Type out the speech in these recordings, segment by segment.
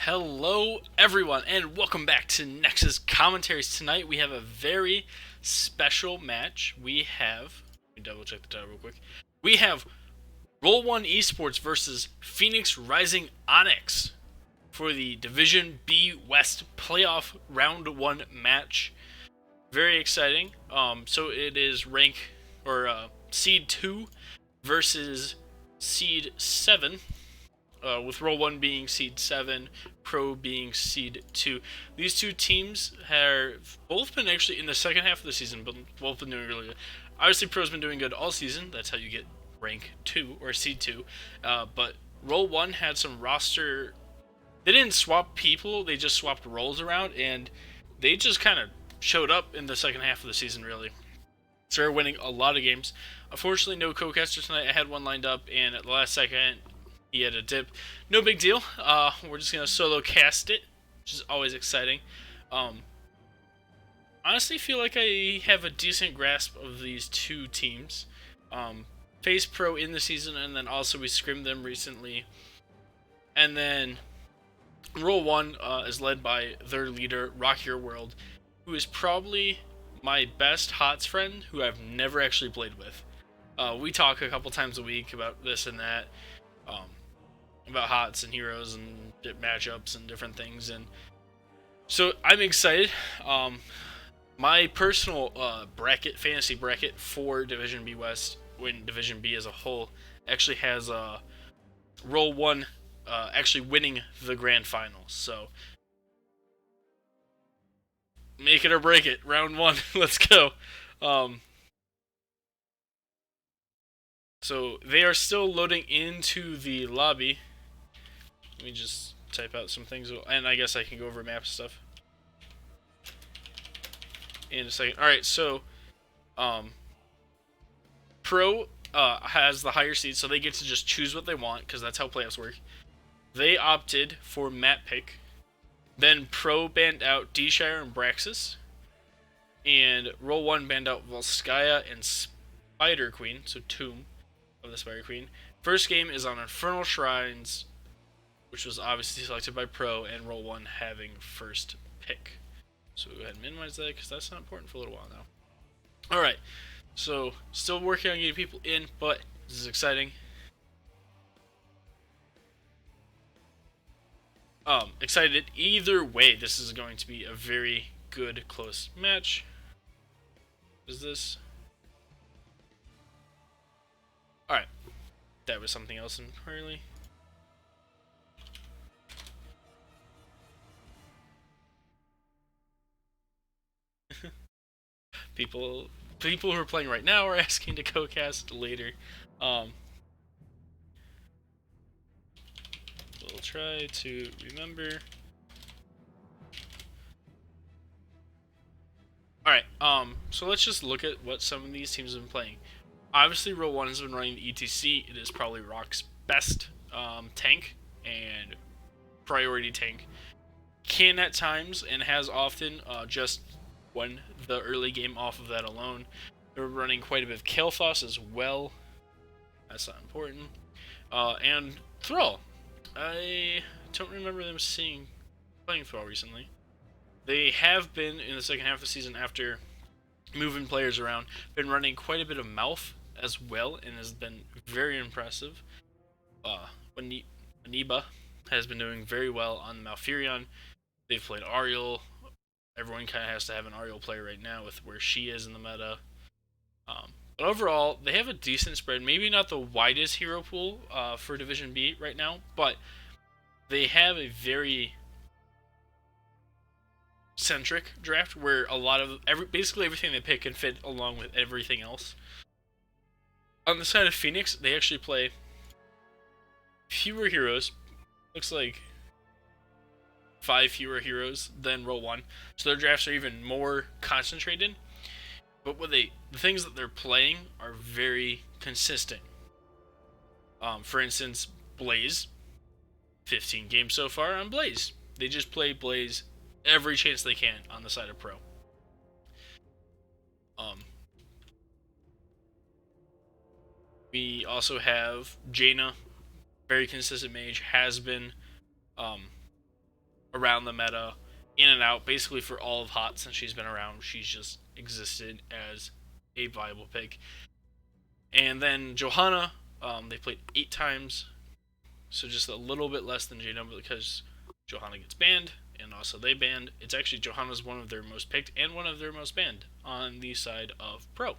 Hello, everyone, and welcome back to Nexus Commentaries. Tonight we have a very special match. Let me double check the title real quick. We have Roll1 Esports versus Phoenix Rising Onyx for the Division B West Playoff Round 1 match. Very exciting. So it is Seed 2 versus Seed 7. With Roll1 being Seed 7, Pro being Seed 2. These two teams have both been actually in the second half of the season, but both been doing really good. Obviously, Pro's been doing good all season. That's how you get rank 2 or Seed 2. But Roll1 had some roster. They didn't swap people, they just swapped roles around, and they just kind of showed up in the second half of the season, really. Started winning a lot of games. Unfortunately, no co-caster tonight. I had one lined up, and at the last second, he had a dip. No big deal. We're just going to solo cast it, which is always exciting. Honestly feel like I have a decent grasp of these two teams. Faced Pro in the season, and then also we scrimmed them recently. And then Roll1 is led by their leader, Rock Your World, who is probably my best HOTS friend who I've never actually played with. We talk a couple times a week about this and that. About HOTS and heroes and matchups and different things, and so I'm excited. My personal fantasy bracket for Division B West, when Division B as a whole actually has Roll1 actually winning the grand finals. So make it or break it, round 1. Let's go. So they are still loading into the lobby. Let me just type out some things, and I guess I can go over map stuff in a second. Alright, so Pro has the higher seed, so they get to just choose what they want, because that's how playoffs work. They opted for map pick. Then Pro banned out D-Shire and Braxis. And Roll1 banned out Volskaya and Spider Queen, so Tomb of the Spider Queen. First game is on Infernal Shrines, which was obviously selected by Pro, and Roll1 having first pick. So go ahead and minimize that, because that's not important for a little while now. Alright, so still working on getting people in, but this is exciting. Excited either way. This is going to be a very good, close match. What is this? Alright, that was something else entirely. People who are playing right now are asking to co-cast later. We'll try to remember. Alright, so let's just look at what some of these teams have been playing. Obviously, Roll1 has been running the ETC. It is probably Rock's best tank and priority tank. Can at times, and has often, just won the early game off of that alone. They're running quite a bit of Kael'thas as well. That's not important. And Thrall. I don't remember them playing Thrall recently. They have been, in the second half of the season, after moving players around, been running quite a bit of Mouth as well, and has been very impressive. Aniba has been doing very well on the Malfurion. They've played Ariel. Everyone kind of has to have an Ariel player right now with where she is in the meta. But overall, they have a decent spread. Maybe not the widest hero pool for Division B right now, but they have a very centric draft where a lot of basically everything they pick can fit along with everything else. On the side of Phoenix, they actually play fewer heroes. Looks like 5 fewer heroes than Roll1, so their drafts are even more concentrated. But the things that they're playing are very consistent. For instance, Blaze, 15 games so far on Blaze. They just play Blaze every chance they can on the side of Pro. We also have Jaina, very consistent mage, has been around the meta, in and out, basically for all of HOT since she's been around. She's just existed as a viable pick. And then JOHANNA, they played 8 times, so just a little bit less than JW because JOHANNA gets banned, and also they banned. It's actually JOHANNA's one of their most picked and one of their most banned on the side of Pro.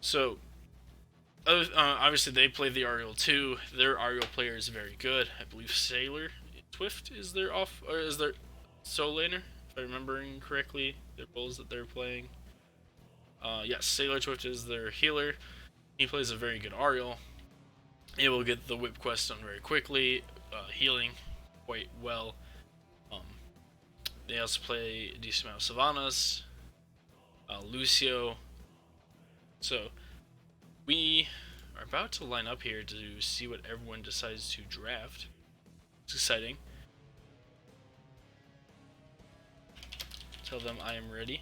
So, obviously they play the Ariel too. Their Ariel player is very good. I believe Sailor Twift is their solo laner, if I'm remembering correctly. Their roles that they're playing. Yes, Sailor Twift is their healer. He plays a very good Ariel. He will get the whip quest done very quickly, healing quite well. They also play a decent amount of Sylvanas, Lucio. So we are about to line up here to see what everyone decides to draft. It's exciting. Tell them I am ready.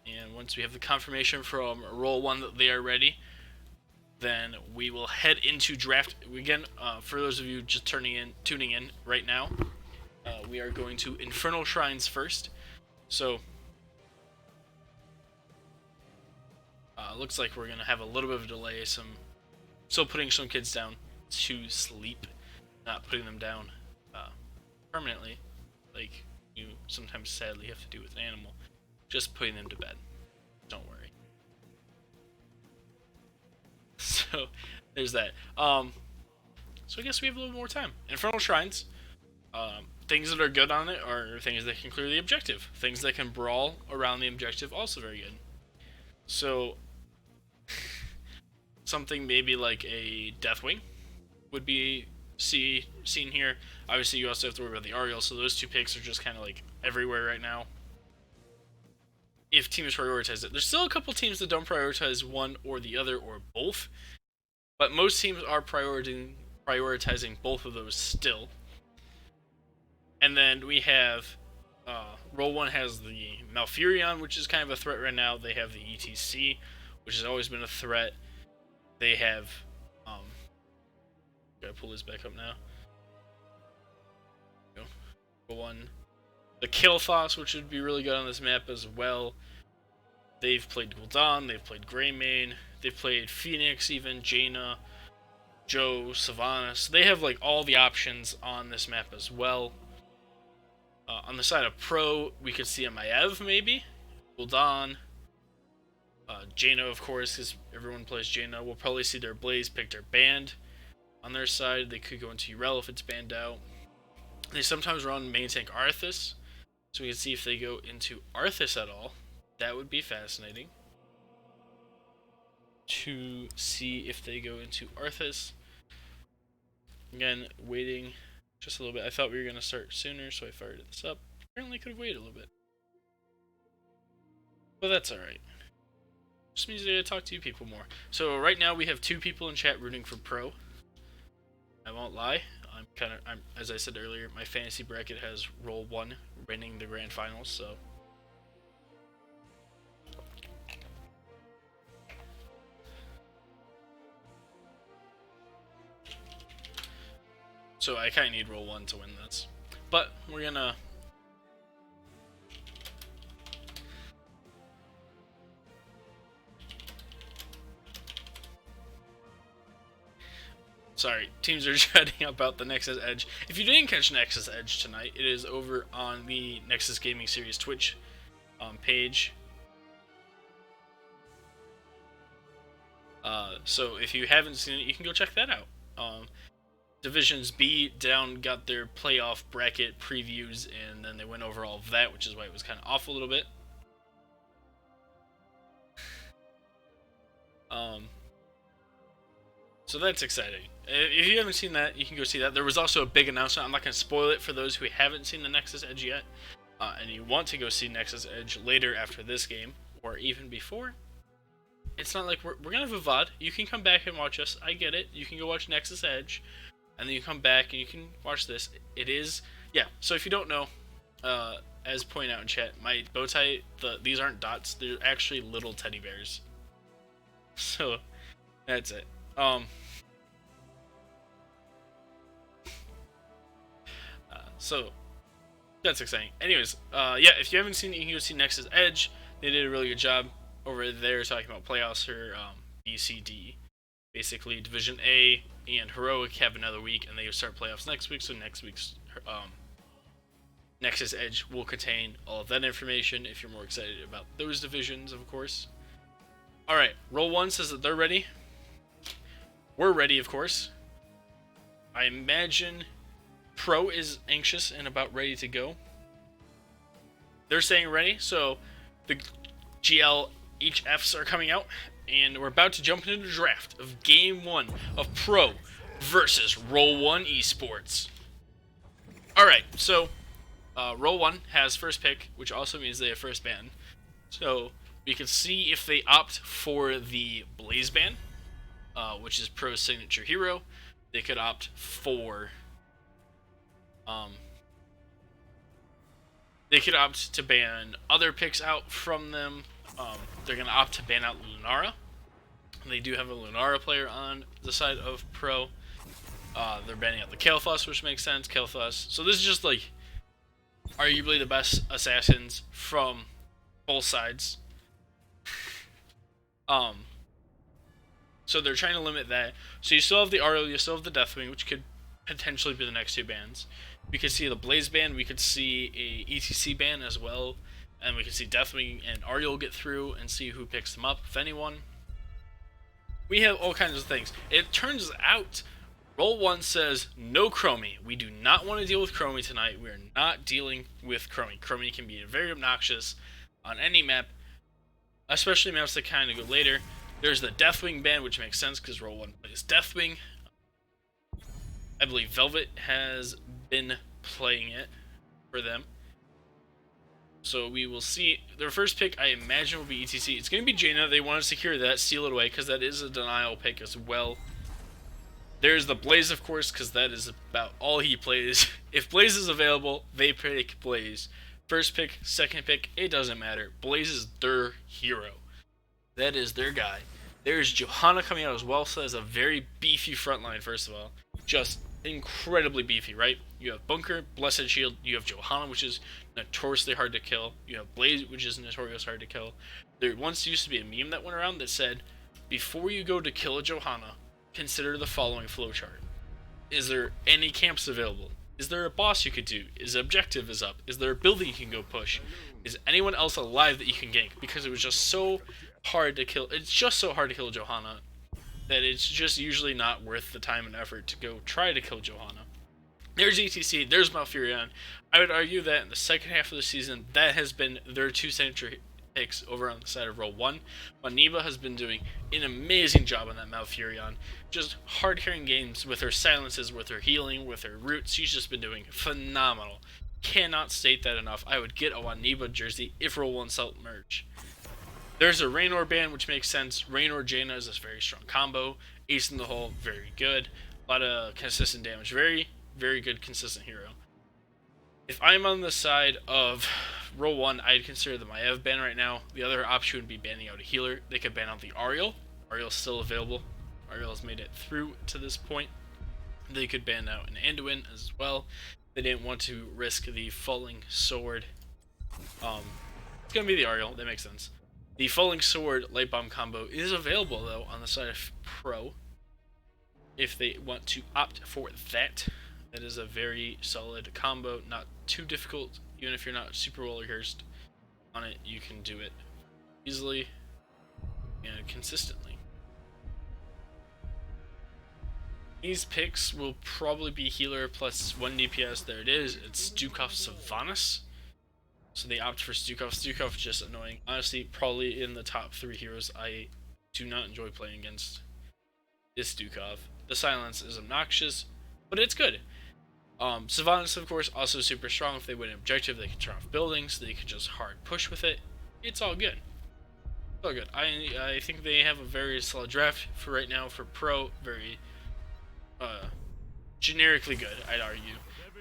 And once we have the confirmation from Roll1 that they are ready, then we will head into draft. Again, for those of you just tuning in right now, we are going to Infernal Shrines first. So, looks like we're gonna have a little bit of a delay. Still putting some kids down to sleep, not putting them down permanently, like you sometimes sadly have to do with an animal. Just putting them to bed. Don't worry. So there's that. So I guess we have a little more time. Infernal Shrines. Things that are good on it are things that can clear the objective. Things that can brawl around the objective, also very good. So something maybe like a Deathwing would be seen here. Obviously, you also have to worry about the Ariel, so those two picks are just kind of like everywhere right now. If teams prioritize it, there's still a couple teams that don't prioritize one or the other or both, but most teams are prioritizing both of those still. And then we have Roll1 has the Malfurion, which is kind of a threat right now. They have the ETC, which has always been a threat. They have gotta pull this back up now. Roll1. The Kilthos, which would be really good on this map as well. They've played Gul'dan, they've played Greymane, they've played Phoenix, even Jaina, Joe, Sylvanas. So they have like all the options on this map as well. On the side of Pro, we could see a Maiev maybe, Gul'dan, Jaina of course, because everyone plays Jaina. We'll probably see their Blaze picked or banned. On their side, they could go into Urel if it's banned out. They sometimes run main tank Arthas, so we can see if they go into Arthas at all. That would be fascinating to see if they go into Arthas. Again, waiting just a little bit. I thought we were going to start sooner, so I fired this up. Apparently could have waited a little bit. But that's alright. Just means I talk to you people more. So right now we have 2 people in chat rooting for Pro. I won't lie. I'm as I said earlier, my fantasy bracket has Roll1 winning the grand finals, so I kind of need Roll1 to win this. But we're gonna sorry, teams are chatting about the Nexus Edge. If you didn't catch Nexus Edge tonight, it is over on the Nexus Gaming Series Twitch page. So if you haven't seen it, you can go check that out. Divisions B down got their playoff bracket previews, and then they went over all of that, which is why it was kind of off a little bit. So that's exciting. If you haven't seen that, you can go see that. There was also a big announcement. I'm not going to spoil it for those who haven't seen the Nexus Edge yet, and you want to go see Nexus Edge later after this game, or even before. It's not like we're going to have a VOD. You can come back and watch us. I get it. You can go watch Nexus Edge, and then you come back and you can watch this. It is, yeah, so if you don't know, as pointed out in chat, my bow tie, these aren't dots. They're actually little teddy bears. So, that's it. So That's exciting. Anyways, yeah, if you haven't seen it, you can go see Nexus Edge. They did a really good job over there talking about playoffs for B, C, D. Basically, Division A and Heroic have another week, and they start playoffs next week. So next week's Nexus Edge will contain all of that information if you're more excited about those divisions, of course. Alright, Roll1 says that they're ready. We're ready, of course. I imagine Pro is anxious and about ready to go. They're saying ready, so the GLHFs are coming out, and we're about to jump into the draft of Game 1 of Pro versus Roll1 Esports. Alright, so Roll1 has first pick, which also means they have first ban. So we can see if they opt for the Blaze ban, which is Pro's signature hero. They could opt for they could opt to ban other picks out from them. They're going to opt to ban out Lunara. They do have a Lunara player on the side of Pro. They're banning out the Kael'thas, which makes sense. Kael'thas. So this is just like arguably the best assassins from both sides. So they're trying to limit that. So you still have the Ariel, you still have the Deathwing, which could potentially be the next two bans. We could see the Blaze ban, we could see a ETC ban as well, and we could see Deathwing and Ariel get through and see who picks them up, if anyone. We have all kinds of things. It turns out Roll1 says no Chromie. We do not want to deal with Chromie tonight. We are not dealing with Chromie. Chromie can be very obnoxious on any map, especially maps that kind of go later. There's the Deathwing ban, which makes sense because Roll1 plays Deathwing. I believe Velvet has been playing it for them. So we will see. Their first pick, I imagine, will be ETC. It's going to be Jaina. They want to secure that, steal it away, because that is a denial pick as well. There's the Blaze, of course, because that is about all he plays. If Blaze is available, they pick Blaze. First pick, second pick, it doesn't matter. Blaze is their hero. That is their guy. There's JOHANNA coming out as well, so that's a very beefy front line, first of all. Just incredibly beefy, right? You have Bunker, Blessed Shield, you have JOHANNA, which is notoriously hard to kill. You have Blaze, which is notoriously hard to kill. There once used to be a meme that went around that said, before you go to kill a JOHANNA, consider the following flowchart. Is there any camps available? Is there a boss you could do? Is objective is up? Is there a building you can go push? Is anyone else alive that you can gank? Because it was just so hard to kill. It's just so hard to kill JOHANNA that it's just usually not worth the time and effort to go try to kill JOHANNA. There's ETC, there's Malfurion. I would argue that in the second half of the season, that has been their two signature picks over on the side of Roll1. Maniba has been doing an amazing job on that Malfurion. Just hard-hitting games with her silences, with her healing, with her roots. She's just been doing phenomenal. Cannot state that enough. I would get a Waniba jersey if Roll1 sell merch. There's a Raynor ban, which makes sense. Raynor Jaina is a very strong combo. Ace in the hole, very good. A lot of consistent damage. Very, very good consistent hero. If I'm on the side of Roll1, I'd consider the Maiev ban right now. The other option would be banning out a healer. They could ban out the Ariel. Ariel's still available. Ariel has made it through to this point. They could ban out an Anduin as well. They didn't want to risk the Falling Sword. It's going to be the Ariel. That makes sense. The Falling Sword Light Bomb combo is available, though, on the side of Pro. If they want to opt for that. That is a very solid combo. Not too difficult. Even if you're not super well rehearsed on it, you can do it easily and consistently. These picks will probably be healer plus 1 DPS. There it is. It's Stukov Sylvanas. So they opt for Stukov. Stukov is just annoying. Honestly, probably in the top 3 heroes I do not enjoy playing against is Stukov. The silence is obnoxious, but it's good. Sylvanas, of course, also super strong. If they win an objective, they can turn off buildings. They can just hard push with it. It's all good. It's all good. I think they have a very solid draft for right now for Pro. Very generically good, I'd argue.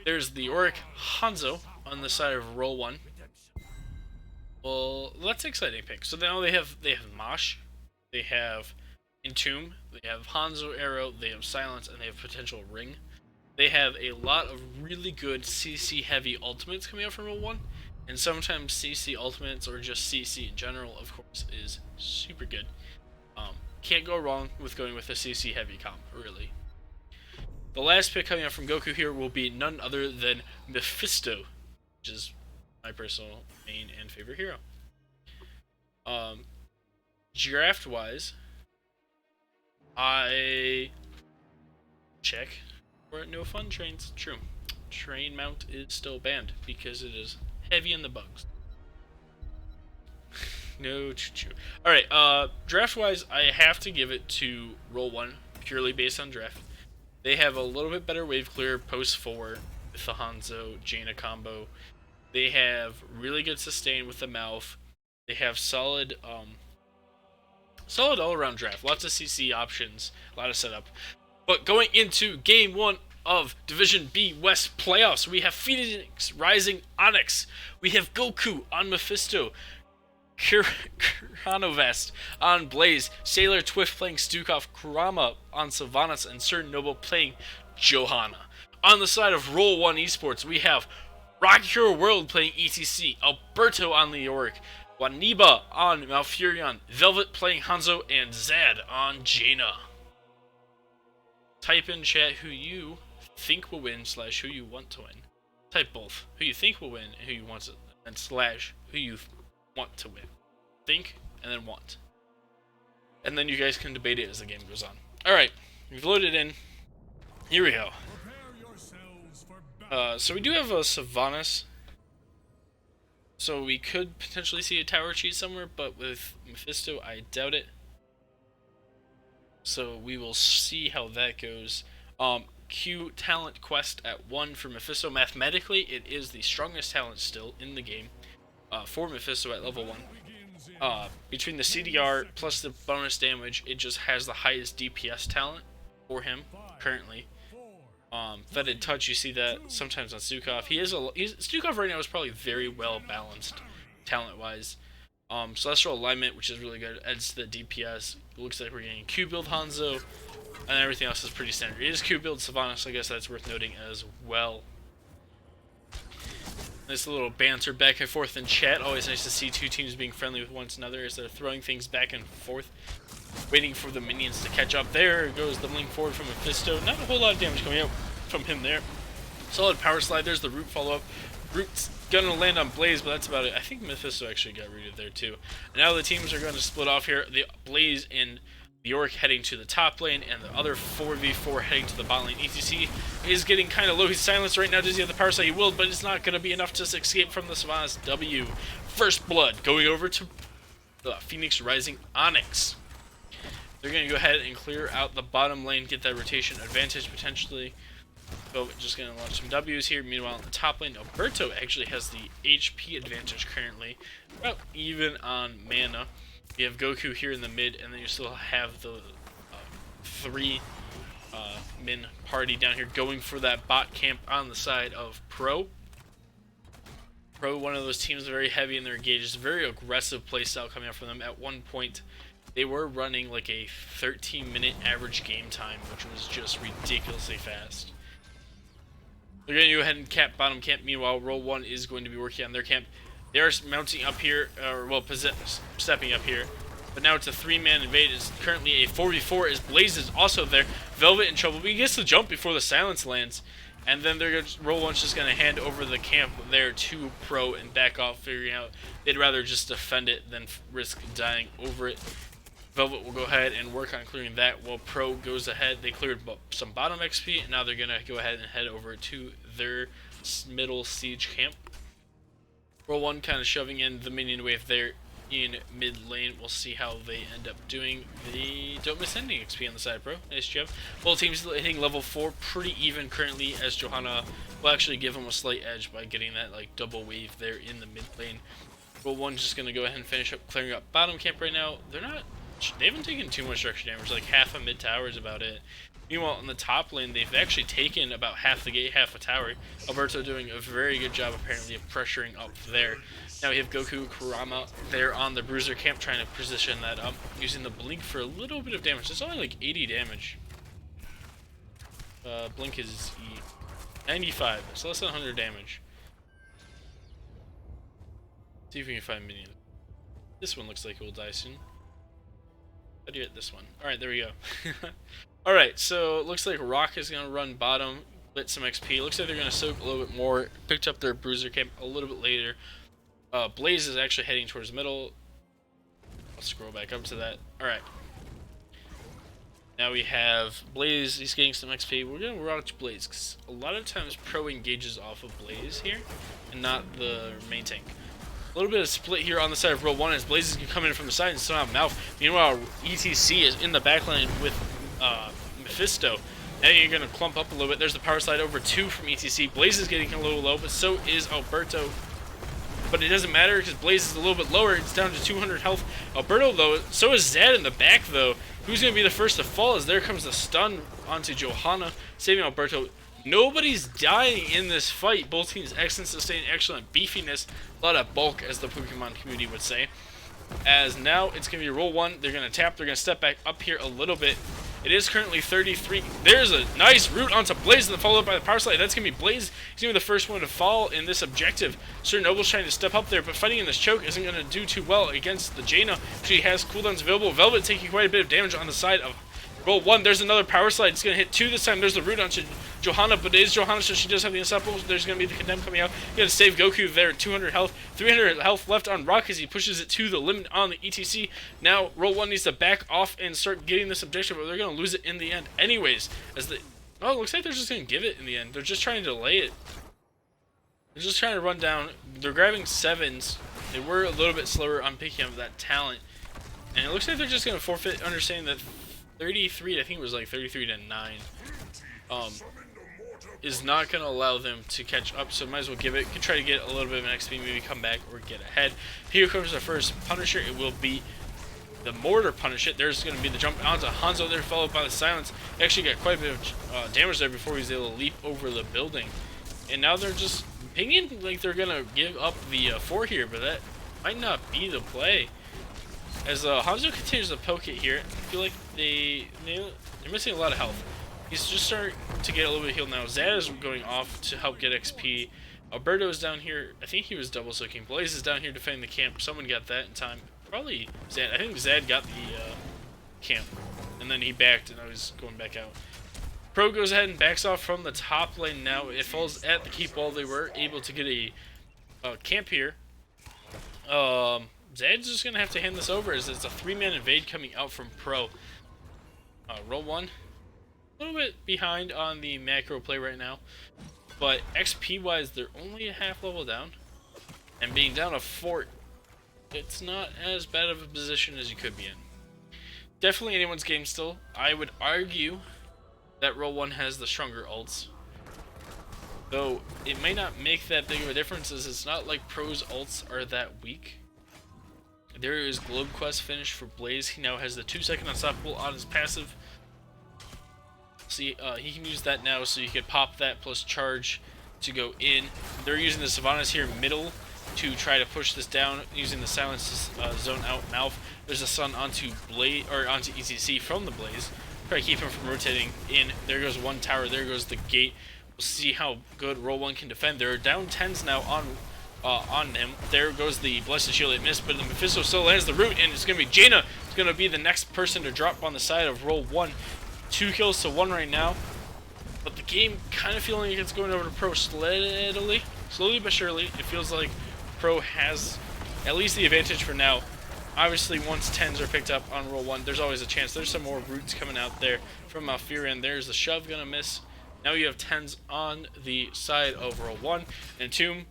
There's the Auric HANZO on the side of Roll1. Well, that's an exciting pick. So now they have Mosh, they have Entomb, they have HANZO Arrow, they have Silence, and they have potential Ring. they have a lot of really good CC heavy ultimates coming out from Roll1, and sometimes CC ultimates or just CC in general, of course, is super good. Can't go wrong with going with a CC heavy comp, really. The last pick coming out from Goku here will be none other than Mephisto, which is my personal main and favorite hero. Draft wise, I check for no fun trains. True. Train mount is still banned because it is heavy in the bugs. No choo-choo. Alright, draft-wise, I have to give it to Roll1, purely based on draft. They have a little bit better wave clear post-4 with the HANZO, JOHANNA combo. They have really good sustain with the mouth. They have solid all-around draft. Lots of CC options, a lot of setup. But going into Game 1 of Division B West Playoffs, we have Phoenix Rising Onyx. We have Goku on Mephisto. Chronovest on Blaze, Sailor Twift playing Stukov, Kurama on Sylvanas, and Sir Noble playing JOHANNA. On the side of Roll1 Esports, we have Rocky World playing ETC, Alberto on Leoric, Waniba on Malfurion, Velvet playing Hanzo, and Zad on Jaina. Type in chat who you think will win / who you want to win. Type both. Who you think will win and who you want to, and / who you want to win. Think and then want. And then you guys can debate it as the game goes on. Alright, we've loaded in. Here we go. So we do have a Sylvanas. So we could potentially see a tower cheat somewhere, but with Mephisto, I doubt it. So we will see how that goes. Q talent quest at 1 for Mephisto. Mathematically, it is the strongest talent still in the game. For Mephisto at level 1. Between the CDR plus the bonus damage, it just has the highest DPS talent for him currently. Fetid touch, you see that sometimes on Stukov. Stukov right now is probably very well balanced talent wise. Celestial alignment, which is really good, adds to the DPS. It looks like we're getting Q build Hanzo, and everything else is pretty standard. It is Q build Sylvanas, so I guess that's worth noting as well. Nice little banter back and forth in chat. Always nice to see two teams being friendly with one another as they're throwing things back and forth, waiting for the minions to catch up. There goes the link forward from Mephisto. Not a whole lot of damage coming out from him there. Solid power slide. There's the root follow-up. Root's gonna land on Blaze, but that's about it. I think Mephisto actually got rooted there too. And now the teams are going to split off here. The Blaze and Bjork heading to the top lane, and the other 4v4 heading to the bot lane. ETC is getting kind of low. He's silenced right now. Does he have the power slide? He will, but it's not going to be enough to escape from the Sylvanas W. First blood going over to the Phoenix Rising Onyx. They're going to go ahead and clear out the bottom lane, get that rotation advantage potentially. So just going to launch some W's here. Meanwhile, in the top lane, Alberto actually has the HP advantage currently. About even on mana. You have Goku here in the mid, and then you still have the 3 min party down here going for that bot camp on the side of Pro. Pro, one of those teams very heavy in their engages, very aggressive playstyle coming out from them. At one point, they were running like a 13-minute average game time, which was just ridiculously fast. They're going to go ahead and cap bottom camp. Meanwhile, Roll1 is going to be working on their camp. They are mounting up here, or well, stepping up here. But now it's a 3-man invade. It's currently a 4v4 as Blaze is also there. Velvet in trouble, but he gets the jump before the silence lands. And then they're Roll1's just going to hand over the camp there to Pro and back off, figuring out they'd rather just defend it than risk dying over it. Velvet will go ahead and work on clearing that while Pro goes ahead. They cleared some bottom XP, and now they're going to go ahead and head over to their middle siege camp. Roll1 kind of shoving in the minion wave there in mid lane. We'll see how they end up doing. They don't miss any XP on the side, Pro. Nice job. Both teams hitting level 4 pretty even currently, as JOHANNA will actually give them a slight edge by getting that like double wave there in the mid lane. Roll1 just going to go ahead and finish up clearing up bottom camp right now. They haven't taken too much structure damage, like half a mid tower is about it. Meanwhile, in the top lane, they've actually taken about half the gate, half a tower. Alberto doing a very good job, apparently, of pressuring up there. Now we have Goku, Kurama there on the Bruiser camp, trying to position that up, using the Blink for a little bit of damage. It's only like 80 damage. Blink is 95. It's less than 100 damage. See if we can find minions. This one looks like it will die soon. How do you hit this one? Alright, there we go. Alright, so it looks like Rock is going to run bottom, get some XP. Looks like they're going to soak a little bit more. Picked up their bruiser camp a little bit later. Blaze is actually heading towards middle. I'll scroll back up to that. Alright. Now we have Blaze. He's getting some XP. We're going to watch Blaze because a lot of times Pro engages off of Blaze here and not the main tank. A little bit of split here on the side of Roll1 as Blaze is going to come in from the side and stun out Mouth. Meanwhile, ETC is in the backline with Mephisto. Now you're going to clump up a little bit. There's the power slide over 2 from ETC. Blaze is getting a little low, but so is Alberto. But it doesn't matter because Blaze is a little bit lower. It's down to 200 health. Alberto, though, so is Zad in the back, though. Who's going to be the first to fall as there comes the stun onto JOHANNA, saving Alberto. Nobody's dying in this fight. Both teams excellent sustain, excellent beefiness, a lot of bulk, as the Pokemon community would say. As now it's going to be Roll1. They're going to tap. They're going to step back up here a little bit. It is currently 33. There's a nice route onto Blaze and then followed by the power slide. That's going to be Blaze. He's going to be the first one to fall in this objective. Sir Noble's trying to step up there, but fighting in this choke isn't going to do too well against the Jaina. She has cooldowns available. Velvet taking quite a bit of damage on the side of Roll1. There's another power slide. It's going to hit 2 this time. There's the root onto JOHANNA, but it is JOHANNA, so she does have the unstoppable. There's going to be the condemn coming out. You're going to save Goku there at 200 health. 300 health left on Rock as he pushes it to the limit on the ETC. Now Roll1 needs to back off and start getting this objective, but they're going to lose it in the end anyways. As the it looks like they're just going to give it in the end. They're just trying to delay it. They're just trying to run down. They're grabbing 7s. They were a little bit slower on picking up that talent. And it looks like they're just going to forfeit, understanding that 33, I think it was like 33 to 9, is not going to allow them to catch up, so might as well give it. Could try to get a little bit of an XP, maybe come back or get ahead. Here comes the first Punisher. It will be the Mortar Punisher. There's going to be the jump onto HANZO there, followed by the Silence. He actually got quite a bit of damage there before he was able to leap over the building. And now they're just pinging like they're going to give up the 4 here, but that might not be the play. As HANZO continues to poke it here, I feel like they're missing a lot of health. He's just starting to get a little bit healed now. Zad is going off to help get XP. Alberto is down here. I think he was double soaking. Blaze is down here defending the camp. Someone got that in time. Probably Zad. I think Zad got the camp. And then he backed and now he's going back out. Pro goes ahead and backs off from the top lane now. It falls at the keep wall. They were able to get a camp here. Zad's just going to have to hand this over as it's a 3-man invade coming out from Pro. Roll1, a little bit behind on the macro play right now, but XP-wise, they're only a half level down, and being down a fort, it's not as bad of a position as you could be in. Definitely anyone's game still. I would argue that Roll1 has the stronger ults, though it may not make that big of a difference as it's not like Pro's ults are that weak. There is Globe Quest finish for Blaze. He now has the 2-second unstoppable on his passive. See, he can use that now, so you could pop that plus charge to go in. They're using the Savannas here middle to try to push this down, using the Silence to zone out Mouth. There's a stun onto Blaze or onto ETC from the Blaze. Try to keep him from rotating in. There goes one tower. There goes the gate. We'll see how good Roll1 can defend. They're down 10s now on him. There goes the Blessed Shield. It missed, but the Mephisto still lands the root, and it's going to be Jaina. It's going to be the next person to drop on the side of Roll1. 2 kills to 1 right now, but the game kind of feeling like it's going over to Pro slowly but surely. It feels like Pro has at least the advantage for now. Obviously, once 10s are picked up on Roll1, there's always a chance. There's some more roots coming out there from Malfurion. There's the shove going to miss. Now you have 10s on the side of Roll1. And Tomb,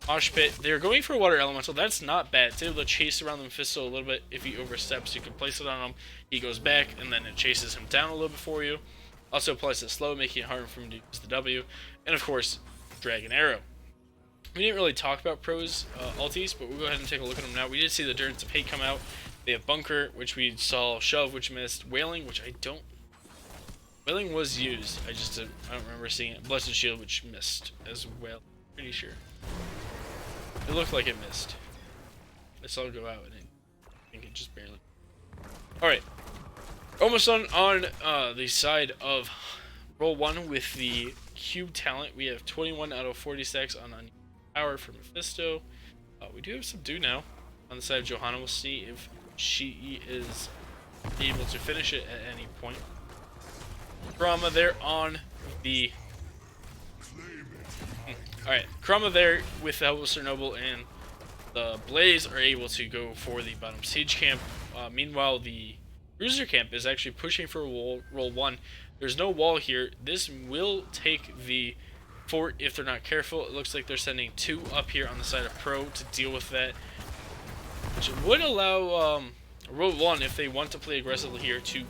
Mosh Pit, they're going for Water Elemental. That's not bad. It's able to chase around the Mephisto a little bit. If he oversteps, you can place it on him. He goes back, and then it chases him down a little bit for you. Also applies it slow, making it harder for him to use the W. And of course, Dragon Arrow. We didn't really talk about Pro's ultis, but we'll go ahead and take a look at them now. We did see the Endurance of Hate come out. They have Bunker, which we saw. Shove, which missed. Wailing, which I don't... Wailing was used. I don't remember seeing it. Blessed Shield, which missed as well. Pretty sure. It looked like it missed. I saw it go out, and I think it just barely... Alright. Almost on the side of Roll1 with the cube talent. We have 21 out of 40 stacks on power for Mephisto. We do have Subdue now on the side of JOHANNA. We'll see if she is able to finish it at any point. Kurama there on the... Alright, Kurama there with the help of Sir Noble and the Blaze are able to go for the bottom siege camp. Meanwhile, the Bruiser camp is actually pushing for Roll1. There's no wall here. This will take the fort if they're not careful. It looks like they're sending 2 up here on the side of Pro to deal with that, which would allow Roll1, if they want to play aggressively here, to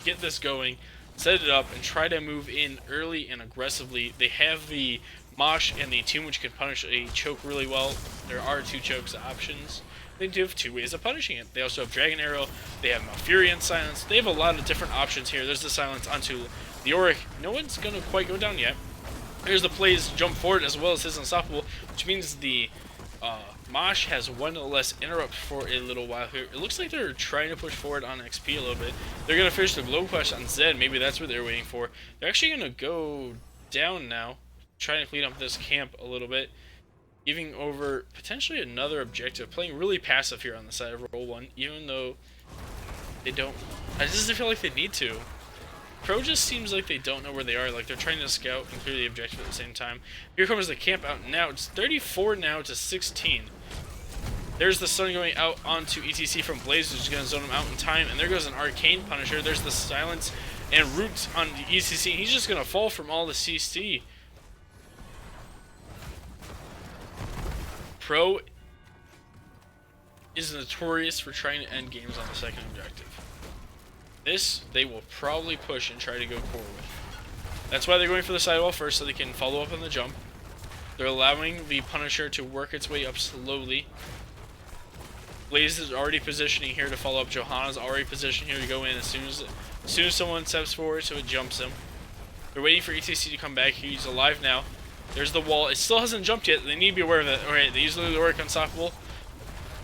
get this going, set it up, and try to move in early and aggressively. They have the Mosh and the Tomb, which can punish a choke really well. There are 2 chokes options. They do have 2 ways of punishing it. They also have Dragon Arrow, they have Malfurion Silence, they have a lot of different options here. There's the Silence onto the Auric. No one's going to quite go down yet. There's the Blaze jump forward as well as his Unstoppable, which means the Mosh has 1 less interrupt for a little while here. It looks like they're trying to push forward on XP a little bit. They're going to finish the Glow Quest on Zed. Maybe that's what they're waiting for. They're actually going to go down now, trying to clean up this camp a little bit, giving over potentially another objective, playing really passive here on the side of Roll1, even though they don't... I just feel like they need to. Pro just seems like they don't know where they are, like they're trying to scout and clear the objective at the same time. Here comes the camp out now. It's 34 now to 16. There's the stun going out onto ETC from Blaze, which is going to zone him out in time, and there goes an Arcane Punisher. There's the Silence and Root on the ETC. He's just going to fall from all the CC. Pro is notorious for trying to end games on the second objective. This, they will probably push and try to go core with. That's why they're going for the sidewall first, so they can follow up on the jump. They're allowing the Punisher to work its way up slowly. Blaze is already positioning here to follow up. JOHANNA's already positioned here to go in as soon as someone steps forward, so it jumps him. They're waiting for ETC to come back. He's alive now. There's the wall. It still hasn't jumped yet. They need to be aware of that. Alright, they use the Auric Unstoppable.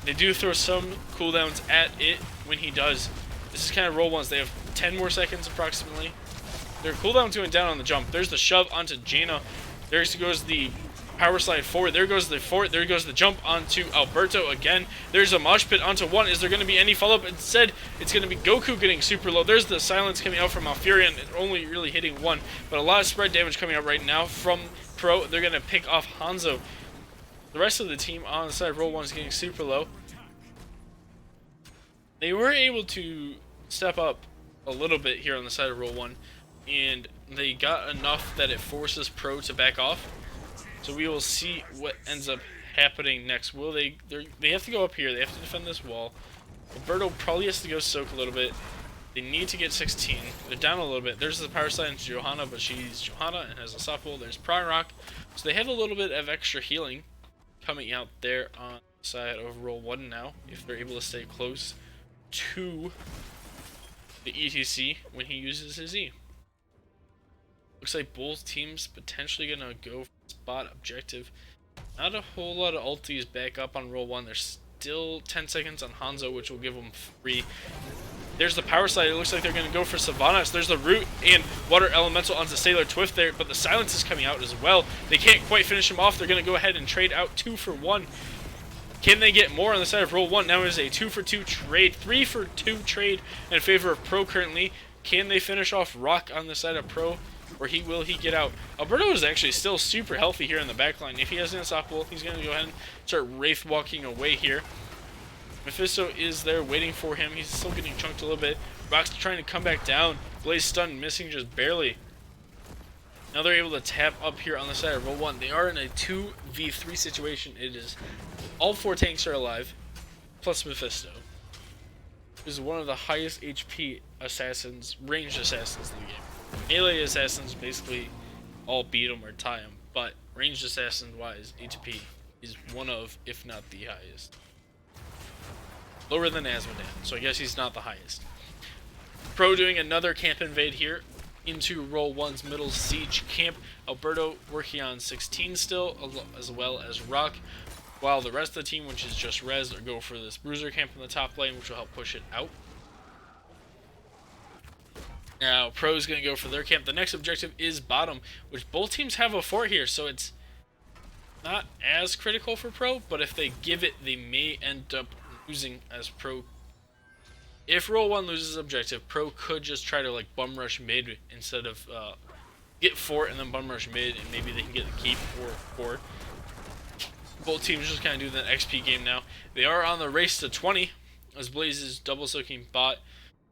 They do throw some cooldowns at it when he does. This is kind of Roll1's. They have 10 more seconds approximately. Their cooldown's going down on the jump. There's the shove onto Jaina. There goes the power slide forward. There goes the fort. There goes the jump onto Alberto again. There's a mosh pit onto 1. Is there going to be any follow-up? Instead, it's going to be Goku getting super low. There's the Silence coming out from Malfurion, only really hitting 1. But a lot of spread damage coming out right now from Pro. They're going to pick off HANZO. The rest of the team on the side of Roll1 is getting super low. They were able to step up a little bit here on the side of Roll1, and they got enough that it forces Pro to back off. So we will see what ends up happening next. Will they have to go up here. They have to defend this wall. Alberto probably has to go soak a little bit. They need to get 16. They're down a little bit. There's the power slide into JOHANNA, but she's JOHANNA and has a Unstoppable. There's Prime Rock. So they have a little bit of extra healing coming out there on the side of Roll1 now, if they're able to stay close to the ETC when he uses his E. Looks like both teams potentially gonna go for spot objective. Not a whole lot of ultis back up on Roll1. There's still 10 seconds on HANZO, which will give them 3. There's the power slide. It looks like they're gonna go for Sylvanas. There's the Root and Water Elemental onto Sailor Twift there, but the Silence is coming out as well. They can't quite finish him off. They're gonna go ahead and trade out 2 for 1. Can they get more on the side of Roll1? Now it is a 2 for 2 trade, 3 for 2 trade in favor of Pro currently. Can they finish off Rock on the side of Pro? Or will he get out? Alberto is actually still super healthy here in the backline. If he has an Unstoppable, he's going to go ahead and start Wraith walking away here. Mephisto is there waiting for him. He's still getting chunked a little bit. Rock's trying to come back down. Blaze stunned, missing just barely. Now they're able to tap up here on the side of Roll1. They are in a 2v3 situation. It is all 4 tanks are alive, plus Mephisto. This is one of the highest HP assassins, ranged assassins in the game. Melee assassins basically all beat him or tie him, but ranged assassin wise, HP is one of, if not the highest. Lower than Asmodan, so I guess he's not the highest. Pro doing another camp invade here into Roll1's middle siege camp. Alberto working on 16 still, as well as Rock, while the rest of the team, which is just Rez, or go for this Bruiser camp in the top lane, which will help push it out. Now, Pro's going to go for their camp. The next objective is bottom, which both teams have a fort here, so it's not as critical for Pro, but if they give it, they may end up losing as Pro. If Roll1 loses objective, Pro could just try to like bum rush mid instead of get fort and then bum rush mid, and maybe they can get the keep or core. Both teams just kind of do that XP game now. They are on the race to 20 as Blaze is double soaking bot.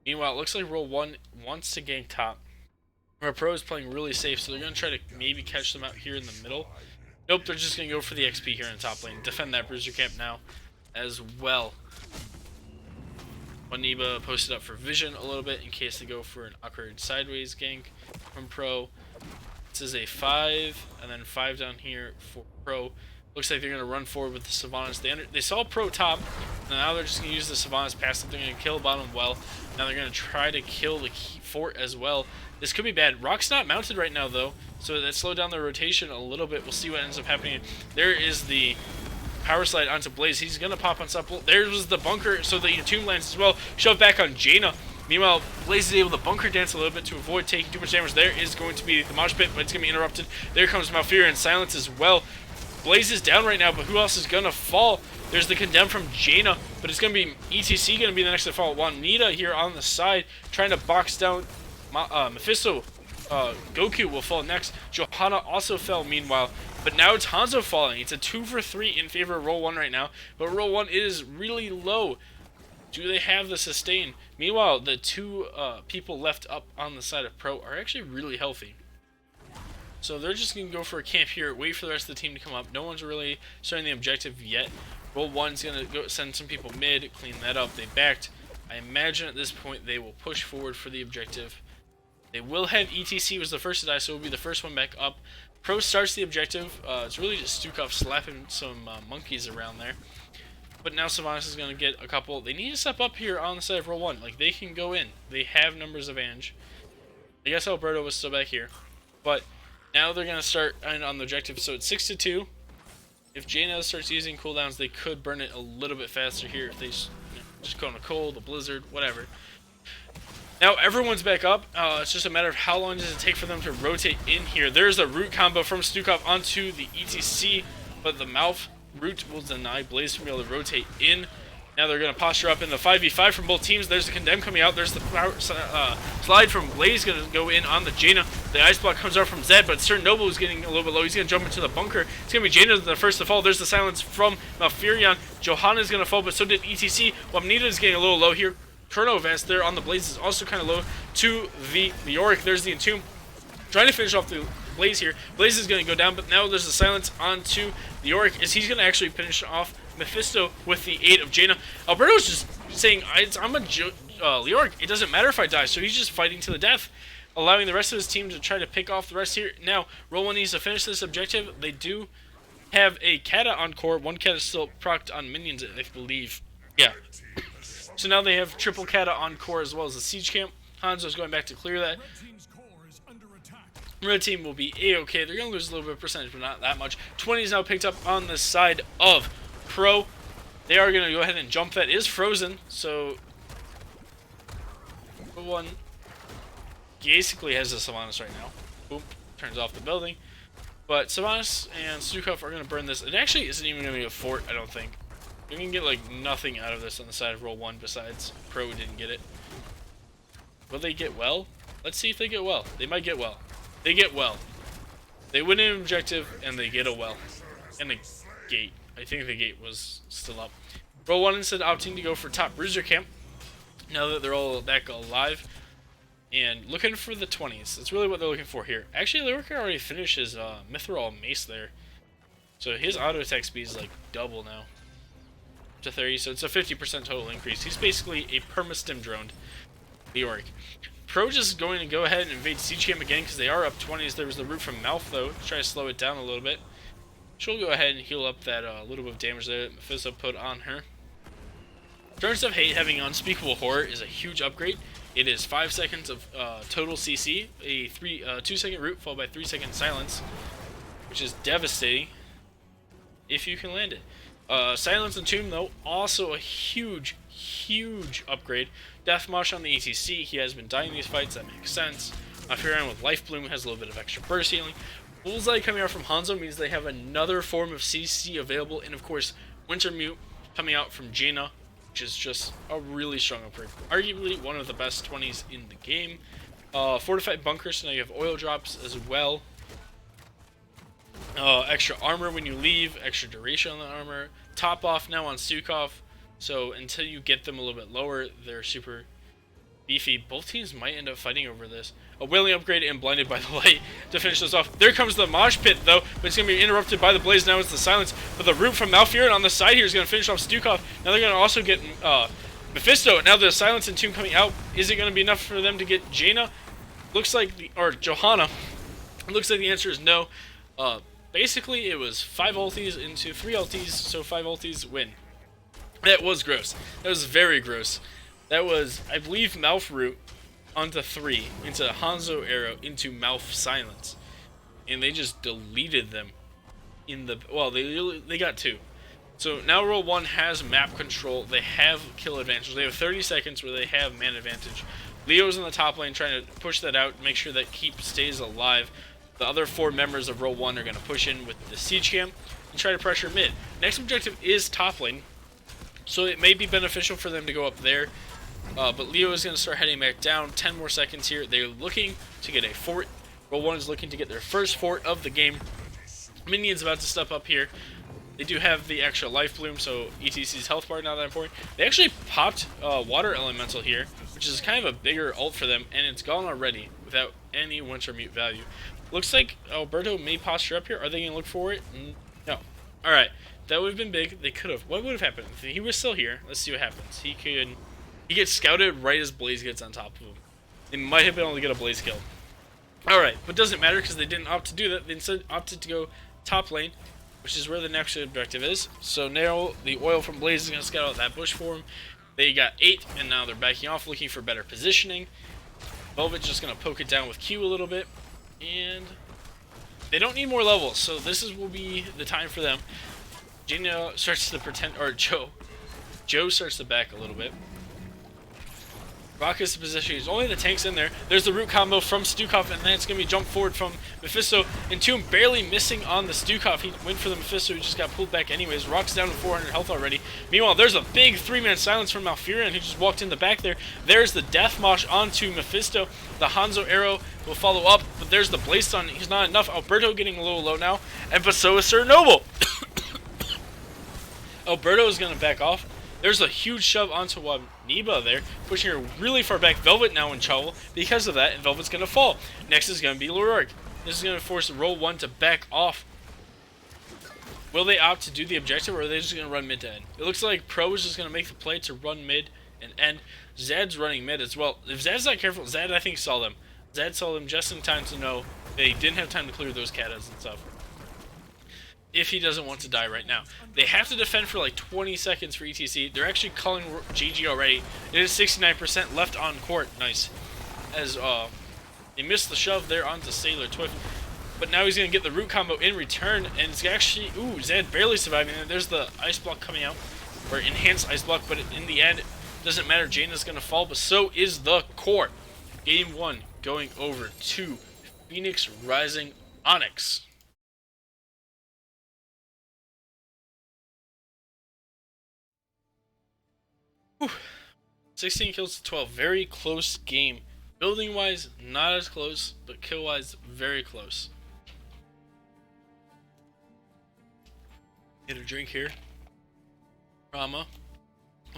Meanwhile, it looks like Roll1 wants to gank top. Where Pro is playing really safe, so they're going to try to maybe catch them out here in the middle. Nope, they're just going to go for the XP here in top lane. Defend that bruiser camp now as well. Waniba posted up for vision a little bit in case they go for an awkward sideways gank from Pro. This is a 5, and then 5 down here for Pro. Looks like they're going to run forward with the Sylvanas. They saw Pro top, and now they're just going to use the Sylvanas passive. They're going to kill bottom well. Now they're going to try to kill the fort as well. This could be bad. Rock's not mounted right now, though, so that slowed down the rotation a little bit. We'll see what ends up happening. There is the power slide onto Blaze. He's going to pop on Supple. There was the bunker, so the Tomb lands as well. Shoved back on Jaina. Meanwhile, Blaze is able to bunker dance a little bit to avoid taking too much damage. There is going to be the mosh pit, but it's going to be interrupted. There comes Malfear and Silence as well. Blaze is down right now, but who else is going to fall? There's the condemn from Jaina, but it's going to be ETC going to be the next to fall. Juanita here on the side trying to box down Mephisto. Goku will fall next. JOHANNA also fell meanwhile, but now it's HANZO falling. It's a 2 for 3 in favor of Roll1 right now, but Roll1 is really low. Do they have the sustain? Meanwhile, the two people left up on the side of Pro are actually really healthy. So they're just going to go for a camp here, wait for the rest of the team to come up. No one's really starting the objective yet. Roll1's going to go send some people mid, clean that up. They backed. I imagine at this point they will push forward for the objective. They will have ETC was the first to die, so it will be the first one back up. Pro starts the objective. It's really just Stukov slapping some monkeys around there. But now Sylvanas is going to get a couple. They need to step up here on the side of Roll1. Like, they can go in. They have numbers advantage. I guess Alberto was still back here. But now they're going to start on the objective. So it's 6-2. If Jaina starts using cooldowns, they could burn it a little bit faster here. If they just go on a cold, a blizzard, whatever. Now everyone's back up. It's just a matter of how long does it take for them to rotate in here. There's a root combo from Stukov onto the ETC, but the mouth root will deny Blaze from being able to rotate in. Now they're going to posture up in the 5v5 from both teams. There's the condemn coming out. There's the slide from Blaze going to go in on the Jaina. The ice block comes out from Zed, but Sir Noble is getting a little bit low. He's going to jump into the bunker. It's going to be Jaina the first to fall. There's the silence from Malfurion. JOHANNA is going to fall, but so did ETC. Juanita is getting a little low here. Chrono advance there on the Blaze is also kind of low to the Yorick. There's the Entomb. Trying to finish off the Blaze here. Blaze is going to go down, but now there's the silence onto the Yorick as he's going to actually finish off Mephisto with the aid of Jaina. Alberto's just saying, I'm a Leoric. It doesn't matter if I die, so he's just fighting to the death, allowing the rest of his team to try to pick off the rest here. Now, Roll1 needs to finish this objective. They do have a Kata on core. One Kata still procced on minions, I believe. Yeah. So now they have triple Kata on core as well as the siege camp. Hanzo's going back to clear that. Red team will be A-okay. They're going to lose a little bit of percentage, but not that much. 20 is now picked up on the side of Pro. They are going to go ahead and jump. That is frozen, so one basically has the Sylvanas right now. Boom, turns off the building. But Sylvanas and Stukov are going to burn this. It actually isn't even going to be a fort, I don't think. You can get like nothing out of this on the side of Roll1 besides Pro didn't get it. Will they get well? Let's see if they get well. They might get well. They get well. They win an objective and they get a well. And the gate. I think the gate was still up. Roll1 instead opting to go for top bruiser camp. Now that they're all back alive. And looking for the 20s. That's really what they're looking for here. Actually, Lyrica already finished his Mithril Mace there. So his auto attack speed is like double now. To 30, so it's a 50% total increase. He's basically a perma-stim droned Leoric. Pro just going to go ahead and invade siege camp again because they are up 20s. There was the root from Mouth though. Try to slow it down a little bit. She'll go ahead and heal up that little bit of damage that Mephisto put on her. Turns of Hate having Unspeakable Horror is a huge upgrade. It is 5 seconds of total CC, a 2-second root followed by 3-second silence, which is devastating if you can land it. Silence and Tomb, though, also a huge, huge upgrade. Deathmosh on the ETC, he has been dying these fights, that makes sense. Furion with Life Bloom has a little bit of extra burst healing. Bullseye coming out from Hanzo means they have another form of CC available, and of course, Wintermute coming out from Jaina, which is just a really strong upgrade. Arguably one of the best 20s in the game. Fortified Bunkers, so now you have oil drops as well. Extra armor when you leave, extra duration on the armor. Top off now on Stukov, so until you get them a little bit lower, they're super beefy. Both teams might end up fighting over this. A Wailing upgrade and Blinded by the Light to finish this off. There comes the Mosh Pit, though, but it's going to be interrupted by the Blaze. Now it's the Silence, but the Root from Malfurion on the side here is going to finish off Stukov. Now they're going to also get Mephisto. Now the Silence and Tomb coming out. Is it going to be enough for them to get Jaina? Looks like or JOHANNA. It looks like the answer is no. Basically, it was 5 ultis into 3 ultis, so 5 ultis win. That was gross. That was very gross. That was, I believe, Malf Root onto 3, into Hanzo Arrow, into Malf Silence. And they just deleted them in the... Well, they got 2. So now Roll1 has map control. They have kill advantage. They have 30 seconds where they have man advantage. Leo's in the top lane trying to push that out, make sure that Keep stays alive. The other 4 members of Roll1 are going to push in with the Siege Camp and try to pressure mid. Next objective is top lane, so it may be beneficial for them to go up there. But Leo is going to start heading back down. 10 more seconds here. They're looking to get a fort. Roll1 is looking to get their first fort of the game. Minions about to step up here. They do have the extra Life Bloom, so ETC's health bar not that important. They actually popped Water Elemental here, which is kind of a bigger ult for them, and it's gone already without any Wintermute value. Looks like Alberto may posture up here. Are they going to look for it? No. Alright. That would have been big. They could have. What would have happened? If he was still here, let's see what happens. He gets scouted right as Blaze gets on top of him. They might have been able to get a Blaze kill. Alright. But it doesn't matter because they didn't opt to do that. They instead opted to go top lane, which is where the next objective is. So now the oil from Blaze is going to scout out that bush for him. They got 8, and now they're backing off, looking for better positioning. Velvet's just going to poke it down with Q a little bit. And they don't need more levels, so will be the time for them. Jaina starts to pretend, or Joe starts to back a little bit. Rock is the position. He's only the tanks in there. There's the root combo from Stukov, and then it's going to be jump forward from Mephisto. And Tomb barely missing on the Stukov. He went for the Mephisto, who just got pulled back anyways. Rock's down to 400 health already. Meanwhile, there's a big 3-man silence from Malfurion, who just walked in the back there. There's the Death Mosh onto Mephisto. The Hanzo Arrow will follow up, but there's the Blaze Stun. He's not enough. Alberto getting a little low now, but so is Sir Noble. Alberto is going to back off. There's a huge shove onto Waniba there, pushing her really far back. Velvet now in trouble because of that, and Velvet's going to fall. Next is going to be Leroy. This is going to force Roll1 to back off. Will they opt to do the objective, or are they just going to run mid to end? It looks like Pro is just going to make the play to run mid and end. Zed's running mid as well. If Zed's not careful, Zed I think saw them. Zed saw them just in time to know they didn't have time to clear those katas and stuff. If he doesn't want to die right now. They have to defend for like 20 seconds for ETC. They're actually calling GG already. It is 69% left on court. Nice. As they missed the shove there onto Sailor Twift. But now he's going to get the root combo in return. And it's actually... Ooh, Zed barely surviving. And there's the ice block coming out. Or enhanced ice block. But in the end, it doesn't matter. Jaina's going to fall. But so is the core. Game 1 going over to Phoenix Rising Onyx. 16 kills to 12. Very close game. Building wise, not as close, but kill wise, very close. Get a drink here. Rama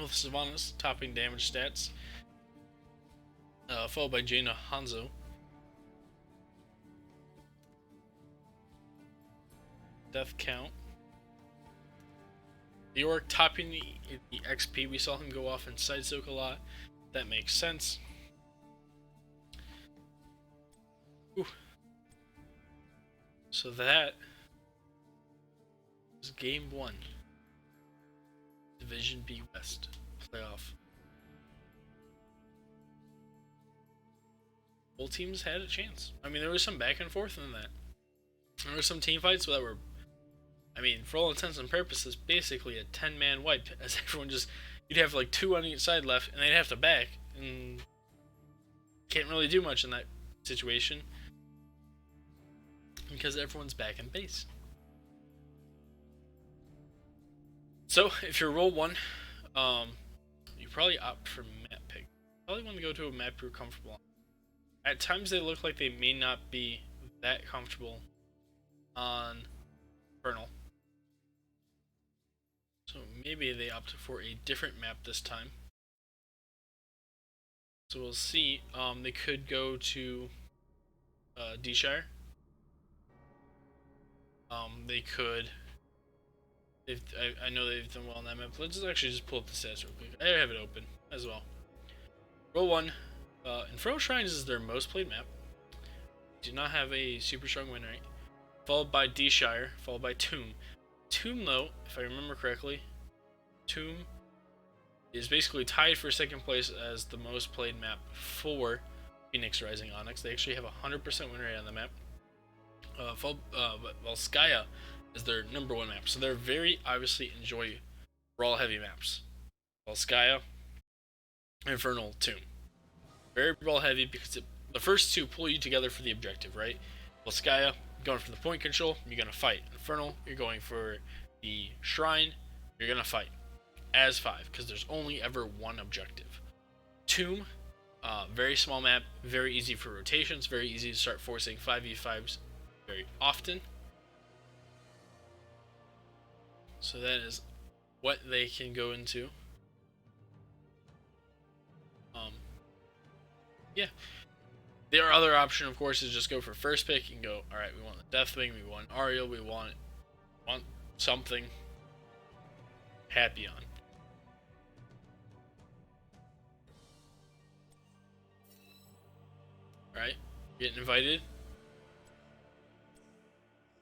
with Sylvanas topping damage stats. Followed by Jaina Hanzo. Death count. York topping the XP. We saw him go off and side soak a lot. That makes sense. Ooh. So that was game 1. Division B West playoff. Both teams had a chance. I mean, there was some back and forth in that. There were some team fights that were, I mean, for all intents and purposes, basically a 10-man wipe, as everyone just, you'd have like 2 on each side left, and they'd have to back, and can't really do much in that situation, because everyone's back in base. So, if you're roll 1, you probably opt for map pick. Probably want to go to a map you're comfortable on. At times they look like they may not be that comfortable on Infernal. So maybe they opted for a different map this time. So we'll see. They could go to D-Shire. They could. I know they've done well on that map. Let's actually just pull up the stats real quick. I have it open as well. Roll 1. Infernal Shrines is their most played map. Do not have a super strong win rate. Followed by D-Shire, followed by Tomb. Tomb, though, if I remember correctly, Tomb is basically tied for second place as the most played map for Phoenix Rising Onyx. They actually have a 100% win rate on the map. Volskaya is their number 1 map. So they're very obviously enjoy brawl heavy maps. Volskaya, Infernal, Tomb. Very brawl heavy because the first 2 pull you together for the objective, right? Volskaya, going for the point control, you're going to fight. Infernal, you're going for the shrine, you're going to fight. As 5, because there's only ever one objective. Tomb, very small map, very easy for rotations, very easy to start forcing 5v5s very often. So that is what they can go into. Yeah. Their other option, of course, is just go for first pick and go, alright, we want the Deathwing, we want Ariel, we want something happy on. Alright, getting invited.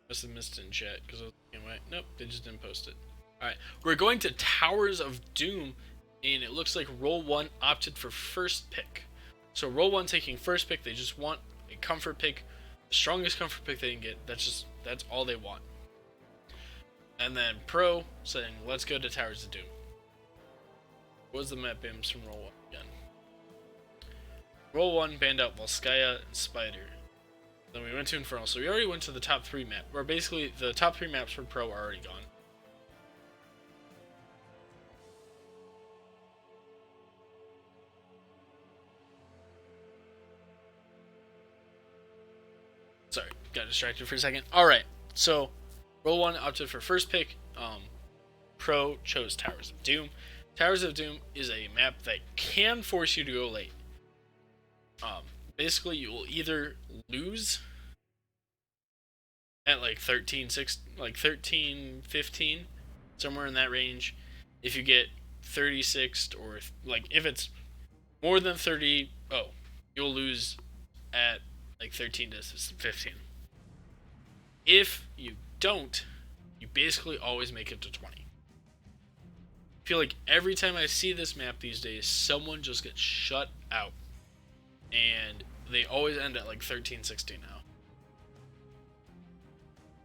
Must have missed it in chat because I was looking away. Nope, they just didn't post it. Alright, we're going to Towers of Doom, and it looks like Roll 1 opted for first pick. So Roll 1 taking first pick, they just want a comfort pick, the strongest comfort pick they can get. That's all they want. And then Pro saying, let's go to Towers of Doom. What was the map aims from Roll 1 again? Roll 1 banned out Volskaya and Spider. Then we went to Infernal. So we already went to the top 3 map, where basically the top 3 maps for Pro are already gone. Sorry, got distracted for a second. Alright, so Roll 1 opted for first pick. Pro chose Towers of Doom. Towers of Doom is a map that can force you to go late. Basically, you will either lose at like 13, 15, somewhere in that range. If you get 36th, or if it's more than 30, you'll lose at like 13 to 15. If you don't, you basically always make it to 20. I feel like every time I see this map these days, someone just gets shut out. And they always end at like 13, 16 now.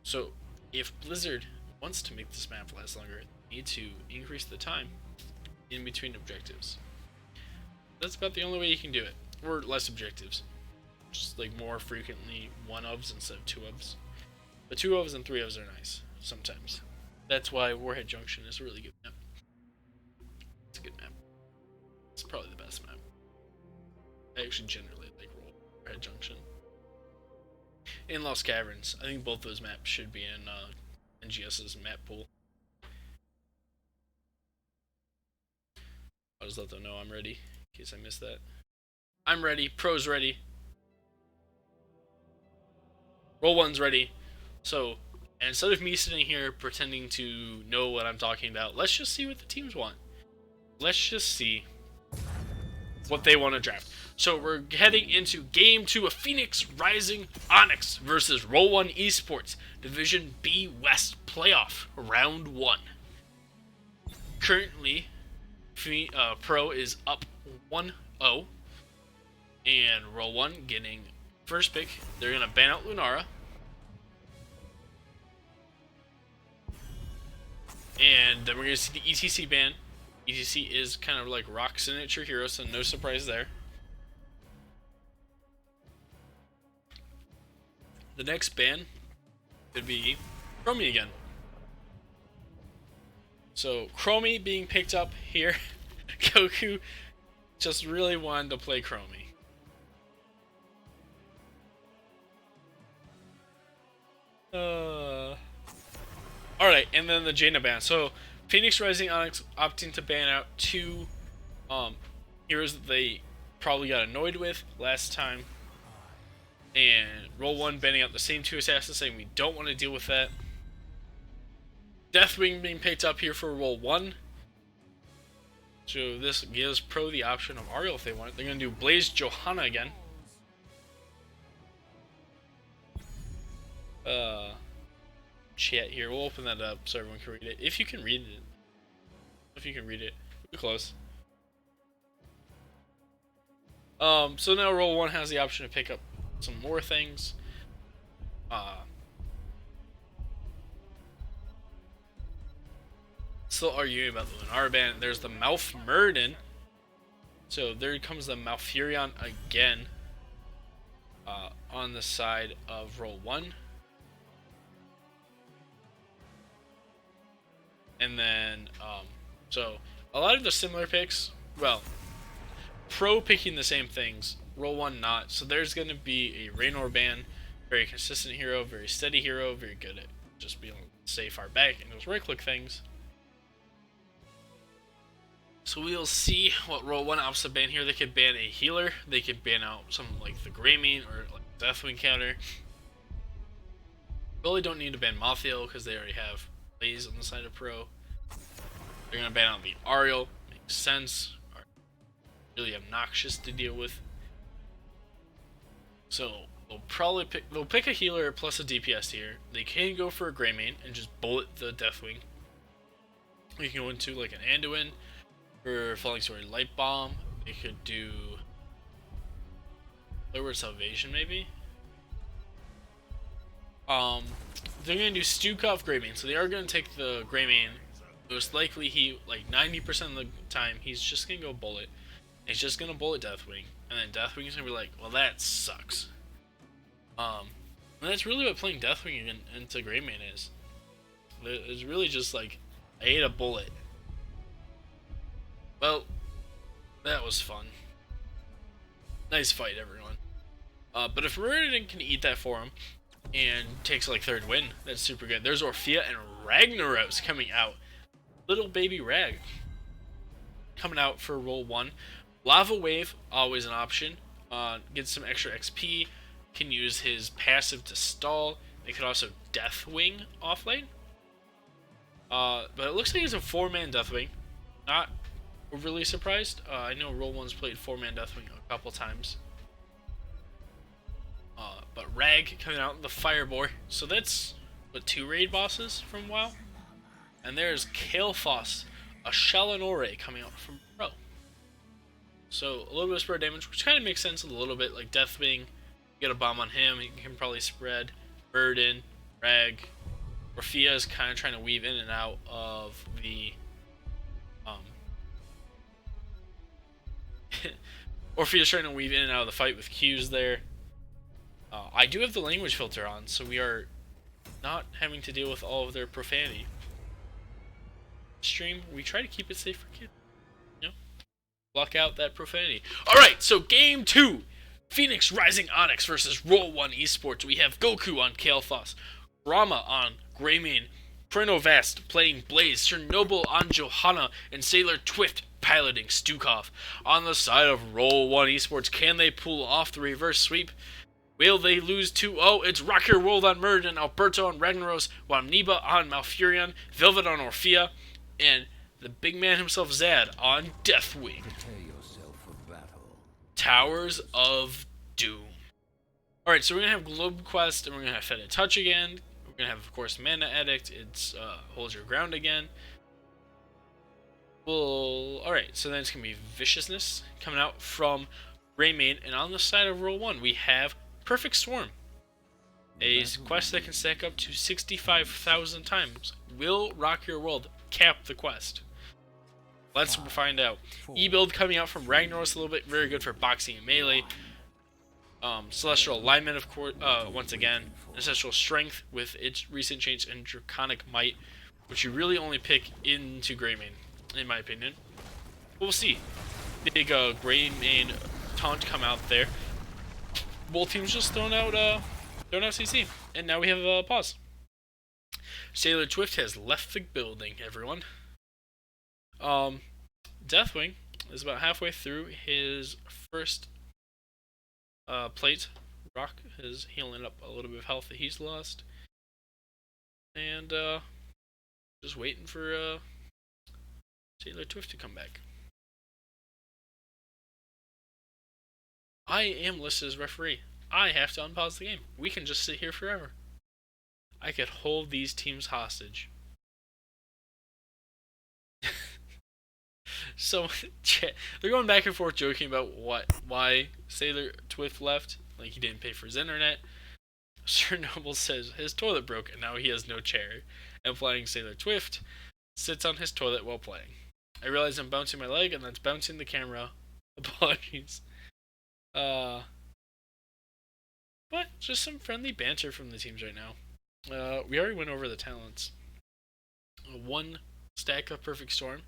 So, if Blizzard wants to make this map last longer, they need to increase the time in between objectives. That's about the only way you can do it. Or less objectives. Just like more frequently 1-ofs instead of 2-ofs. The 2-ofs and 3-ofs are nice sometimes. That's why Warhead Junction is a really good map. It's a good map. It's probably the best map. I actually generally like Warhead Junction. And Lost Caverns. I think both those maps should be in NGS's map pool. I'll just let them know I'm ready, in case I missed that. I'm ready. Pro's ready. Roll 1's ready. So, instead of me sitting here pretending to know what I'm talking about, let's just see what the teams want. Let's just see what they want to draft. So we're heading into Game 2 of Phoenix Rising Onyx versus Roll1 Esports, Division B West Playoff, Round 1. Currently, Pro is up 1-0, and Roll1 getting first pick. They're going to ban out Lunara. And then we're going to see the ETC ban. ETC is kind of like Rock signature hero, so no surprise there. The next ban could be Chromie again. So Chromie being picked up here. Goku just really wanted to play Chromie. Alright, and then the Jaina ban. So Phoenix Rising Onyx opting to ban out two heroes that they probably got annoyed with last time. And Roll1 banning out the same two assassins, saying we don't want to deal with that. Deathwing being picked up here for Roll1. So this gives Pro the option of Ariel if they want it. They're going to do Blaze JOHANNA again. Chat here. We'll open that up so everyone can read it. If you can read it. If you can read it. We're close. So now Roll1 has the option to pick up some more things. Still arguing about the Lunar ban. There's the Malfmurden. So there comes the Malfurion again. On the side of Roll1. And then, so a lot of the similar picks, well, Pro picking the same things, Roll1 not. So there's going to be a Raynor ban, very consistent hero, very steady hero, very good at just being able to stay far back and those right click things. So we'll see what Roll1 opts to ban here. They could ban a healer, they could ban out something like the Greymane or like Deathwing counter. Really don't need to ban Mothiel because they already have Blaze on the side of Pro. They're going to ban out the Ariel, makes sense. Really obnoxious to deal with. So they'll pick a healer plus a DPS here. They can go for a Greymane and just bullet the Deathwing. You can go into like an Anduin for Falling Sword Light Bomb. They could do Lower Salvation maybe. They're gonna do Stukov Greymane, so they are gonna take the Greymane. Most likely he, like 90% of the time, he's just gonna go bullet. He's just gonna bullet Deathwing, and then Deathwing is gonna be like, well, that sucks. And that's really what playing Deathwing into Greymane is. It's really just like, I ate a bullet. Well, that was fun. Nice fight, everyone. But if Meridian can eat that for him, and takes like third win, that's super good. There's Orphea and Ragnaros coming out. Little baby Rag coming out for Roll1. Lava Wave, always an option. Gets some extra XP. Can use his passive to stall. They could also Deathwing offlane. But it looks like he's a 4-man Deathwing. Not overly surprised. I know Roll1's played 4-man Deathwing a couple times. But Rag coming out in the Fireboar. So that's, what, 2 raid bosses from WoW? And there's Kael'thas, a Shalinore coming out from Pro. So a little bit of spread damage, which kind of makes sense a little bit. Like Deathwing, get a bomb on him, he can probably spread. Burden, Rag. Orphea is kind of trying to weave in and out of the... Orphea's trying to weave in and out of the fight with Q's there. I do have the language filter on, so we are not having to deal with all of their profanity. Stream, we try to keep it safe for kids. You know? Block out that profanity. Alright, so game 2. Phoenix Rising Onyx versus Roll1 Esports. We have Goku on Kael'thas, Rama on Greymane, Pronovast playing Blaze, Chernobyl on JOHANNA, and Sailor Twift piloting Stukov. On the side of Roll1 Esports, can they pull off the reverse sweep? Will they lose 2-0? It's Rock Your World on Murden, Alberto on Ragnaros, Wamniba on Malfurion, Velvet on Orphea, and the big man himself, Zad, on Deathwing. Towers of Doom. Alright, so we're going to have Globe Quest, and we're going to have Fetid Touch again. We're going to have, of course, Mana Addict. It's Hold Your Ground again. Well, alright, so then it's going to be Viciousness coming out from Greymane, and on the side of Roll1, we have Perfect Storm. A quest that can stack up to 65,000 times. Will Rock Your World cap the quest? Let's find out. E-build coming out from RAGNAROS a little bit, very good for boxing and melee. Celestial alignment, of course, once again. Ancestral strength with its recent change in draconic might, which you really only pick into Greymane, in my opinion. But we'll see. Big Greymane taunt come out there. Both teams just thrown out CC, and now we have a pause. Sailor Twift has left the building, everyone. Deathwing is about halfway through his first plate. Rock is healing up a little bit of health that he's lost. And just waiting for Sailor Twift to come back. I am listed as referee. I have to unpause the game. We can just sit here forever. I could hold these teams hostage. So they're going back and forth joking about why Sailor Twift left. Like he didn't pay for his internet. Sir Noble says his toilet broke and now he has no chair. Implying Sailor Twift sits on his toilet while playing. I realize I'm bouncing my leg and that's bouncing the camera. Apologies. But just some friendly banter from the teams right now. We already went over the talents. One stack of Perfect Storm.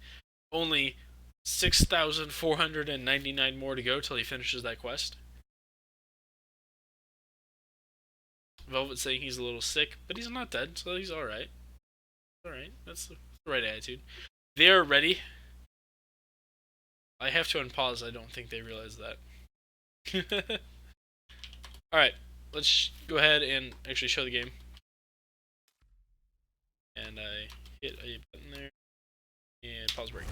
Only 6,499 more to go till he finishes that quest. Velvet saying he's a little sick, but he's not dead, so he's alright. Alright, that's the right attitude. They are ready. I have to unpause, I don't think they realize that. Alright, let's go ahead and actually show the game. And I hit a button there. And pause break.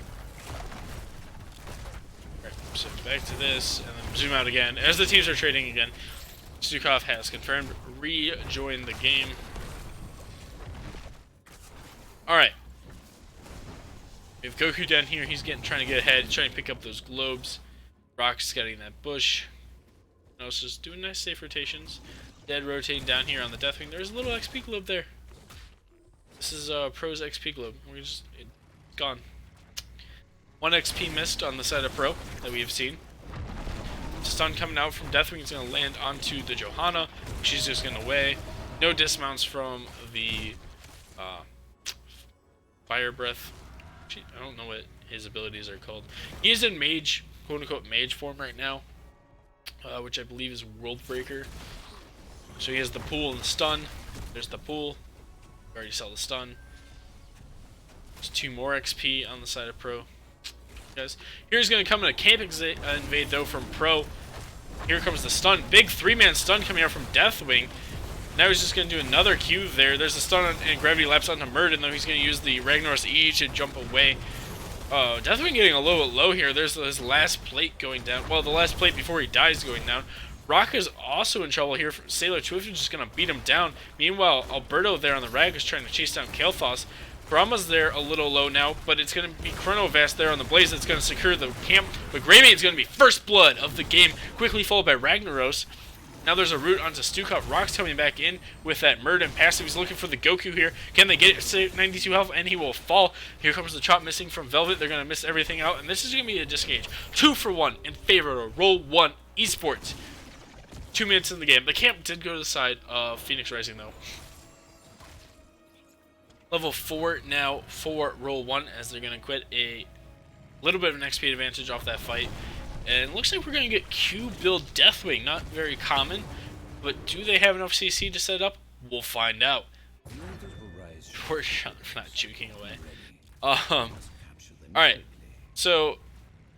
Alright, so back to this, and then zoom out again. As the teams are trading again, Stukov has confirmed rejoin the game. Alright. We have Goku down here, he's trying to get ahead, trying to pick up those globes. Rock's getting that bush. It's just doing nice safe rotations. Dead rotating down here on the Deathwing. There's a little XP globe there. This is Pro's XP globe. It's gone. 1 XP missed on the side of Pro that we have seen. Stun coming out from Deathwing is going to land onto the JOHANNA. She's just going to weigh. No dismounts from the Fire Breath. I don't know what his abilities are called. He is in mage, quote-unquote mage form right now. Which I believe is World Breaker. So he has the pool and the stun. There's the pool. We already saw the stun. There's 2 more XP on the side of Pro. Guys, here's going to come in a camp invade though from Pro. Here comes the stun. Big 3-man stun coming out from Deathwing. Now he's just going to do another Q there. There's a stun and gravity lapse onto Murden, though he's going to use the RAGNAROS E to jump away. Deathwing getting a little bit low here. There's his last plate going down. Well, the last plate before he dies going down. Rock is also in trouble here. Sailor Twift is just going to beat him down. Meanwhile, Alberto there on the Rag is trying to chase down Kael'thas. Brahma's there a little low now, but it's going to be Chronovast there on the Blaze that's going to secure the camp. But Greymane is going to be first blood of the game, quickly followed by RAGNAROS. Now there's a route onto Stukov. Rock's coming back in with that Murden passive. He's looking for the Goku here. Can they get it? 92 health, and he will fall. Here comes the chop missing from Velvet. They're going to miss everything out, and this is going to be a disengage. 2 for 1 in favor of Roll1 Esports. 2 minutes in the game. The camp did go to the side of Phoenix Rising, though. Level 4 now for Roll1, as they're going to quit a little bit of an XP advantage off that fight. And it looks like we're going to get Q-build Deathwing. Not very common, but do they have enough CC to set it up? We'll find out. Poor shot for not juking away. Alright, so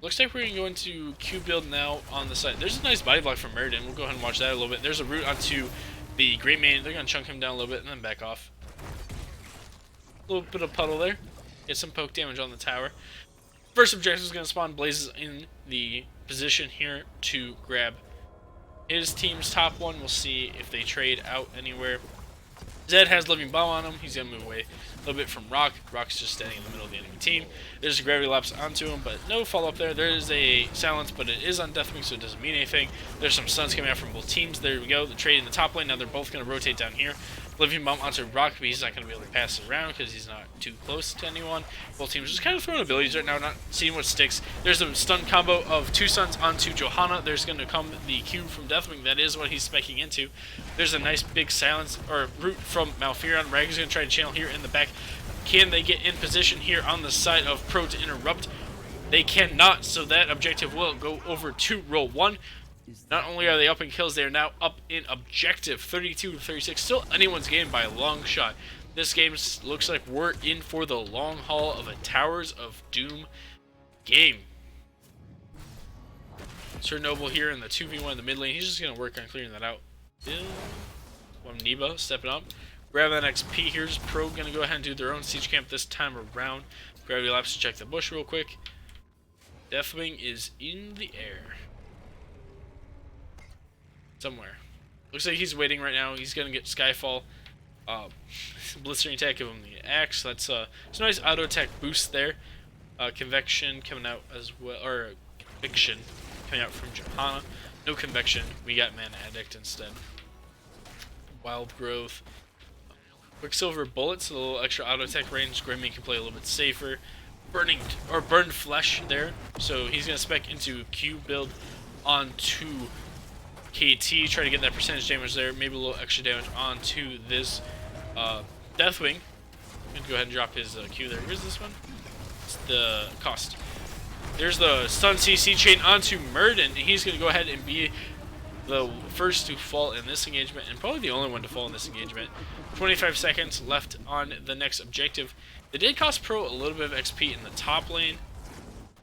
looks like we're going to go into Q-build now on the side. There's a nice body block from Murden. We'll go ahead and watch that a little bit. There's a route onto the Greymane. They're going to chunk him down a little bit and then back off. A little bit of puddle there. Get some poke damage on the tower. First objective is going to spawn Blazes in the position here to grab his team's top one. We'll see if they trade out anywhere. Zed has Living Bomb on him. He's going to move away a little bit from Rock. Rock's just standing in the middle of the enemy team. There's a Gravity Lapse onto him, but no follow-up there. There is a Silence, but it is on Deathwing, so it doesn't mean anything. There's some stuns coming out from both teams. There we go. The trade in the top lane. Now they're both going to rotate down here. Living Bomb onto Rock, but he's not going to be able to pass it around because he's not too close to anyone. Both teams just kind of throwing abilities right now, not seeing what sticks. There's a stun combo of 2 stuns onto JOHANNA. There's going to come the Q from Deathwing. That is what he's specking into. There's a nice big silence or root from Malfurion. Rag is going to try to channel here in the back. Can they get in position here on the side of Pro to interrupt? They cannot, so that objective will go over to Roll1. Not only are they up in kills, they are now up in objective, 32-36. Still anyone's game by a long shot. This game looks like we're in for the long haul of a Towers of Doom game. Sir Noble here in the 2v1 in the mid lane. He's just going to work on clearing that out. Neba stepping up. Grab that XP. Here's Pro going to go ahead and do their own siege camp this time around. Gravity Lapse to check the bush real quick. Deathwing is in the air. Somewhere. Looks like he's waiting right now. He's going to get Skyfall. Blistering attack, give him the axe. That's a nice auto attack boost there. Convection coming out as well, or Conviction coming out from JOHANNA. No Convection. We got Mana Addict instead. Wild Growth. Quicksilver Bullets, a little extra auto attack range. Grimmy can play a little bit safer. Burned Flesh there. So he's going to spec into Q build onto KT, try to get that percentage damage there, maybe a little extra damage onto this Deathwing. I'm going to go ahead and drop his Q there. Where's this one? It's the cost. There's the stun CC chain onto Murden, and he's going to go ahead and be the first to fall in this engagement, and probably the only one to fall in this engagement. 25 seconds left on the next objective. They did cost Pro a little bit of XP in the top lane,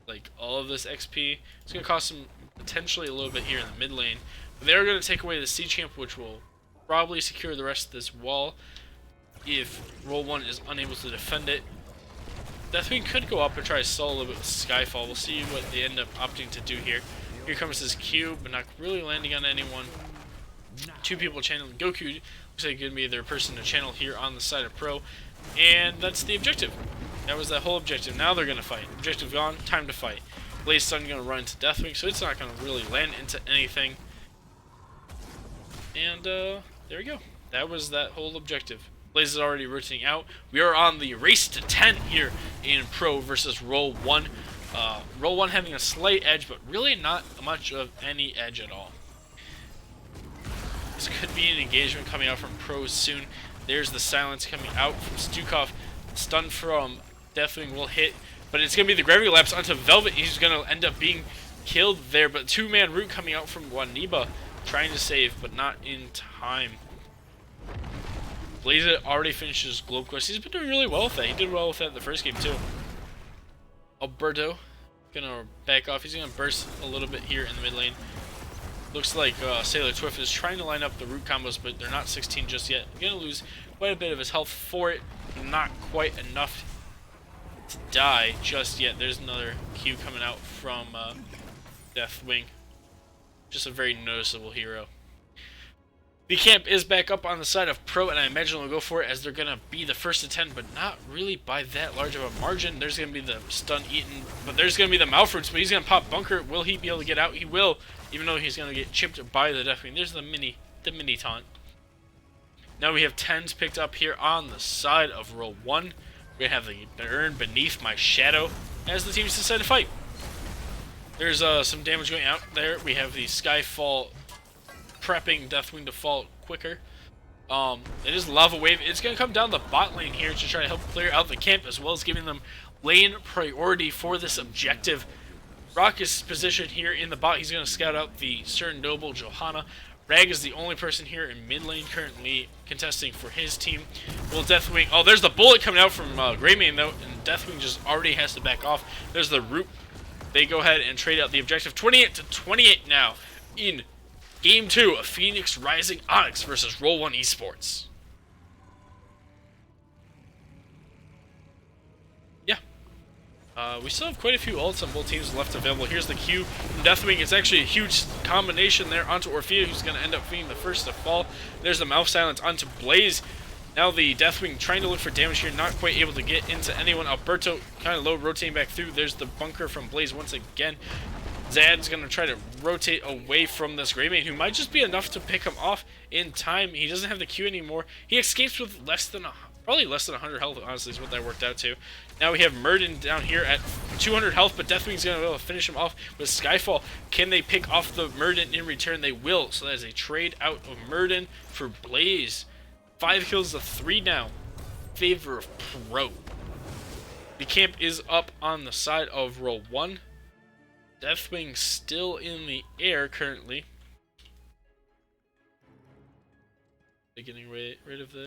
like all of this XP. It's going to cost him potentially a little bit here in the mid lane. They're going to take away the siege camp, which will probably secure the rest of this wall if Roll1 is unable to defend it. Deathwing could go up and try to stall a little bit with Skyfall. We'll see what they end up opting to do here. Here comes his Q, but not really landing on anyone. 2 people channeling Goku. Looks like going to be their person to channel here on the side of Pro. And that's the objective. That was that whole objective. Now they're going to fight. Objective gone, time to fight. Blaze Stun going to run into Deathwing, so it's not going to really land into anything. And there we go. That was that whole objective. Blaze is already rotating out. We are on the race to 10 here in Pro versus Roll1. Roll1 having a slight edge, but really not much of any edge at all. This could be an engagement coming out from Pro soon. There's the silence coming out from Stukov. Stun from Deathwing will hit, but it's going to be the Gravity Lapse onto Velvet. He's going to end up being killed there, but 2-man root coming out from Neba. Trying to save, but not in time. Blaze already finished his Globe Quest. He's been doing really well with that. He did well with that in the first game, too. Alberto gonna back off. He's gonna burst a little bit here in the mid lane. Looks like Sailor Twift is trying to line up the root combos, but they're not 16 just yet. Gonna lose quite a bit of his health for it. Not quite enough to die just yet. There's another Q coming out from Deathwing. Just a very noticeable hero. The camp is back up on the side of Pro, and I imagine they'll go for it as they're going to be the first to 10, but not really by that large of a margin. There's going to be the stun eaten, but there's going to be the Malfruits, but he's going to pop Bunker. Will he be able to get out? He will, even though he's going to get chipped by the Deathwing. There's the mini taunt. Now we have 10s picked up here on the side of Roll1. We're going to have the Burn Beneath My Shadow as the teams decide to fight. There's some damage going out there. We have the Skyfall prepping Deathwing to fall quicker. It is Lava Wave. It's going to come down the bot lane here to try to help clear out the camp, as well as giving them lane priority for this objective. Rock is positioned here in the bot. He's going to scout out the Sir Noble JOHANNA. Rag is the only person here in mid lane currently contesting for his team. Will Deathwing... Oh, there's the bullet coming out from Greymane, though, and Deathwing just already has to back off. There's the root. They go ahead and trade out the objective. 28-28 now in Game 2 of Phoenix Rising Onyx versus Roll1 Esports. Yeah. We still have quite a few ults on both teams left available. Here's the Q from Deathwing. It's actually a huge combination there onto Orphea, who's going to end up being the first to fall. There's the Mouth Silence onto Blaze. Now the Deathwing trying to look for damage here, not quite able to get into anyone. Alberto kind of low, rotating back through. There's the Bunker from Blaze once again. Zad's going to try to rotate away from this Greymane, who might just be enough to pick him off in time. He doesn't have the Q anymore. He escapes with probably less than 100 health, honestly, is what that worked out to. Now we have Murden down here at 200 health, but Deathwing's going to be able to finish him off with Skyfall. Can they pick off the Murden in return? They will. So that is a trade out of Murden for Blaze. 5 kills to 3 now. Favor of Pro. The camp is up on the side of Roll1. Deathwing still in the air currently. They're getting rid of the...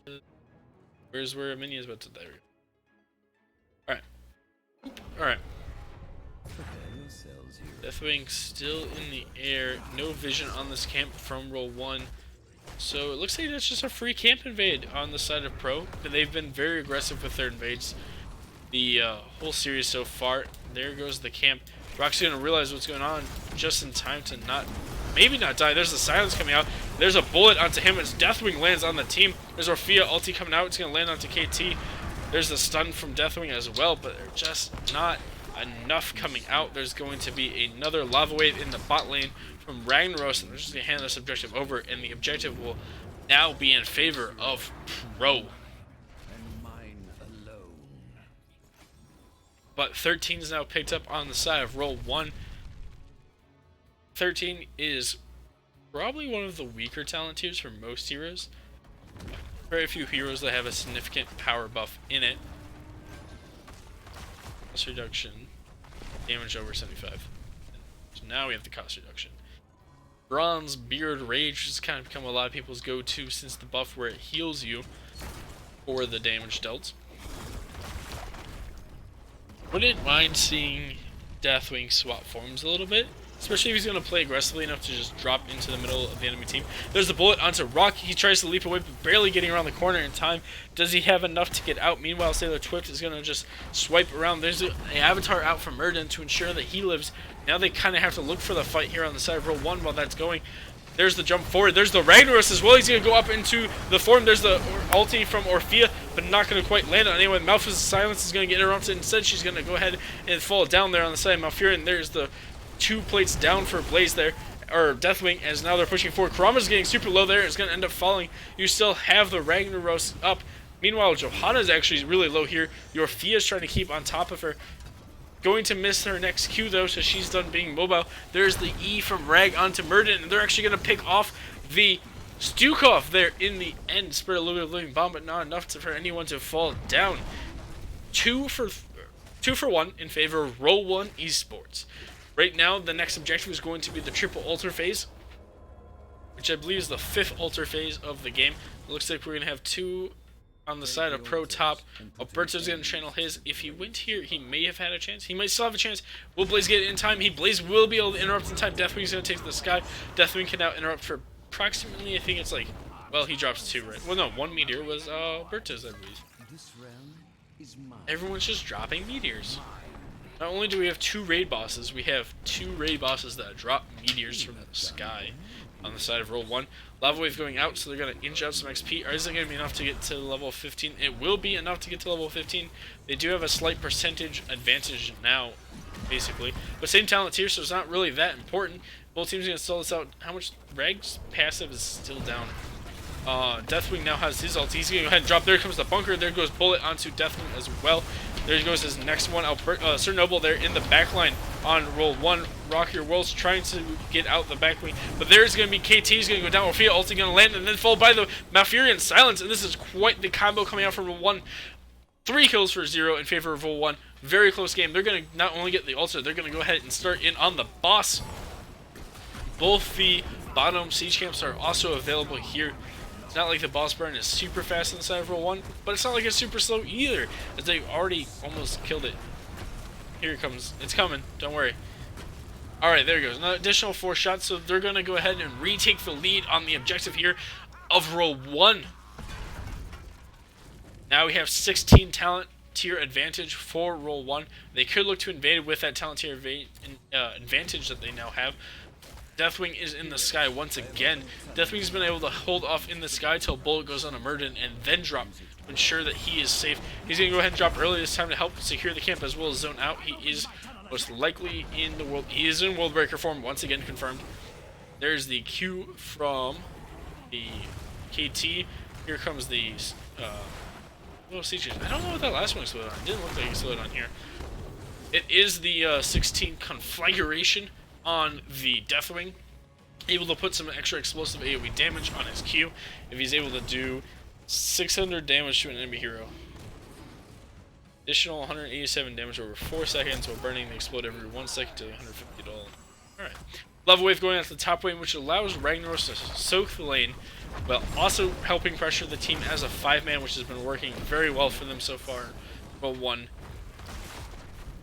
Where's where Mini is about to... There we go. Alright. Deathwing still in the air. No vision on this camp from Roll1. So it looks like that's just a free camp invade on the side of Pro. They've been very aggressive with their invades the whole series so far. There goes the camp. Rock's going to realize what's going on just in time to maybe not die. There's the silence coming out. There's a bullet onto him as Deathwing lands on the team. There's Orphea ulti coming out. It's going to land onto KT. There's the stun from Deathwing as well, but they're just not enough coming out. There's going to be another lava wave in the bot lane from RAGNAROS, and they're just going to hand this objective over, and the objective will now be in favor of Pro. But 13 is now picked up on the side of Roll1. 13 is probably one of the weaker talent tiers for most heroes. Very few heroes that have a significant power buff in it. Cost reduction. Damage over 75. So now we have the cost reduction. Bronze Beard Rage has kind of become a lot of people's go-to since the buff where it heals you for the damage dealt. Wouldn't mind seeing Deathwing swap forms a little bit, especially if he's going to play aggressively enough to just drop into the middle of the enemy team. There's the bullet onto Rock. He tries to leap away, but barely getting around the corner in time. Does he have enough to get out? Meanwhile, Sailor Twift is going to just swipe around. There's an avatar out from Murden to ensure that he lives. Now they kind of have to look for the fight here on the side of Roll1 while that's going. There's the jump forward. There's the RAGNAROS as well. He's going to go up into the form. There's the ulti from Orphea, but not going to quite land on anyone. Malphite's silence is going to get interrupted. Instead, she's going to go ahead and fall down there on the side of Malfurion. There's the 2 plates down for Blaze there, or Deathwing, as now they're pushing forward. Kurama's getting super low there. It's going to end up falling. You still have the RAGNAROS up. Meanwhile, JOHANNA is actually really low here. Orphea is trying to keep on top of her. Going to miss her next Q though, so she's done being mobile. There's the E from Rag onto Murden, and they're actually going to pick off the Stukov there in the end. Spread a little bit of living bomb, but not enough for anyone to fall down. 2 for 1 in favor of Roll1 Esports. Right now, the next objective is going to be the triple altar phase, which I believe is the 5th altar phase of the game. It looks like we're going to have 2 on the side of Pro top. Alberto's going to channel his. If he went here, he may have had a chance. He might still have a chance. Will Blaze get it in time? Blaze will be able to interrupt in time. Deathwing's going to take to the sky. Deathwing can now interrupt for approximately, I think it's like, well, he drops 2, right? Well, no, 1 meteor was Alberto's, I believe. Everyone's just dropping meteors. Not only do we have 2 raid bosses, we have 2 raid bosses that drop meteors from the sky on the side of Roll1. Lava Wave going out, so they're going to inch out some XP. Is it going to be enough to get to level 15? It will be enough to get to level 15. They do have a slight percentage advantage now, basically. But same talent tier, so it's not really that important. Both teams are going to stall this out. How much? Rag's passive is still down. Deathwing now has his ult. He's going to go ahead and drop. There comes the bunker. There goes Bullet onto Deathwing as well. There goes his next one. Sir Noble there in the backline on Roll1. Rock Your World's trying to get out the back wing. But there's going to be KT. He's going to go down. Orphea ulti going to land and then followed by the Malfurion silence. And this is quite the combo coming out from Roll1. 3 kills for 0 in favor of Roll1. Very close game. They're going to not only get the ulti, they're going to go ahead and start in on the boss. Both the bottom siege camps are also available here. It's not like the boss burn is super fast on the side of Roll1, but it's not like it's super slow either, as they already almost killed it. Here it comes. It's coming. Don't worry. Alright, there it goes. Another additional 4 shots, so they're going to go ahead and retake the lead on the objective here of Roll1. Now we have 16 talent tier advantage for Roll1. They could look to invade with that talent tier advantage that they now have. Deathwing is in the sky once again. Deathwing's been able to hold off in the sky till Bullet goes on a Murden and then drop to ensure that he is safe. He's going to go ahead and drop early this time to help secure the camp as well as zone out. He is Most likely in the world. He is in World Breaker form, once again confirmed. There's the Q from the KT. Here comes the little siege. I don't know what that last one exploded on. It didn't look like it exploded on here. It is the 16 configuration on the Deathwing. Able to put some extra explosive AoE damage on his Q if he's able to do 600 damage to an enemy hero. Additional 187 damage over 4 seconds while burning the explode every 1 second to $150. Alright. Level wave going out to the top lane, which allows Ragnaros to soak the lane, while also helping pressure the team as a 5-man, which has been working very well for them so far. Roll1.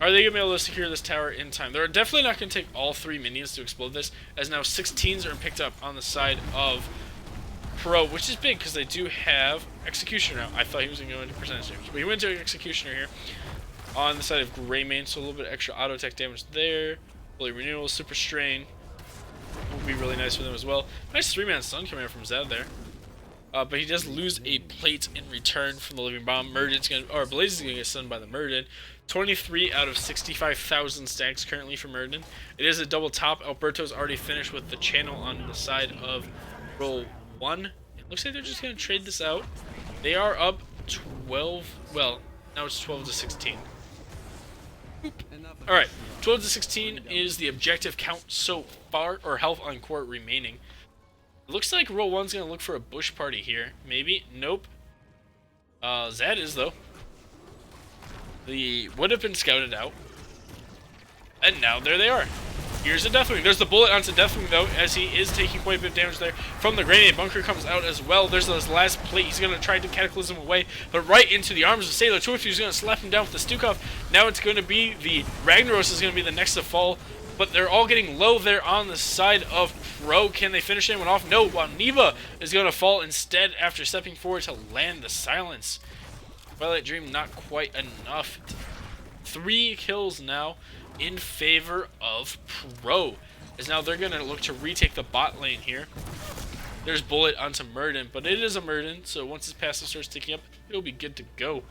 Are they going to be able to secure this tower in time? They're definitely not going to take all 3 minions to explode this, as now 16s are picked up on the side of Pro, which is big because they do have Executioner now. I thought he was going to go into percentage damage, but he went to Executioner here on the side of Greymane, so a little bit extra auto attack damage there. Fully Renewal, Super Strain will be really nice for them as well. Nice 3-man stun coming out from Zed there. But he does lose a plate in return from the Living Bomb. Murden's gonna, or Blaze is going to get stunned by the Murden. 23 out of 65,000 stacks currently for Murden. It is a double top. Alberto's already finished with the channel on the side of Roll1. It looks like they're just going to trade this out. They are up 12. Well, now it's 12 to 16. Alright, 12 to 16 is the objective count so far, or health on court remaining. It looks like Roll1's going to look for a bush party here. Maybe. Nope. Zed is, though. The would have been scouted out. And now there they are. Here's the Deathwing. There's the bullet onto Deathwing, though, as he is taking quite a bit of damage there. From the grenade, Bunker comes out as well. There's this last plate. He's going to try to Cataclysm away, but right into the arms of Sailor Twift. He's going to slap him down with the Stukov. Now it's going to be the Ragnaros is going to be the next to fall, but they're all getting low there on the side of Pro. Can they finish anyone off? No. Waniba is going to fall instead after stepping forward to land the silence. Twilight Dream not quite enough. 3 kills now in favor of Pro, as now they're going to look to retake the bot lane here. There's bullet onto Murden, but it is a Murden, so once his passive starts ticking up, it'll be good to go.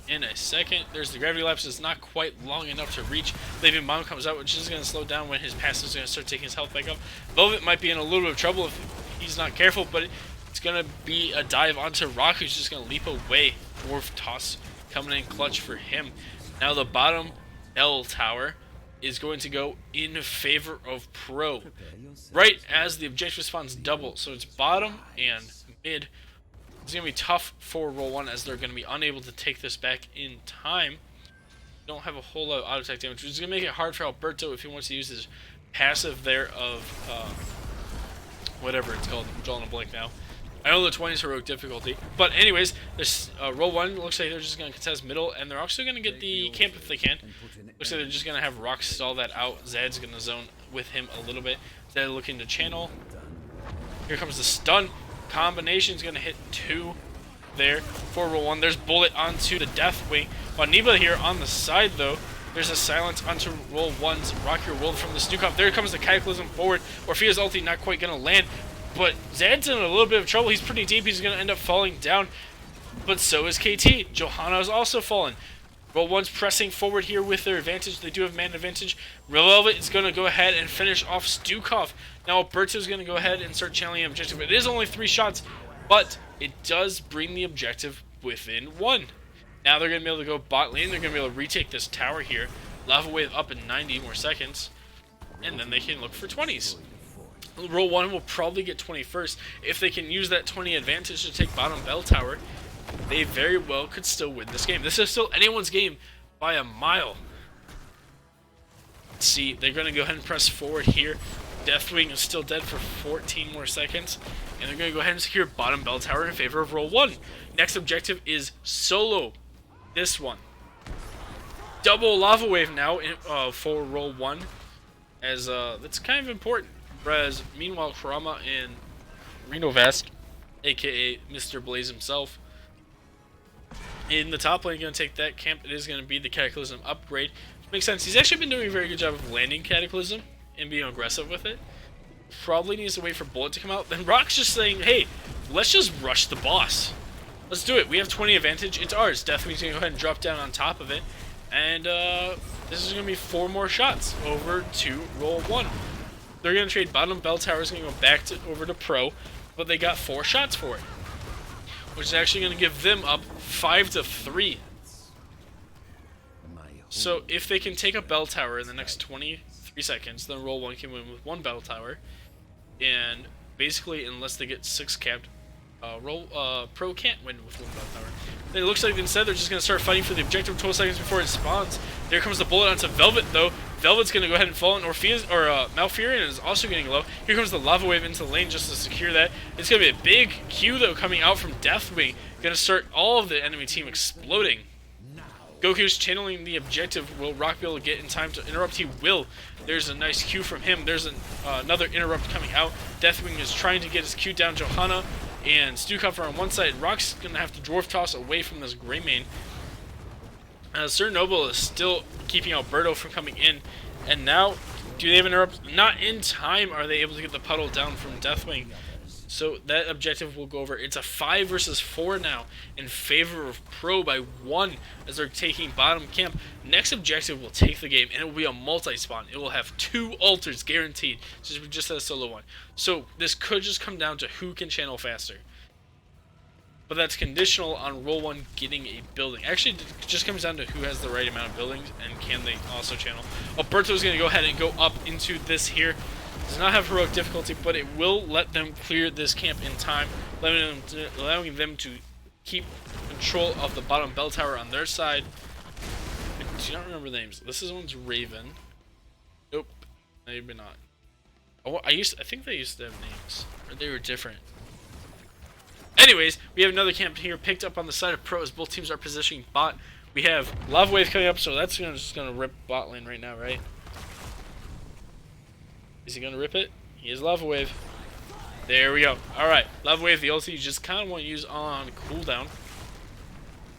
In a second, there's the Gravity Lapse. It's not quite long enough to reach. Leaving Bomb comes out, which is going to slow down when his passive is going to start taking his health back up. Velvet might be in a little bit of trouble if he's not careful, but it's going to be a dive onto Rock, who's just going to leap away. Dwarf Toss coming in clutch for him. Now the bottom L tower is going to go in favor of Pro, right as the objective spawns double. So it's bottom and mid. It's going to be tough for Roll1 as they're going to be unable to take this back in time. Don't have a whole lot of auto attack damage, which is going to make it hard for Alberto if he wants to use his passive there of whatever it's called. I'm drawing a blank now. I know the 20's heroic difficulty, but anyways, this Roll1 looks like they're just going to contest middle, and they're also going to get the camp if they can. Looks like they're just going to have Rock stall that out. Zed's going to zone with him a little bit. Zed looking to channel. Here comes the stun. Combination's going to hit 2 there for Roll1. There's bullet onto the Deathwing. Waniba here on the side, though. There's a silence onto Roll1's Rock Your World from the Stukov. There comes the Cataclysm forward. Orphea's ulti not quite going to land. But Zed's in a little bit of trouble. He's pretty deep. He's going to end up falling down. But so is KT. JOHANNA is also fallen. Roll1's pressing forward here with their advantage. They do have man advantage. Velvet is going to go ahead and finish off Stukov. Now Alberto's going to go ahead and start channeling objective. It is only 3 shots, but it does bring the objective within 1. Now they're going to be able to go bot lane. They're going to be able to retake this tower here. Lava Wave up in 90 more seconds. And then they can look for 20s. Roll1 will probably get 21st. If they can use that 20 advantage to take bottom bell tower, they very well could still win this game. This is still anyone's game by a mile. Let's see, they're going to go ahead and press forward here. Deathwing is still dead for 14 more seconds. And they're going to go ahead and secure bottom bell tower in favor of Roll1. Next objective is solo this one. Double lava wave now for Roll1, as that's kind of important. Whereas, meanwhile, Kurama and Renovast, aka Mr. Blaze himself, in the top lane, going to take that camp. It is going to be the Cataclysm upgrade, which makes sense. He's actually been doing a very good job of landing Cataclysm and being aggressive with it. Probably needs to wait for Bullet to come out. Then Rock's just saying, hey, let's just rush the boss. Let's do it. We have 20 advantage. It's ours. Deathwing's going to go ahead and drop down on top of it. And they're this is going to be 4 more shots over to Roll1. They're going to trade bottom. Bell Tower is going to go back over to Pro, but they got 4 shots for it, which is actually going to give them up 5-3. So if they can take a Bell Tower in the next 23 seconds, then Roll1 can win with 1 Bell Tower. And basically, unless they get 6 capped, Pro can't win with 1 Bell Tower. Then it looks like instead they're just going to start fighting for the objective 12 seconds before it spawns. There comes the bullet onto Velvet, though. Velvet's going to go ahead and fall, and Malfurion is also getting low. Here comes the Lava Wave into the lane just to secure that. It's going to be a big Q, though, coming out from Deathwing. Going to start all of the enemy team exploding. Goku's channeling the objective. Will Rock be able to get in time to interrupt? He will. There's a nice Q from him. There's another interrupt coming out. Deathwing is trying to get his Q down. JOHANNA and Stukov are on one side. Rock's going to have to Dwarf Toss away from this Greymane. Sir Noble is still keeping Alberto from coming in. And now, do they have an interrupt? Not in time are they able to get the puddle down from Deathwing. So that objective will go over. It's a 5 versus 4 now in favor of Pro by 1 as they're taking bottom camp. Next objective will take the game, and it will be a multi-spawn. It will have 2 altars guaranteed, just as a solo one. So this could just come down to who can channel faster. But that's conditional on Roll1 getting a building. Actually, it just comes down to who has the right amount of buildings and can they also channel. Alberto is going to go ahead and go up into this here. Does not have heroic difficulty, but it will let them clear this camp in time, allowing them to keep control of the bottom bell tower on their side. I do not remember the names. This is one's Raven. Nope, maybe not. Oh, I think they used to have names, or they were different. Anyways, we have another camp here picked up on the side of Pro as both teams are positioning bot. We have Lava Wave coming up, so that's just gonna rip bot lane right now, right? Is he going to rip it? He is Lava Wave. There we go. Alright, Lava Wave, the ulti you just kind of want to use on cooldown.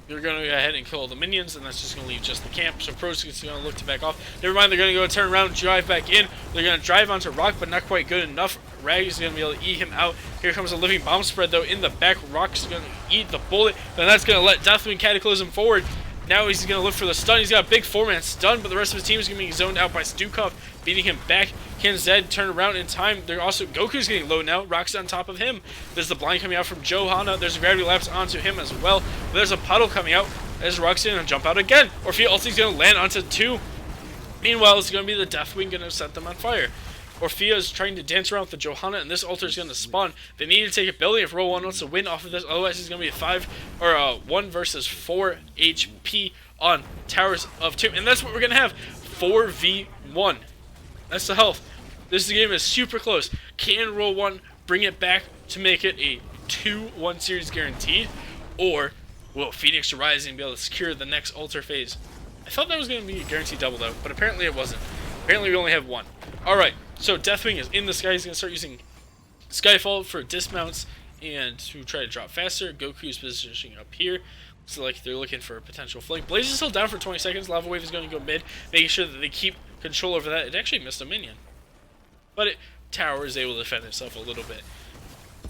You're going to go ahead and kill all the minions, and that's just going to leave just the camp. So Pro's going to look to back off. Never mind, they're going to go turn around, drive back in. They're going to drive onto Rock, but not quite good enough. Rag is going to be able to eat him out. Here comes a living bomb spread, though, in the back. Rock's going to eat the bullet. Then that's going to let Deathwing Cataclysm forward. Now he's going to look for the stun. He's got a big 4-man stun, but the rest of his team is going to be zoned out by Stukov, beating him back. Can Zed turn around in time? They're also Goku's getting low now. Rock's on top of him. There's the blind coming out from JOHANNA. There's a gravity lapse onto him as well. There's a puddle coming out as Rock's going to jump out again. Orphea ulti's going to land onto 2. Meanwhile, it's going to be the Deathwing going to set them on fire. Orphea is trying to dance around with the JOHANNA, and this altar is going to spawn. They need to take a building if Roll1 wants to win off of this. Otherwise, it's going to be a 1 versus 4 HP on Towers of Tomb. And that's what we're going to have. 4v1. That's the health. This game is super close. Can Roll1 bring it back to make it a 2-1 series guaranteed? Or will Phoenix Rising be able to secure the next altar phase? I thought that was going to be a guaranteed double though, but apparently it wasn't. Apparently we only have 1. Alright, so Deathwing is in the sky. He's going to start using Skyfall for dismounts and to try to drop faster. Goku's positioning up here. So like they're looking for a potential flank. Blaze is still down for 20 seconds. Lava Wave is going to go mid, making sure that they keep control over that. It actually missed a minion. But Tower is able to defend itself a little bit.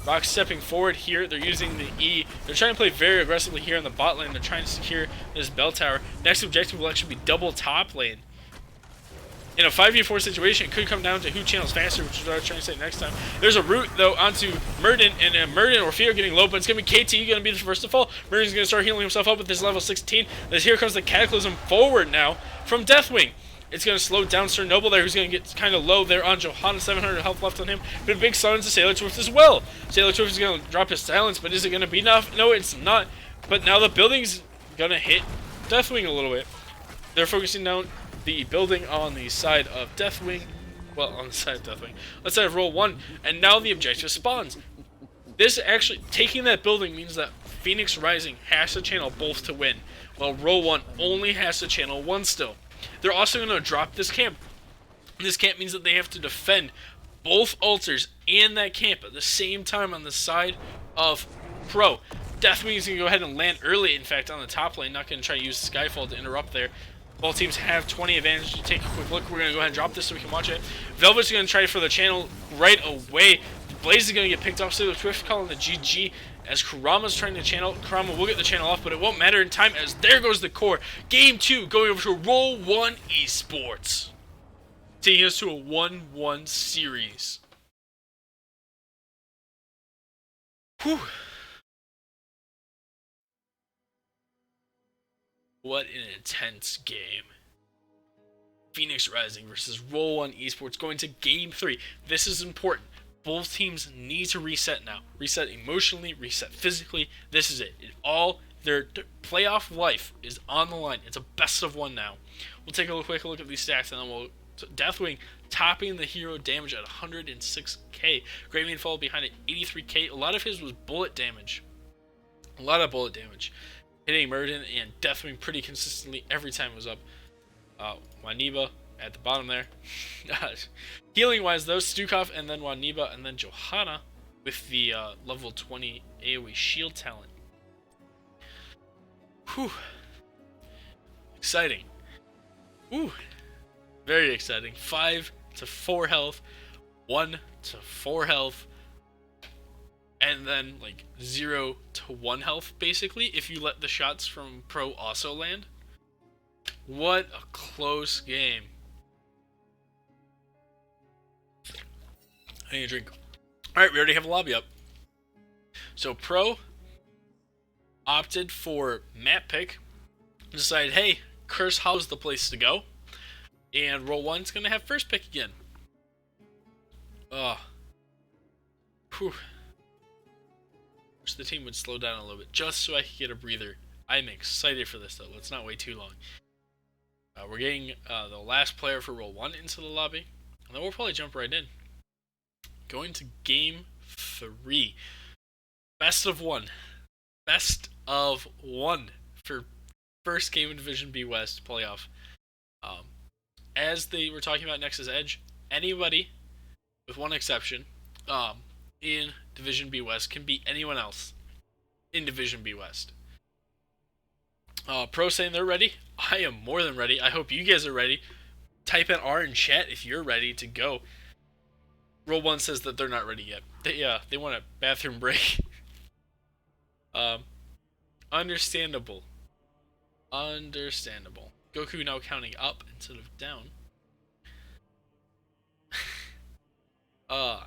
Rock stepping forward here. They're using the E. They're trying to play very aggressively here in the bot lane. They're trying to secure this bell tower. Next objective will actually be double top lane. In a 5v4 situation, it could come down to who channels faster, which is what I was trying to say next time. There's a root, though, onto Murden, and Murden or Orphea are getting low, but it's going to be KT going to be the first to fall. Murden's going to start healing himself up with this level 16. As here comes the Cataclysm forward now from Deathwing. It's going to slow down Sir Noble there, who's going to get kind of low there on JOHANNA. 700 health left on him. But a big silence to Sailor Swift as well. Sailor Swift is going to drop his silence, but is it going to be enough? No, it's not. But now the building's going to hit Deathwing a little bit. They're focusing down the building on the side of Deathwing. Well, on the side of Deathwing. On the side of Roll1. And now the objective spawns. This actually, taking that building means that Phoenix Rising has to channel both to win, while Roll1 only has to channel 1 still. They're also going to drop this camp. This camp means that they have to defend both altars and that camp at the same time on the side of Pro. Deathwing is going to go ahead and land early, in fact, on the top lane. Not going to try to use Skyfall to interrupt there. Both teams have 20 advantage. To take a quick look, we're going to go ahead and drop this so we can watch it. Velvet's going to try for the channel right away. Blaze is going to get picked off, so the Swift calling the GG. as Kurama's trying to channel. Kurama will get the channel off, but it won't matter in time as there goes the core. Game 2 going over to Roll1 Esports, taking us to a 1-1 series. Whew. What an intense game. Phoenix Rising versus Roll1 Esports going to Game 3. This is important. Both teams need to reset now. Reset emotionally, reset physically. This is it. Their playoff life is on the line. It's a best of one now. We'll take a quick look at these stats, and then we'll... Deathwing topping the hero damage at 106k. Greymane followed behind at 83k. A lot of his was bullet damage. A lot of bullet damage. Hitting Murden and Deathwing pretty consistently every time it was up. Waniba at the bottom there. Healing wise though, Stukov and then Waniba and then JOHANNA with the level 20 AoE shield talent. Whew. Exciting. Whew. Very exciting. 5 to 4 health, 1 to 4 health, and then like 0 to 1 health basically if you let the shots from Pro also land. What a close game. I need a drink. Alright, we already have a lobby up. So Pro opted for map pick. Decided, hey, Curse Hollow's the place to go. And Roll1's going to have first pick again. Whew. Wish the team would slow down a little bit just so I could get a breather. I'm excited for this though. Let's not wait too long. We're getting the last player for Roll1 into the lobby. And then we'll probably jump right in. Going to Game 3. Best of one. Best of one for first game in Division B West playoff. As they were talking about Nexus Edge, anybody, with one exception, in Division B West can beat anyone else in Division B West. Pro saying they're ready. I am more than ready. I hope you guys are ready. Type in R in chat if you're ready to go. Roll1 says that they're not ready yet. They want a bathroom break. Understandable. Understandable. Goku now counting up instead of down.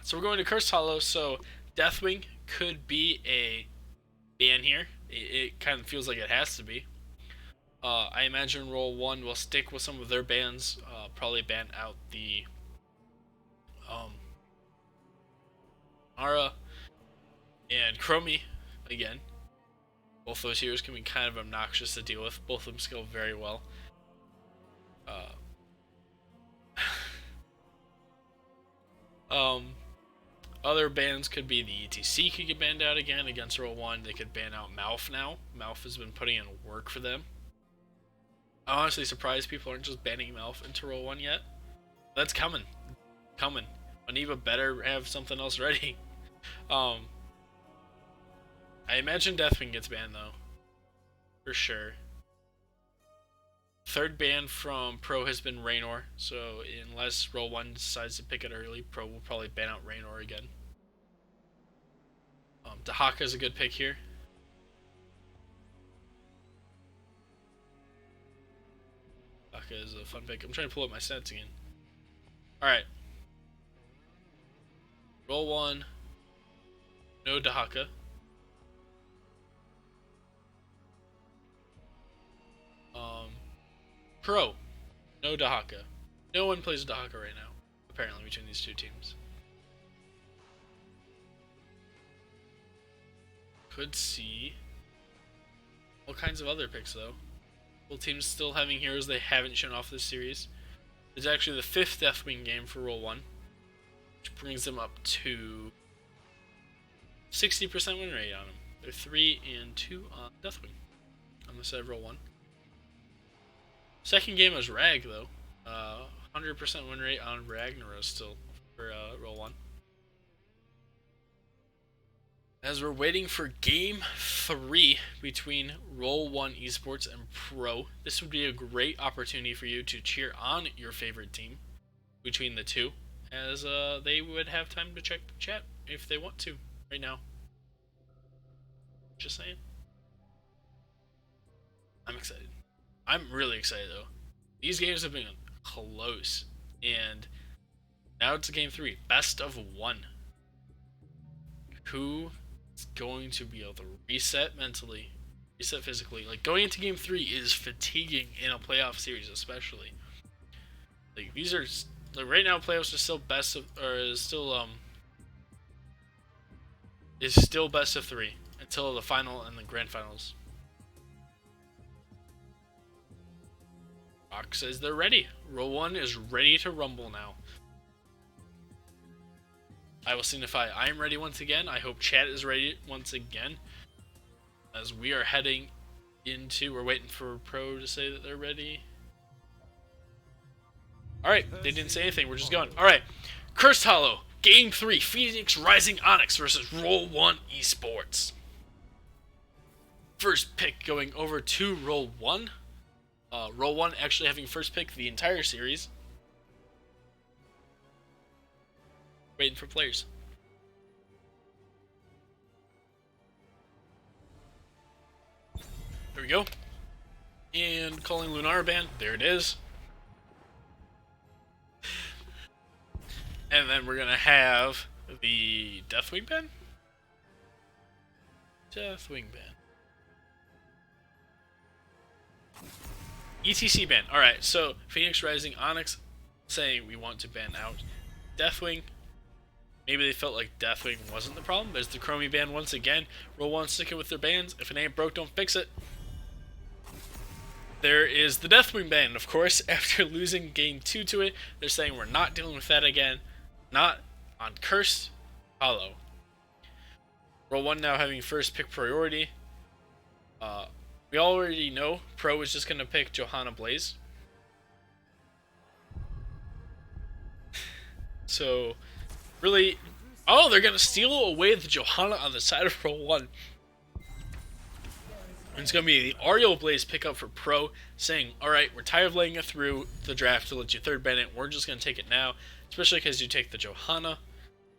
So we're going to Cursed Hollow, so Deathwing could be a ban here. It kind of feels like it has to be. I imagine Roll1 will stick with some of their bans, probably ban out the Ara and Chromie again. Both those heroes can be kind of obnoxious to deal with. Both of them skill very well. Other bans could be the ETC could get banned out again against Roll1. They could ban out Malf now. Malf has been putting in work for them. I'm honestly surprised people aren't just banning Malf into Roll1 yet. That's coming. Coming. Aniva better have something else ready. I imagine Deathwing gets banned though. For sure. Third ban from Pro has been Raynor, so unless Roll1 decides to pick it early, Pro will probably ban out Raynor again. Dahaka is a good pick here. Dahaka is a fun pick. I'm trying to pull up my stats again. Alright. Roll1. No Dahaka. Pro. No Dahaka. No one plays Dahaka right now, apparently, between these two teams. Could see all kinds of other picks, though. Both teams still having heroes they haven't shown off this series. It's actually the 5th Deathwing game for Roll1, which brings them up to 60% win rate on them. They're 3 and 2 on Deathwing on the side of Roll1. Second game was Rag, though. 100% win rate on RAGNAROS still for Roll1. As we're waiting for Game 3 between Roll1 Esports and Pro, this would be a great opportunity for you to cheer on your favorite team between the two, as they would have time to check the chat if they want to right now. Just saying. I'm excited. I'm really excited though. These games have been close, and now it's game 3, best of 1. Who is going to be able to reset mentally, reset physically? Like, going into game 3 is fatiguing in a playoff series, especially. Like, these are like, right now playoffs are still best of, or is still best of 3 until the final and the grand finals. Rock says they're ready. Roll1 is ready to rumble now. I will signify I am ready once again. I hope chat is ready once again. As we are heading into... We're waiting for Pro to say that they're ready. Alright, they didn't say anything. We're just going. Alright. Cursed Hollow. Game 3. Phoenix Rising Onyx versus Roll1 Esports. First pick going over to Roll1. Roll1 actually having first pick the entire series. Waiting for players. There we go. And calling Lunar ban. There it is. And then we're going to have the Deathwing ban. Deathwing ban. ETC ban. Alright, so Phoenix Rising Onyx saying we want to ban out Deathwing. Maybe they felt like Deathwing wasn't the problem. There's the Chromie ban once again. Roll1 sticking with their bans. If it ain't broke, don't fix it. There is the Deathwing ban, of course. After losing game 2 to it, they're saying we're not dealing with that again. Not on Cursed Hollow. Roll1 now having first pick priority. We already know Pro is just going to pick JOHANNA Blaze. So, really... Oh, they're going to steal away the JOHANNA on the side of Roll1. And it's going to be the Ariel Blaze pickup for Pro, saying, alright, we're tired of letting it through the draft to let you third ban it. We're just going to take it now, especially because you take the JOHANNA.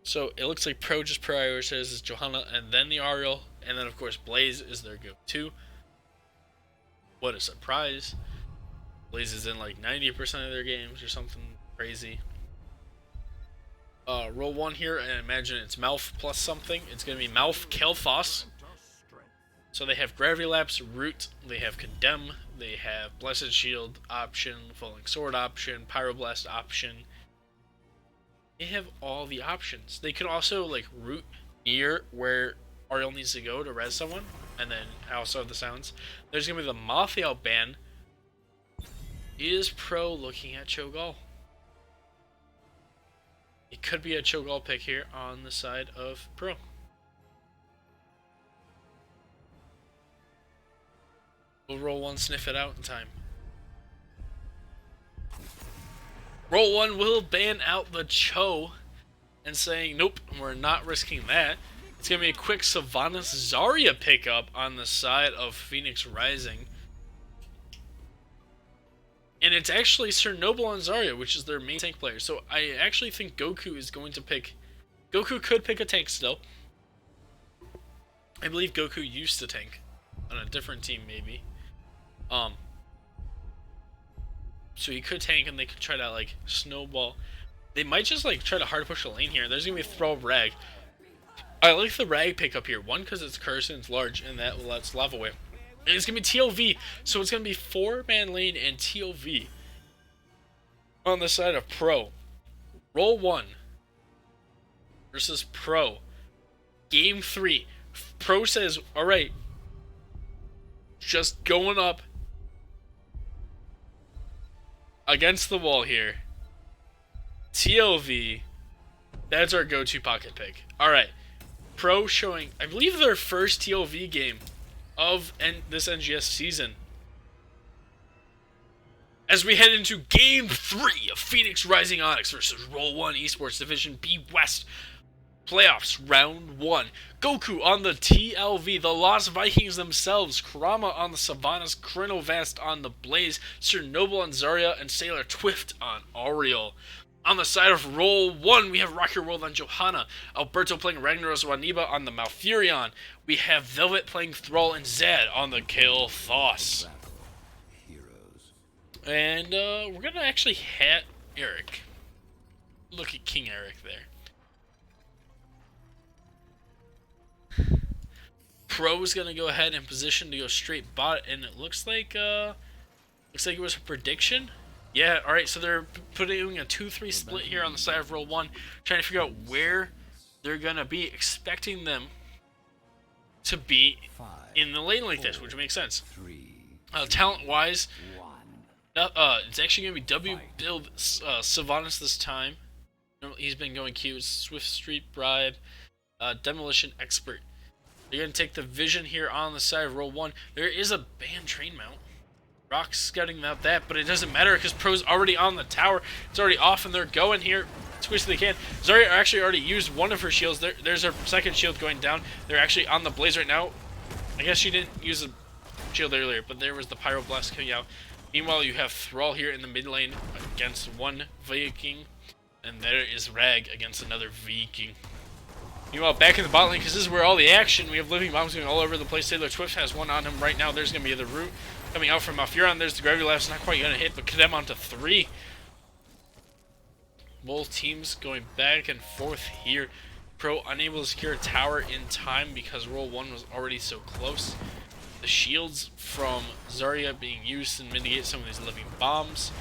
So, it looks like Pro just prioritizes JOHANNA and then the Ariel. And then, of course, Blaze is their go-to. What a surprise. Blaze is in like 90% of their games or something crazy. Roll1 here, and imagine it's Malf plus something. It's going to be Malf Kalphos. So they have Gravity Lapse, Root, they have Condemn, they have Blessed Shield option, Falling Sword option, Pyroblast option. They have all the options. They could also like root near where Ariel needs to go to res someone. And then I also have the sounds. There's going to be the Mothiel ban. Is Pro looking at Cho'Gall? It could be a Cho'Gall pick here on the side of Pro. Will Roll1 sniff it out in time? Roll1 will ban out the Cho and saying, nope, we're not risking that. It's going to be a quick Sylvanas Zarya pickup on the side of Phoenix Rising. And it's actually Chernobyl and Zarya, which is their main tank player. So I actually think Goku is going to pick... Goku could pick a tank still. I believe Goku used to tank on a different team, maybe. So he could tank and they could try to, like, snowball. They might just, like, try to hard push a lane here. There's going to be a throw of Rag. I like the Rag pickup here. One, because it's cursed and it's large, and that lets lava away. And it's going to be TLV, so it's going to be 4-man lane and TLV on the side of Pro. Roll1 versus Pro. Game 3. Pro says, alright, just going up against the wall here. TLV, that's our go-to pocket pick. Alright. Pro showing, I believe, their first TLV game of this NGS season. As we head into Game 3 of Phoenix Rising Onyx versus Roll1 Esports Division B West Playoffs Round 1. Goku on the TLV, the Lost Vikings themselves, Kurama on the Sylvanas, Chronovast on the Blaze, Chernobyl on Zarya, and Sailor Twift on Ariel. On the side of Roll1, we have Rock Your World on JOHANNA. Alberto playing RAGNAROS Waniba on the Malfurion. We have Velvet playing Thrall and Zed on the Kael'thas. And we're going to actually hat Eric. Look at King Eric there. Pro's going to go ahead and position to go straight bot, and it looks like it was a prediction. Yeah, alright, so they're putting a 2-3 split here on the side of Roll1, trying to figure out where they're going to be, expecting them to be in the lane like this, which makes sense. Talent-wise, it's actually going to be W build Sylvanas this time. He's been going Q, Swift Street Bribe, Demolition Expert. They're going to take the Vision here on the side of Roll1. There is a banned train mount. Rock's scouting out that, but it doesn't matter because Pro's already on the tower. It's already off, and they're going here as quick as they can. Zarya actually already used one of her shields. There's her second shield going down. They're actually on the Blaze right now. I guess she didn't use a shield earlier, but there was the Pyro Blast coming out. Meanwhile, you have Thrall here in the mid lane against one Viking, and there is Rag against another Viking. Meanwhile, back in the bot lane, because this is where all the action, we have living bombs going all over the place. Taylor Swift has one on him right now. There's going to be the root coming out from Malfurion. There's the Gravity Laps, not quite going to hit, but Kadem onto 3. Both teams going back and forth here. Pro unable to secure a tower in time because Roll1 was already so close. The shields from Zarya being used to mitigate some of these living bombs.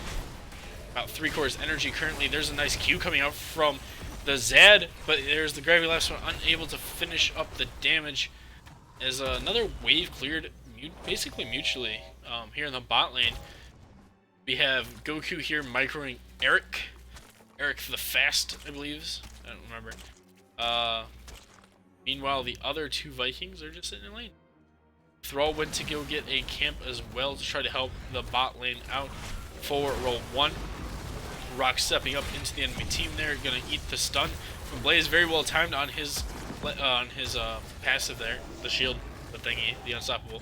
About 3/4 energy currently. There's a nice Q coming out from the Zed, but there's the Gravity Laps unable to finish up the damage as another wave cleared basically mutually here in the bot lane. We have Goku here microing Eric the Fast, I believe. I don't remember. Meanwhile, the other two Vikings are just sitting in lane. Thrall went to go get a camp as well to try to help the bot lane out for Roll1. Rock stepping up into the enemy team there, gonna eat the stun from Blaze. Very well timed on his passive there, the shield, the thingy, the unstoppable.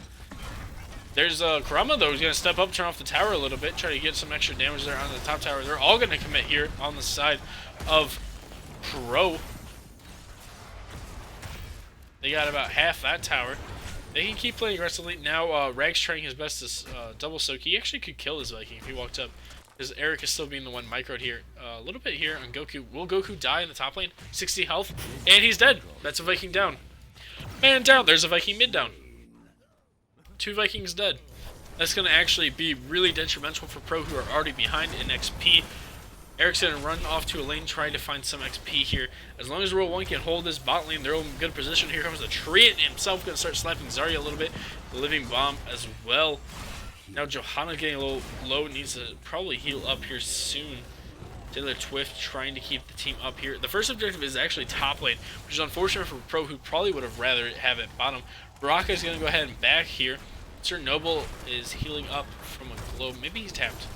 There's Kurama though, who's gonna step up, turn off the tower a little bit, try to get some extra damage there on the top tower. They're all gonna commit here on the side of Pro. They got about half that tower. They can keep playing aggressively. Now Rag's trying his best to double soak. He actually could kill this Viking if he walked up, because Eric is still being the one microed here. A little bit here on Goku. Will Goku die in the top lane? 60 health, and he's dead. That's a Viking down. Man down. There's a Viking mid down. 2 Vikings dead. That's going to actually be really detrimental for Pro, who are already behind in XP. Eric's going to run off to a lane trying to find some XP here. As long as Roll1 can hold this bot lane, they're in good position. Here comes the Treant himself, going to start slapping Zarya a little bit. The Living Bomb as well. Now JOHANNA getting a little low, needs to probably heal up here soon. Taylor Swift trying to keep the team up here. The first objective is actually top lane, which is unfortunate for Pro, who probably would have rather have it bottom. Baraka is going to go ahead and back here. Sir Noble is healing up from a globe. Maybe he's tapped.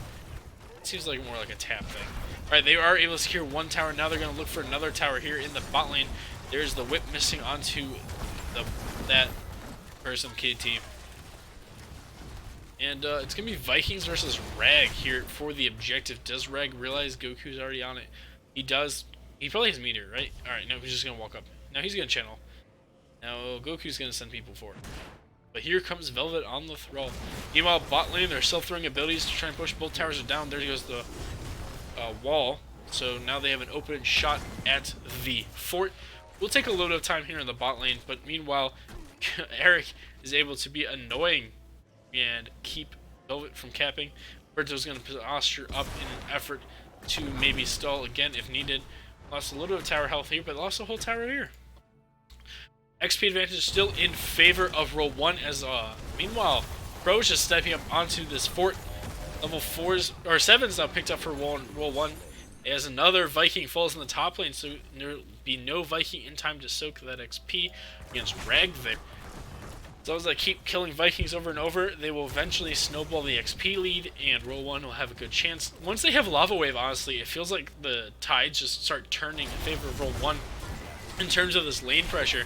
It seems like more like a tap thing. Alright, they are able to secure one tower. Now they're going to look for another tower here in the bot lane. There's the whip missing onto that person, KT. And it's going to be Vikings versus Rag here for the objective. Does Rag realize Goku's already on it? He does. He probably has meter, right? Alright, no, he's just going to walk up. Now he's going to channel. Now Goku's going to send people forward. But here comes Velvet on the Thrall. Meanwhile, bot lane, they're self-throwing abilities to try and push both towers down. There goes the wall. So now they have an open shot at the fort. We'll take a little bit of time here in the bot lane, but meanwhile, Eric is able to be annoying and keep Velvet from capping. Berto's going to posture up in an effort to maybe stall again if needed. Lost a little bit of tower health here, but lost the whole tower here. XP advantage still in favor of Roll1 as meanwhile Pro's just stepping up onto this fort. Level 4s or 7s now picked up for Roll1 as another Viking falls in the top lane, so there'll be no Viking in time to soak that XP against Rag there. As long as I keep killing Vikings over and over, they will eventually snowball the XP lead, and Roll1 will have a good chance. Once they have Lava Wave, honestly, it feels like the tides just start turning in favor of Roll1 in terms of this lane pressure.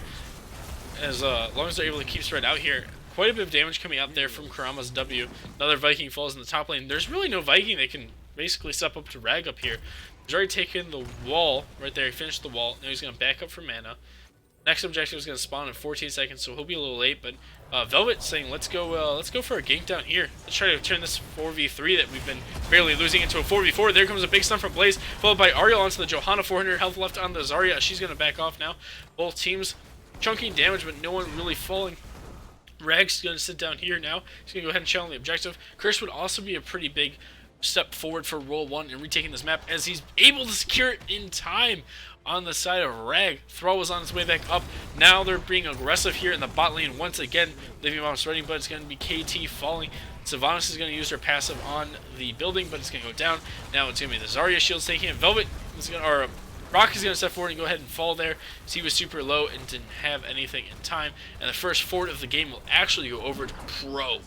As long as they're able to keep spread out here. Quite a bit of damage coming out there from Kurama's W. Another Viking falls in the top lane. There's really no Viking that can basically step up to Rag up here. He's already taken the wall right there. He finished the wall. Now he's going to back up for mana. Next objective is going to spawn in 14 seconds, so he'll be a little late. But Velvet saying, let's go for a gank down here. Let's try to turn this 4v3 that we've been barely losing into a 4v4. There comes a big stun from Blaze, followed by Ariel onto the JOHANNA. 400 health left on the Zarya. She's going to back off now. Both teams chunking damage, but no one really falling. Rag's going to sit down here now. He's going to go ahead and challenge the objective. Curse would also be a pretty big step forward for Roll1 in retaking this map, as he's able to secure it in time on the side of Rag. Thrall was on its way back up. Now they're being aggressive here in the bot lane once again. Living Bomb spreading, but it's going to be KT falling. Sylvanas is going to use her passive on the building, but it's going to go down. Now it's going to be the Zarya shields taking it. Velvet is going to, or Rock is going to step forward and go ahead and fall there. So he was super low and didn't have anything in time. And the first fort of the game will actually go over to Pro.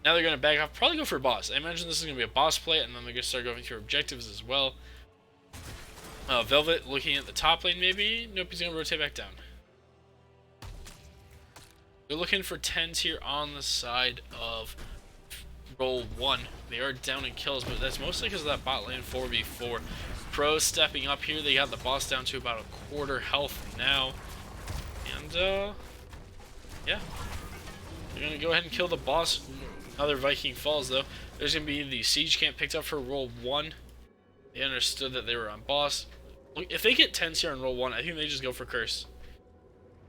Now they're going to back off, probably go for boss. I imagine this is going to be a boss play, and then they're going to start going for objectives as well. Velvet looking at the top lane maybe. Nope, he's going to rotate back down. They're looking for 10s here on the side of Roll1. They are down in kills, but that's mostly because of that bot lane 4v4. Pro stepping up here. They got the boss down to about a quarter health now. And, yeah. They're going to go ahead and kill the boss. Another Viking falls, though. There's going to be the siege camp picked up for Roll1. They understood that they were on boss. If they get 10s here on Roll1, I think they just go for Curse.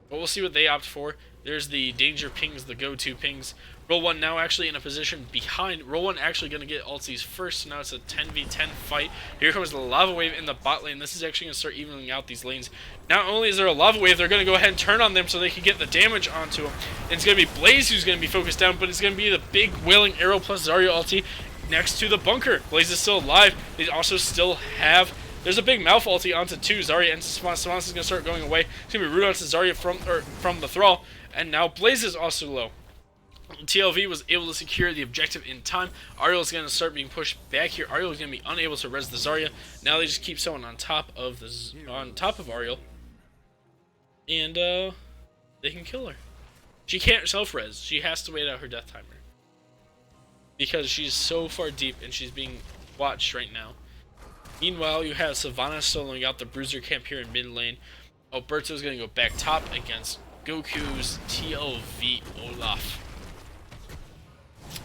But we'll see what they opt for. There's the danger pings, the go-to pings. Roll1 now actually in a position behind. Roll1 actually going to get ultis first, so now it's a 10v10 fight. Here comes the lava wave in the bot lane. This is actually going to start evening out these lanes. Not only is there a lava wave, they're going to go ahead and turn on them so they can get the damage onto them. And it's going to be Blaze who's going to be focused down, but it's going to be the big Wailing Arrow plus Zarya ulti next to the bunker. Blaze is still alive. They also still have... There's a big mouth ulti onto 2. Zarya and Sylvanas is going to start going away. It's going to be Rude onto Zarya from the Thrall. And now Blaze is also low. TLV was able to secure the objective in time. Ariel is going to start being pushed back here. Ariel is going to be unable to res the Zarya. Now they just keep someone on top of Ariel, and they can kill her. She can't self-res. She has to wait out her death timer because she's so far deep and she's being watched right now. Meanwhile, you have Sylvanas soloing out the Bruiser camp here in mid lane. Alberto's going to go back top against Goku's TLV Olaf.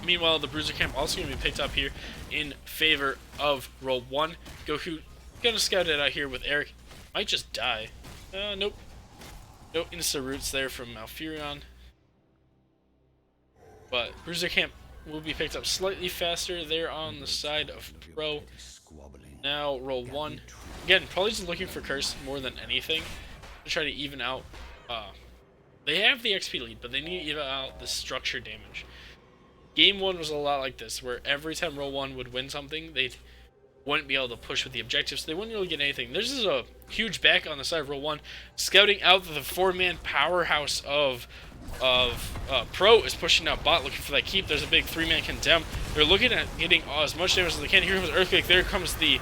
Meanwhile, the Bruiser camp also going to be picked up here in favor of Roll1. Goku going to scout it out here with Eric. Might just die. Nope. No insta-roots there from Malfurion. But Bruiser camp will be picked up slightly faster there on the side of Pro. Now Roll1. Again, probably just looking for Curse more than anything to try to even out. They have the XP lead, but they need to even out the structure damage. Game 1 was a lot like this, where every time Roll1 would win something, they wouldn't be able to push with the objectives, so they wouldn't really get anything. There's just a huge back on the side of Roll1, scouting out the 4-man powerhouse of Pro is pushing out bot, looking for that keep. There's a big 3-man condemn. They're looking at getting as much damage as they can. Here comes Earthquake. There comes the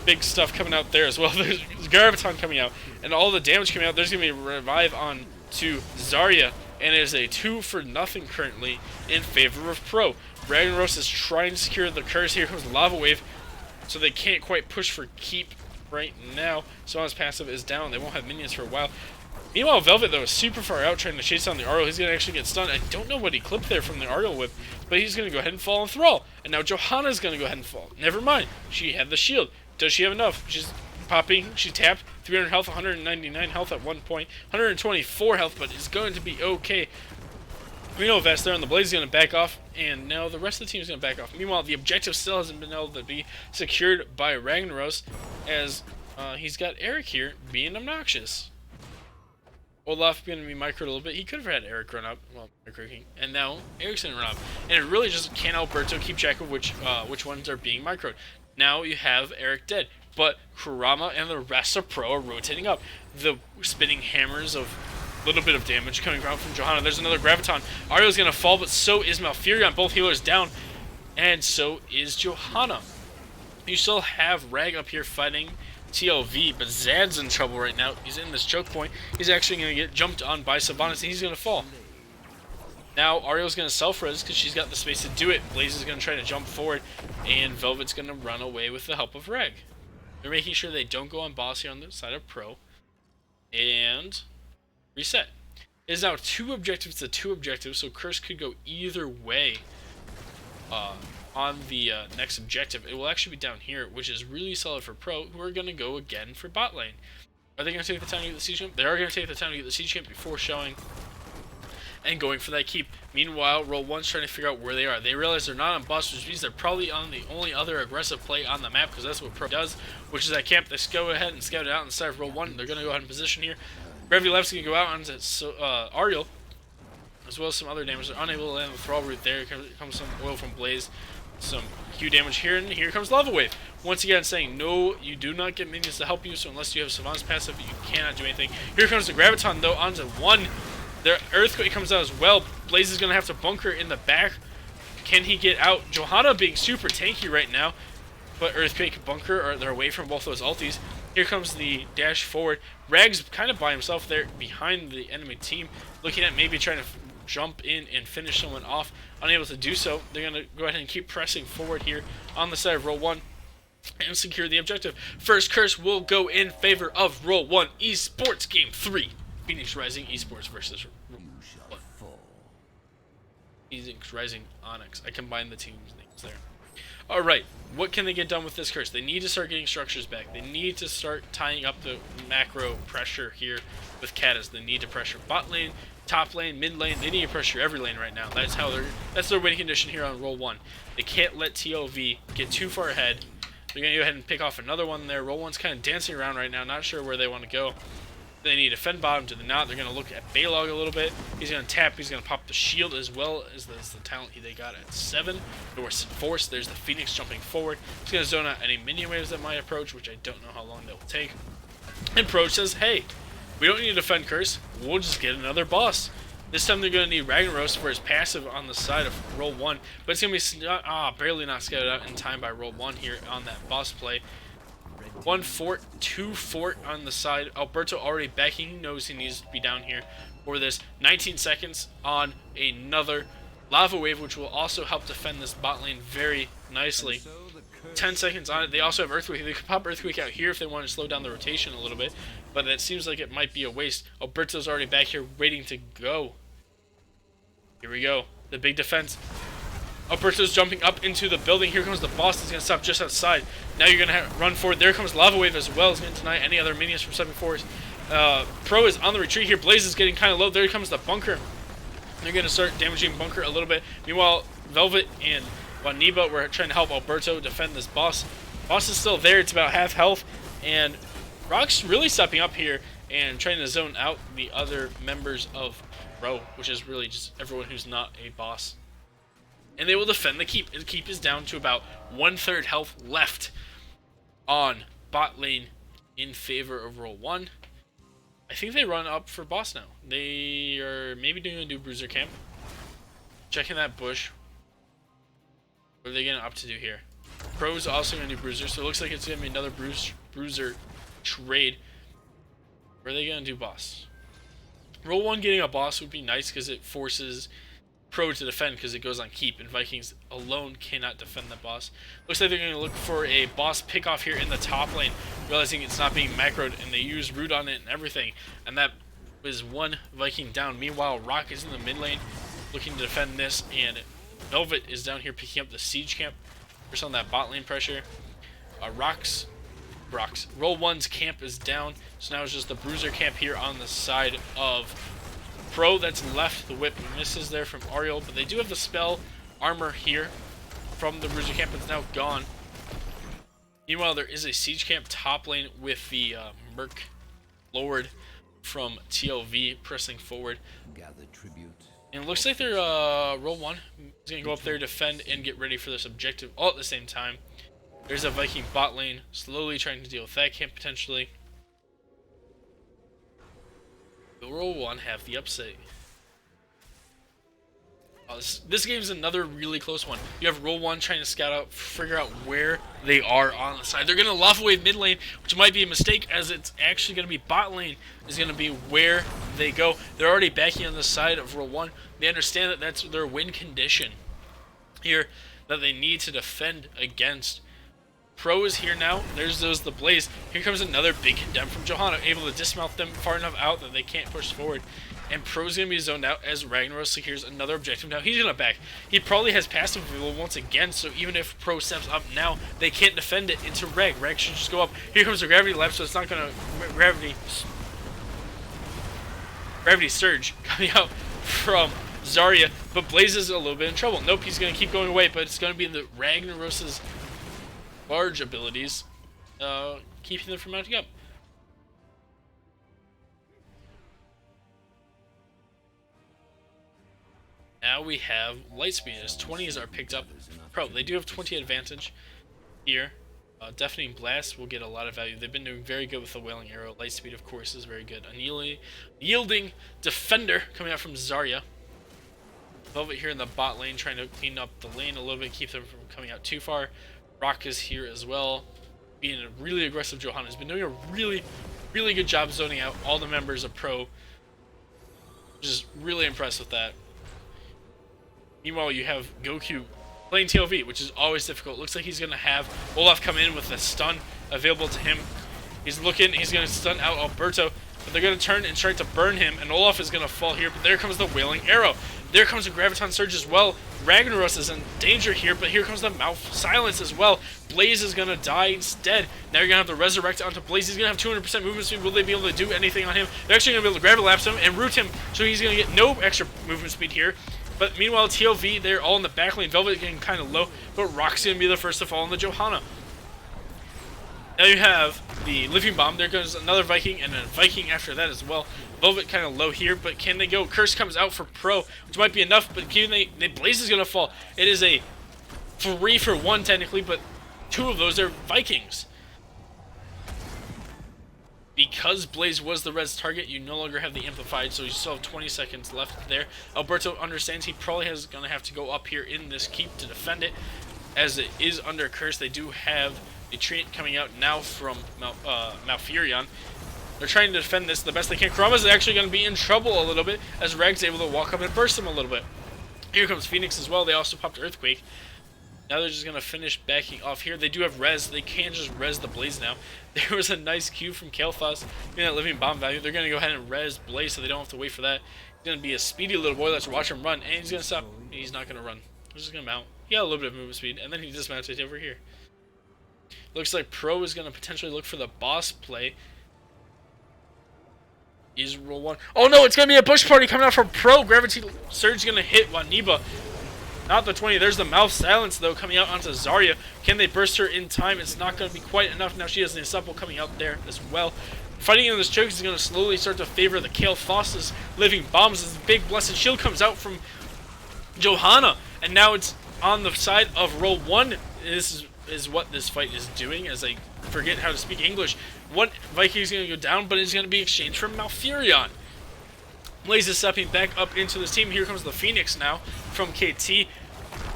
big stuff coming out there as well. There's Graviton coming out, and all the damage coming out. There's going to be a revive on to Zarya. And it is a 2-for-0 currently in favor of Pro. RAGNAROS is trying to secure the Curse. Here comes the Lava Wave, so they can't quite push for keep right now. Swan's passive is down. They won't have minions for a while. Meanwhile, Velvet, though, is super far out trying to chase down the Ariel. He's going to actually get stunned. I don't know what he clipped there from the Ariel whip, but he's going to go ahead and fall on Thrall. And now JOHANNA is going to go ahead and fall. Never mind. She had the shield. Does she have enough? She's popping. She tapped. 300 health, 199 health at one point. 124 health, but it's going to be okay. We know Vest there on the Blaze is going to back off, and now the rest of the team is going to back off. Meanwhile, the objective still hasn't been able to be secured by RAGNAROS, as he's got Eric here being obnoxious. Olaf going to be microed a little bit. He could have had Eric run up, well, microing, and now Eric's going to run up. And it really just can't Alberto keep track of which ones are being microed. Now you have Eric dead, but Kurama and the rest of Pro are rotating up. The spinning hammers of a little bit of damage coming out from JOHANNA. There's another Graviton. Ariel's going to fall, but so is Malfurion. Both healers down, and so is JOHANNA. You still have Rag up here fighting TLV, but Zad's in trouble right now. He's in this choke point. He's actually going to get jumped on by Sylvanas, and he's going to fall. Now Ariel's going to self-res because she's got the space to do it. Blaze is going to try to jump forward, and Velvet's going to run away with the help of Reg. They're making sure they don't go on boss here on the side of Pro. And reset. It is now 2 objectives to 2 objectives, so Curse could go either way on the next objective. It will actually be down here, which is really solid for Pro, who are going to go again for bot lane. Are they going to take the time to get the siege camp? They are going to take the time to get the siege camp before showing and going for that keep. Meanwhile, Roll1's trying to figure out where they are. They realize they're not on boss, which means they're probably on the only other aggressive play on the map, because that's what Pro does, which is that camp. They go ahead and scout it out inside of Roll1. They're going to go ahead and position here. Gravity Left's going to go out onto Ariel, as well as some other damage. They're unable to land the Thrall Root there. Here comes some oil from Blaze. Some Q damage here, and here comes Lava Wave. Once again saying, no, you do not get minions to help you, so unless you have Savant's passive, you cannot do anything. Here comes the Graviton, though, onto 1. The Earthquake comes out as well. Blaze is going to have to bunker in the back. Can he get out? JOHANNA being super tanky right now, but Earthquake, bunker, or they're away from both those ultis. Here comes the dash forward. Rag's kind of by himself there behind the enemy team, looking at maybe trying to jump in and finish someone off. Unable to do so, they're going to go ahead and keep pressing forward here on the side of Roll1 and secure the objective. First curse will go in favor of Roll1 Esports Game 3. Phoenix Rising Esports versus Roll1. Phoenix Rising Onyx. I combined the teams' names there. Alright, what can they get done with this curse? They need to start getting structures back. They need to start tying up the macro pressure here with Katas. They need to pressure bot lane, top lane, mid lane. They need to pressure every lane right now. That's their winning condition here on Roll1. They can't let TLV get too far ahead. They're going to go ahead and pick off another one there. Roll1's kind of dancing around right now, not sure where they want to go. They need to defend bottom to the knot. They're going to look at Baylog a little bit. He's going to tap. He's going to pop the shield as well as the talent they got at 7. There was Force. There's the Phoenix jumping forward. He's going to zone out any minion waves that might approach, which I don't know how long they will take. And Pro says, hey, we don't need to defend Curse. We'll just get another boss. This time they're going to need RAGNAROS for his passive on the side of Roll1. But it's going to be barely not scouted out in time by Roll1 here on that boss play. 1 fort, 2 fort on the side. Alberto already backing. He knows he needs to be down here for this. 19 seconds on another Lava Wave, which will also help defend this bot lane very nicely. 10 seconds on it. They also have Earthquake. They could pop Earthquake out here if they want to slow down the rotation a little bit, but it seems like it might be a waste. Alberto's already back here waiting to go. Here we go. The big defense. Alberto's jumping up into the building. Here comes the boss. He's going to stop just outside. Now you're going to run forward. There comes Lava Wave as well. It's going to deny any other minions from stepping forward. Pro is on the retreat here. Blaze is getting kind of low. There comes the bunker. They're going to start damaging bunker a little bit. Meanwhile, Velvet and Waniba were trying to help Alberto defend this boss. Boss is still there. It's about half health. And Rock's really stepping up here and trying to zone out the other members of Pro, which is really just everyone who's not a boss. And they will defend the keep. The keep is down to about 1/3 health left on bot lane in favor of Roll1. I think they run up for boss now. They are maybe going to do bruiser camp. Checking that bush. What are they going to up to do here? Pro's also going to do bruiser, so it looks like it's going to be another bruiser trade. Where are they going to do boss? Roll1 getting a boss would be nice because it forces Pro to defend because it goes on keep, and Vikings alone cannot defend the boss. Looks like they're going to look for a boss pickoff here in the top lane, realizing it's not being macroed, and they use root on it and everything, and that is one Viking down. Meanwhile, Rock is in the mid lane looking to defend this, and Velvet is down here picking up the siege camp for some of that bot lane pressure. Roll1's camp is down, so now it's just the bruiser camp here on the side of Pro. That's left. The whip misses there from Ariel, but they do have the spell armor here from the bruiser camp. It's now gone. Meanwhile, there is a siege camp top lane with the Merc lowered from TLV pressing forward. And it looks like they're Roll1 is going to go up there, defend, and get ready for this objective all at the same time. There's a Viking bot lane slowly trying to deal with that camp potentially. Will Roll1 have the upset? This game is another really close one. You have Roll1 trying to scout out, figure out where They are on the side. They're going to love away mid lane, which might be a mistake, as it's actually going to be bot lane is going to be where they go. They're already backing on the side of Roll1. They understand that that's their win condition here that they need to defend against. Pro is here now. There's the Blaze. Here comes another big condemn from JOHANNA, able to dismount them far enough out that they can't push forward. And Pro's going to be zoned out as RAGNAROS secures another objective. Now he's going to back. He probably has passive reveal once again, so even if Pro steps up now, they can't defend it into Rag. Rag should just go up. Here comes the gravity lap, so it's not going to gravity surge coming out from Zarya, but Blaze is a little bit in trouble. Nope, he's going to keep going away, but it's going to be the RAGNAROS's large abilities keeping them from mounting up. Now we have Lightspeed as 20s are picked up. Pro, they do have 20 advantage here. Deafening Blast will get a lot of value. They've been doing very good with the Wailing Arrow. Lightspeed, of course, is very good. Yielding Defender coming out from Zarya. Velvet here in the bot lane, trying to clean up the lane a little bit, keep them from coming out too far. Rock is here as well, being a really aggressive JOHANNA. Has been doing a really good job zoning out all the members of Pro. Just really impressed with that. Meanwhile, you have Goku playing TLV, which is always difficult. Looks like he's going to have Olaf come in with a stun available to him. He's looking, he's going to stun out Alberto, but they're going to turn and try to burn him, and Olaf is going to fall here, but there comes the Wailing Arrow. There comes a Graviton Surge as well. RAGNAROS is in danger here, but here comes the Mouth Silence as well. Blaze is going to die instead. Now you're going to have to resurrect onto Blaze. He's going to have 200% movement speed. Will they be able to do anything on him? They're actually going to be able to Gravity Lapse him and root him, so he's going to get no extra movement speed here. But meanwhile, TLV, they're all in the back lane. Velvet getting kind of low, but Rock's going to be the first to fall on the JOHANNA. Now you have the Living Bomb. There goes another Viking, and a Viking after that as well. Velvet kind of low here, but can they go? Curse comes out for Pro, which might be enough, but Blaze is going to fall. It is a 3-for-1 technically, but 2 of those are Vikings. Because Blaze was the res target, you no longer have the amplified, so you still have 20 seconds left there. Alberto understands he probably is going to have to go up here in this keep to defend it, as it is under curse. They do have a trait coming out now from Malfurion. They're trying to defend this the best they can. Kurama's actually going to be in trouble a little bit, as Rag's able to walk up and burst him a little bit. Here comes Phoenix as well. They also popped Earthquake. Now they're just going to finish backing off here. They do have res. They can just res the Blaze now. There was a nice Q from Kael'thas getting that Living Bomb value. They're going to go ahead and res Blaze, so they don't have to wait for that. He's going to be a speedy little boy. Let's watch him run. And he's going to stop. He's not going to run. He's just going to mount. He got a little bit of movement speed, and then he dismounted over here. Looks like Pro is going to potentially look for the boss play. Is Roll1. Oh no, it's going to be a push party coming out from Pro. Gravity Surge is going to hit Waniba. Not the 20. There's the Mouth Silence, though, coming out onto Zarya. Can they burst her in time? It's not going to be quite enough. Now she has the supple coming out there as well. Fighting in this choke is going to slowly start to favor the Kael'thas's Living Bombs as the big Blessed Shield comes out from JOHANNA. And now it's on the side of Roll1. This is what this fight is doing, as I forget how to speak English. One Viking is going to go down, but it's going to be exchanged for Malfurion. Blaze is stepping back up into this team. Here comes the Phoenix now from KT.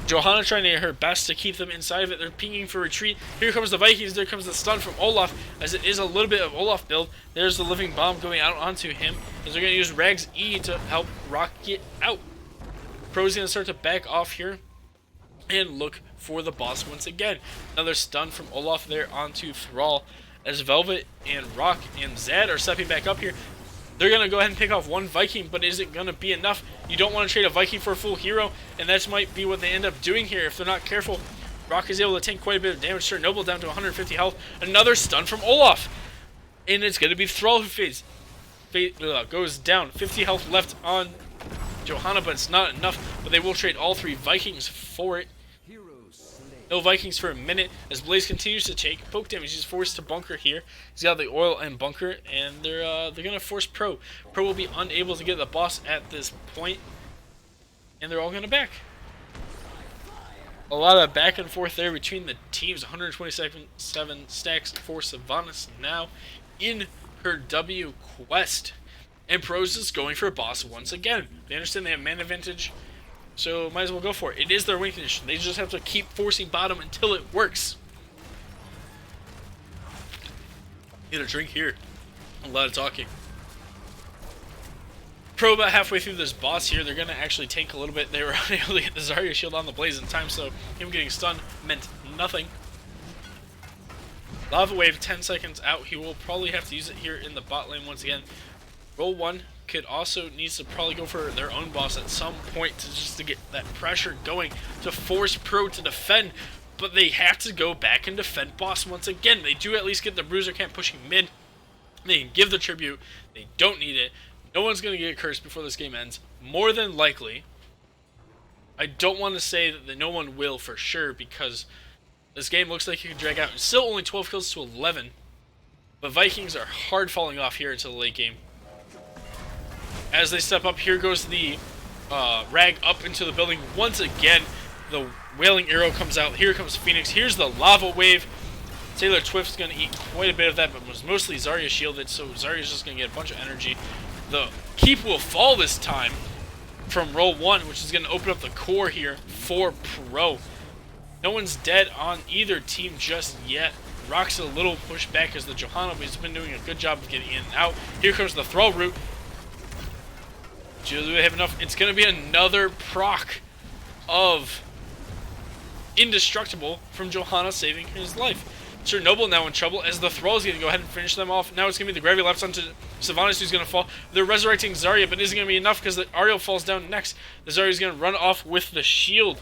JOHANNA trying to get her best to keep them inside of it. They're pinging for retreat. Here comes the Vikings. There comes the stun from Olaf, as it is a little bit of Olaf build. There's the Living Bomb going out onto him, as they're going to use Rag's E to help Rock get out. Pro's going to start to back off here and look for the boss once again. Another stun from Olaf there onto Thrall, as Velvet and Rock and Zed are stepping back up here. They're going to go ahead and pick off one Viking, but is it going to be enough? You don't want to trade a Viking for a full hero, and that might be what they end up doing here if they're not careful. Rock is able to take quite a bit of damage. Chernobyl down to 150 health. Another stun from Olaf. And it's going to be Thrall who goes down. 50 health left on JOHANNA, but it's not enough. But they will trade all 3 Vikings for it. No Vikings for a minute as Blaze continues to take poke damage. He's forced to bunker here. He's got the oil and bunker, and they're gonna force Pro. Pro will be unable to get the boss at this point, and they're all gonna back. A lot of back and forth there between the teams. 127 stacks for Sylvanas now in her W quest, and Pro's is going for a boss once again. They understand they have mana advantage, so might as well go for it. It is their win condition. They just have to keep forcing bottom until it works. Get a drink here. A lot of talking. Pro about halfway through this boss here. They're going to actually tank a little bit. They were unable to get the Zarya shield on the Blaze in time, so him getting stunned meant nothing. Lava Wave 10 seconds out. He will probably have to use it here in the bot lane once again. Roll1 could also needs to probably go for their own boss at some point to get that pressure going to force Pro to defend. But they have to go back and defend boss once again. They do at least get the Bruiser Camp pushing mid. They can give the tribute. They don't need it. No one's going to get cursed before this game ends. More than likely. I don't want to say that no one will for sure, because this game looks like it can drag out. It's still only 12 kills to 11. But Vikings are hard falling off here into the late game. As they step up, here goes the Rag up into the building once again. The Wailing Arrow comes out. Here comes Phoenix. Here's the Lava Wave. Taylor Twift's going to eat quite a bit of that, but was mostly Zarya shielded, so Zarya's just going to get a bunch of energy. The keep will fall this time from Roll1, which is going to open up the core here for Pro. No one's dead on either team just yet. Rock's a little pushed back as the JOHANNA, but he's been doing a good job of getting in and out. Here comes the Thrall Root. Do they have enough? It's going to be another proc of Indestructible from JOHANNA saving his life. Chernobyl now in trouble as the Thrall is going to go ahead and finish them off. Now it's going to be the Gravity Lapse onto Sylvanas who's going to fall. They're resurrecting Zarya, but isn't going to be enough because the Ariel falls down next. The Zarya is going to run off with the shield.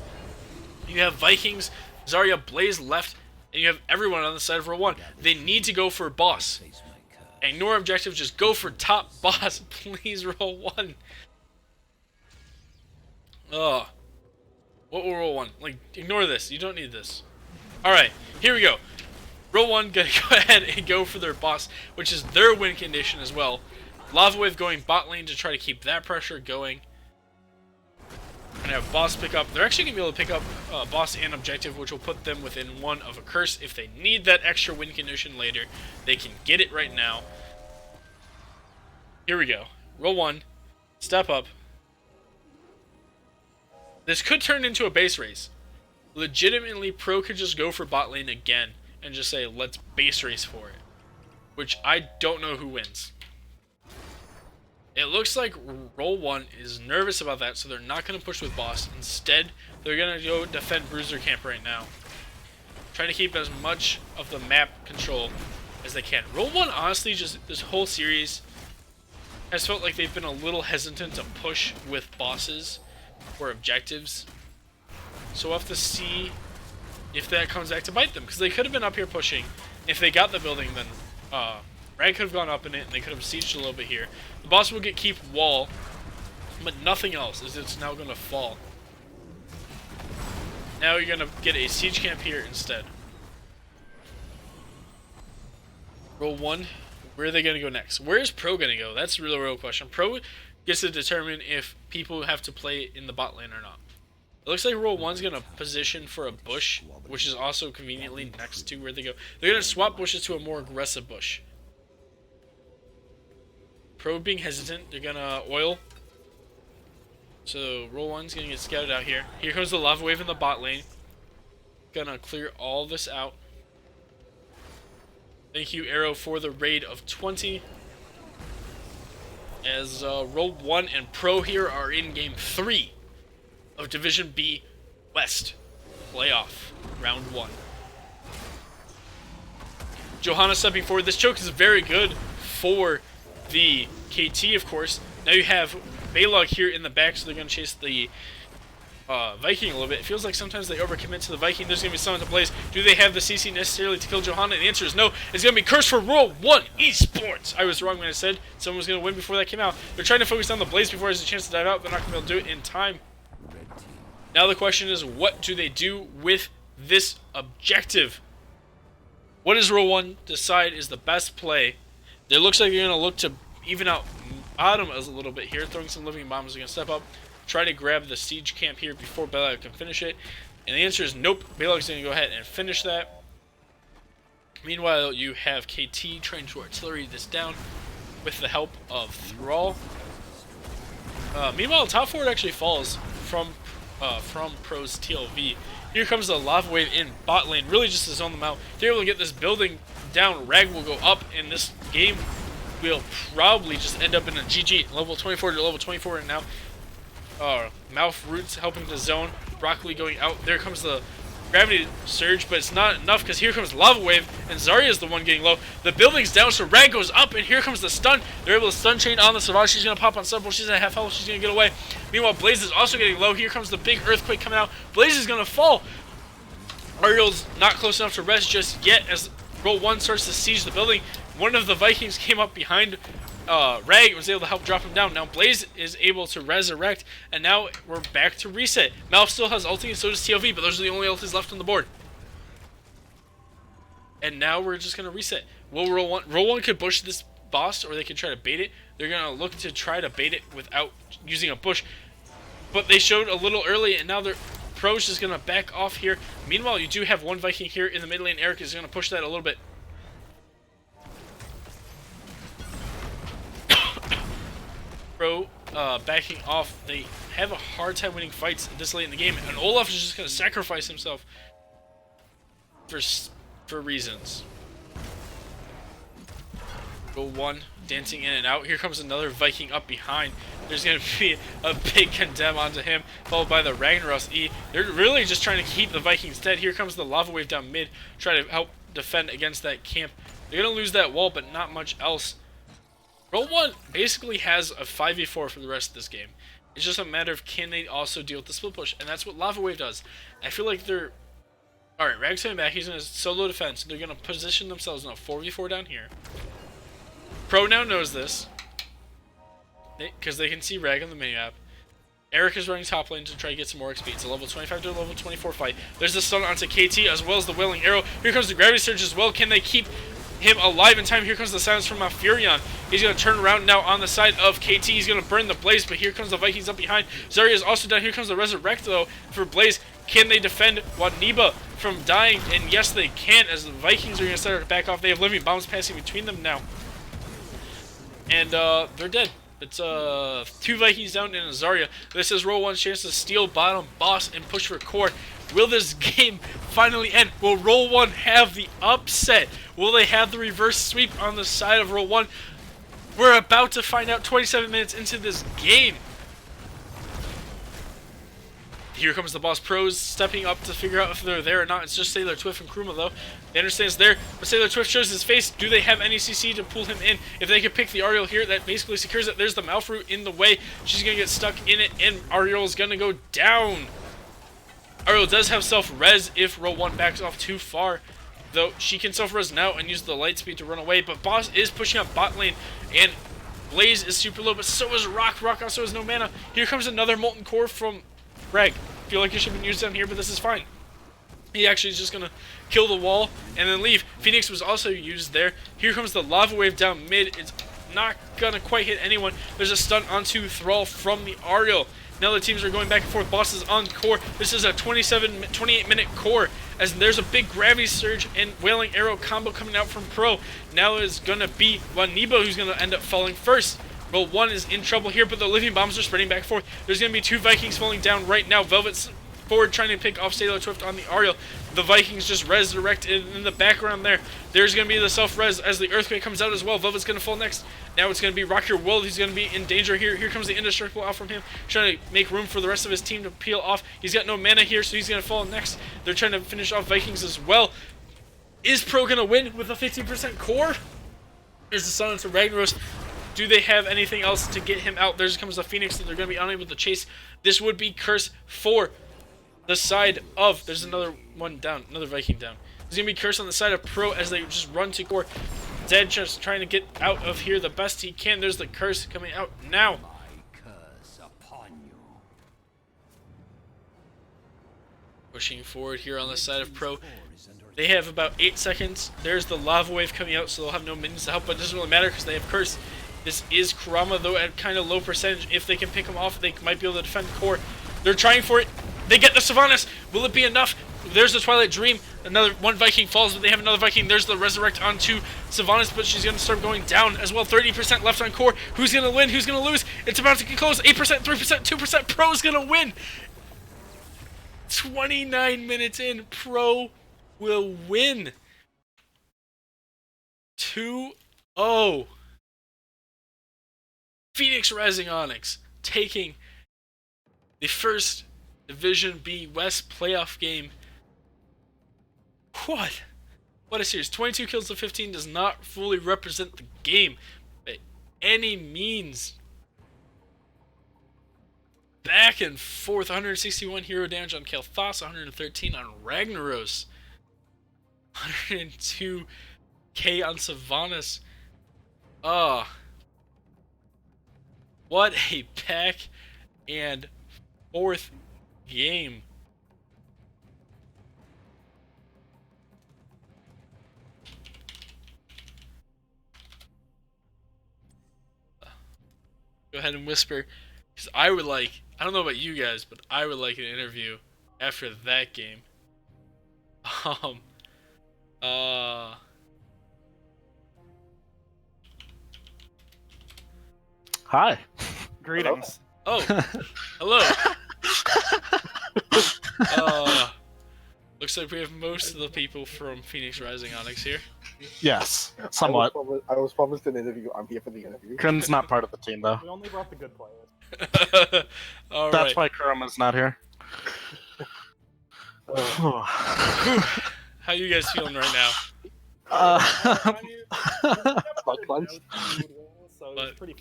You have Vikings, Zarya, Blaze left, and you have everyone on the side of Roll1. They need to go for boss. Ignore objective, just go for top boss. Please, Roll1. Ugh. What will Roll1? Like, ignore this. You don't need this. Alright, here we go. Roll1 gonna go ahead and go for their boss, which is their win condition as well. Lava Wave going bot lane to try to keep that pressure going. Gonna have boss pick up. They're actually gonna be able to pick up boss and objective, which will put them within one of a curse. If they need that extra win condition later, they can get it right now. Here we go. Roll1, step up. This could turn into a base race. Legitimately, Pro could just go for bot lane again and just say, let's base race for it. Which I don't know who wins. It looks like Roll1 is nervous about that, so they're not going to push with boss. Instead, they're going to go defend Bruiser Camp right now. Trying to keep as much of the map control as they can. Roll1, honestly, just this whole series has felt like they've been a little hesitant to push with bosses or objectives. So we'll have to see if that comes back to bite them, because they could have been up here pushing. If they got the building, then Rag could have gone up in it, and they could have sieged a little bit here. The boss will keep wall, but nothing else, as it's now going to fall. Now you're going to get a siege camp here instead. Roll1, where are they going to go next? Where is Pro going to go? That's the real question. Pro gets to determine if people have to play in the bot lane or not. It looks like Roll1's going to position for a bush, which is also conveniently next to where they go. They're going to swap bushes to a more aggressive bush. Pro being hesitant, they're going to oil. So Roll1's going to get scouted out here. Here comes the Lava Wave in the bot lane. Going to clear all this out. Thank you, Arrow, for the raid of 20. As Roll1 and Pro here are in Game 3 of Division B West Playoff, Round 1. JOHANNA stepping forward. This choke is very good for the KT, of course. Now you have Balog here in the back, so they're going to chase the Viking a little bit. It feels like sometimes they overcommit to the Viking. There's going to be someone to Blaze. Do they have the CC necessarily to kill JOHANNA? And the answer is no. It's going to be cursed for Roll1 Esports. I was wrong when I said someone was going to win before that came out. They're trying to focus on the Blaze before he has a chance to dive out. They're not going to be able to do it in time. Now the question is, what do they do with this objective? What does Roll1 decide is the best play? It looks like they're going to look to even out bottom a little bit here. Throwing some living bombs. They're going to step up. Try to grab the siege camp here before Balog can finish it. And the answer is nope. Balog's going to go ahead and finish that. Meanwhile, you have KT trying to artillery this down with the help of Thrall. Meanwhile, top forward actually falls from Pro's TLV. Here comes the Lava Wave in bot lane, really just to zone them out. They're able to get this building down. Rag will go up, and this game will probably just end up in a GG. Level 24 to level 24, and now Mouth Roots helping to zone. Broccoli going out. There comes the gravity surge, but it's not enough because here comes Lava Wave, and Zarya is the one getting low. The building's down, so Rag goes up, and here comes the stun. They're able to stun chain on the Savage. She's going to pop on Sunbolt. She's at half health. She's going to get away. Meanwhile, Blaze is also getting low. Here comes the big earthquake coming out. Blaze is going to fall. Ariel's not close enough to rest just yet as Roll1 starts to siege the building. One of the Vikings came up behind Rag and was able to help drop him down. Now Blaze is able to resurrect, and now we're back to reset. Malf still has ulti, and so does TLV, but those are the only ultis left on the board. And now we're just going to reset. Will Roll1 could bush this boss, or they could try to bait it. They're going to look to try to bait it without using a bush. But they showed a little early, and now they're Pro's just going to back off here. Meanwhile, you do have one Viking here in the mid lane. Eric is going to push that a little bit. Pro backing off. They have a hard time winning fights this late in the game, and Olaf is just going to sacrifice himself for reasons. Roll1 dancing in and out. Here comes another Viking up behind. There's going to be a big condemn onto him, followed by the Ragnaros E. They're really just trying to keep the Vikings dead. Here comes the Lava Wave down mid, try to help defend against that camp. They're going to lose that wall, but not much else. Roll1 basically has a 5v4 for the rest of this game. It's just a matter of can they also deal with the split push, and that's what Lava Wave does. I feel like they're... Alright, Rag's coming back. He's going to solo defense. They're going to position themselves in a 4v4 down here. Pro now knows this, because they can see Rag on the minimap. Eric is running top lane to try to get some more XP. It's a level 25 to a level 24 fight. There's the stun onto KT as well as the Wailing Arrow. Here comes the Gravity Surge as well. Can they keep him alive in time? Here comes the silence from Malfurion. He's going to turn around now on the side of KT. He's going to burn the Blaze, but here comes the Vikings up behind. Zarya is also down. Here comes the Resurrect, though, for Blaze. Can they defend WANIBA from dying? And yes, they can, as the Vikings are going to start to back off. They have living bombs passing between them now. And they're dead. It's 2 Vikings down and a Zarya. This is Roll1's chance to steal bottom boss and push for core. Will this game finally end? Will Roll1 have the upset? Will they have the reverse sweep on the side of Roll1? We're about to find out 27 minutes into this game. Here comes the boss. Pros stepping up to figure out if they're there or not. It's just Sailor Twift and Kruma, though. They understand it's there, but Sailor Twift shows his face. Do they have any CC to pull him in? If they could pick the Ariel here, that basically secures it. There's the Malfroot in the way. She's going to get stuck in it, and Ariel's going to go down. Ariel does have self-res if Roll1 backs off too far, though she can self-res now and use the light speed to run away. But boss is pushing up bot lane, and Blaze is super low, but so is Rock. Rock also has no mana. Here comes another Molten Core from Rag. I feel like it should have been used down here, but this is fine. He actually is just going to kill the wall and then leave. Phoenix was also used there. Here comes the Lava Wave down mid. It's not going to quite hit anyone. There's a stun onto Thrall from the Ariel. Now the teams are going back and forth. Bosses on core. This is a 28-minute core, as there's a big Gravity Surge and Wailing Arrow combo coming out from Pro. Now is going to be WANIBA who's going to end up falling first. Roll1 is in trouble here, but the living bombs are spreading back and forth. There's going to be 2 Vikings falling down right now. Velvet's forward trying to pick off Sailor Twift on the Ariel. The Vikings just resurrect in the background there. There's going to be the self-res as the Earthquake comes out as well. Velvet's going to fall next. Now it's going to be Rock Your World. He's going to be in danger here. Here comes the Indestructible out from him, trying to make room for the rest of his team to peel off. He's got no mana here, so he's going to fall next. They're trying to finish off Vikings as well. Is Pro going to win with a 15% core? There's the silence of Ragnaros. Do they have anything else to get him out? There comes the Phoenix that they're going to be unable to chase. This would be curse for the side of... There's another one down. Another Viking down. There's going to be curse on the side of Pro as they just run to core. Dead just trying to get out of here the best he can. There's the curse coming out now. Pushing forward here on the side of Pro. They have about 8 seconds. There's the Lava Wave coming out, so they'll have no minions to help, but it doesn't really matter because they have curse. This is Kurama, though, at kind of low percentage. If they can pick him off, they might be able to defend core. They're trying for it. They get the Sylvanas. Will it be enough? There's the Twilight Dream. Another one Viking falls, but they have another Viking. There's the Resurrect onto Sylvanas, but she's going to start going down as well. 30% left on core. Who's going to win? Who's going to lose? It's about to get close. 8%, 3%, 2%. Pro's going to win. 29 minutes in. Pro will win. 2-0. Phoenix Rising Onyx taking the first Division B West playoff game. What? What a series. 22 kills to 15 does not fully represent the game by any means. Back and forth. 161 hero damage on Kalthas, 113 on Ragnaros, 102k on Sylvanas. What a back and forth game. Go ahead and whisper, because I don't know about you guys, but I would like an interview after that game. Hi. Greetings. Oh, hello. Looks like we have most of the people from Phoenix Rising Onyx here. Yes, somewhat. I was promised an interview. I'm here for the interview. Kuren's not part of the team, though. We only brought the good players. All That's right. why Kuruma's not here. How you guys feeling right now?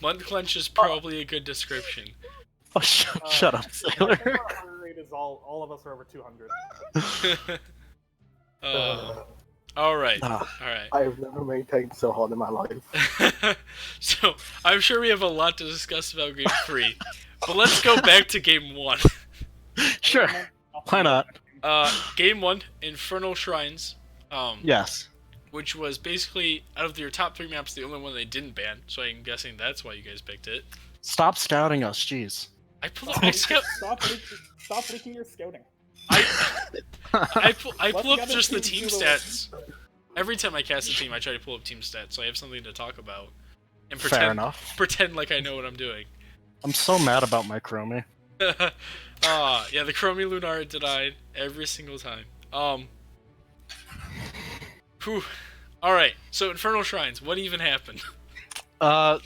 Mud Clench is probably a good description. Oh, shut up, Sailor. Our heart rate is all of us are over 200. All right. I have never maintained so hard in my life. So, I'm sure we have a lot to discuss about Game 3, but let's go back to Game 1. Sure. Why not? Game 1, Infernal Shrines. Yes. Which was basically, out of your top 3 maps, the only one they didn't ban, so I'm guessing that's why you guys picked it. Stop scouting us, jeez. Stop leaking your scouting. I pull up just the team stats. Every time I cast a team, I try to pull up team stats, so I have something to talk about. And Fair enough. Pretend like I know what I'm doing. I'm so mad about my Chromie. Yeah, the Chromie Lunar denied every single time. Whew. Alright, so Infernal Shrines, what even happened? A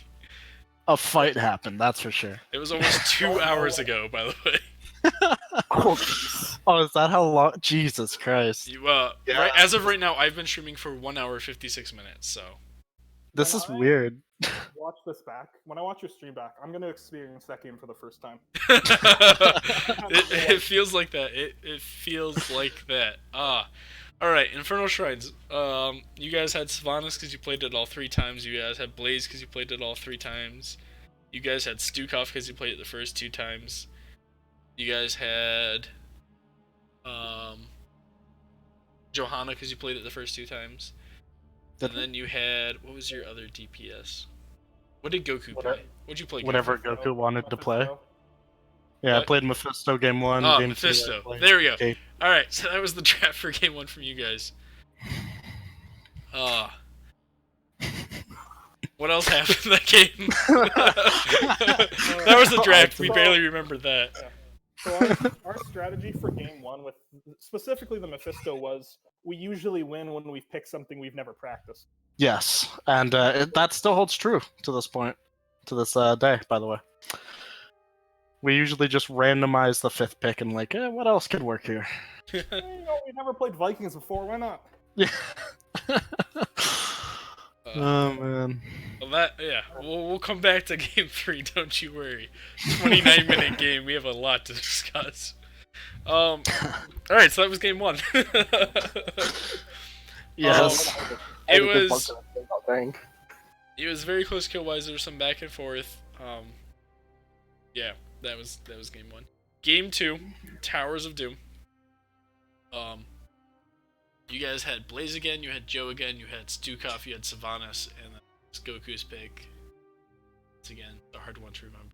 fight happened, that's for sure. It was almost 2 hours ago, by the way. Oh, is that how long? Jesus Christ. Right, as of right now, I've been streaming for 1 hour 56 minutes, so. This is weird. Watch this back. When I watch your stream back, I'm gonna experience that game for the first time. it feels like that. It feels like that. Alright, Infernal Shrines. You guys had Sylvanas because you played it all 3 times. You guys had Blaze because you played it all 3 times. You guys had Stukov because you played it the first 2 times. You guys had JOHANNA because you played it the first 2 times. And then you had, what was your other DPS? What did Goku play? What'd you play? Whatever Goku wanted to play. Yeah, What? I played Mephisto game 1. Oh, game Mephisto. 2, There we go. Okay. Alright, so that was the draft for game 1 from you guys. What else happened in that game? That was the draft. We barely remember that. Yeah. So our strategy for game 1, with specifically the Mephisto, was we usually win when we pick something we've never practiced. Yes, and that still holds true to this point, to this day, by the way. We usually just randomize the 5th pick and like, what else could work here? We never played Vikings before, why not? Yeah. Oh man. Well, we'll come back to game 3. Don't you worry. 29-minute game. We have a lot to discuss. All right, so that was game 1. Yes. It was very close kill wise. There was some back and forth. Yeah, that was game 1. Game 2, Towers of Doom. You guys had Blaze again, you had Joe again, you had Stukov, you had Sylvanas, and then Goku's pick. It's again a hard one to remember.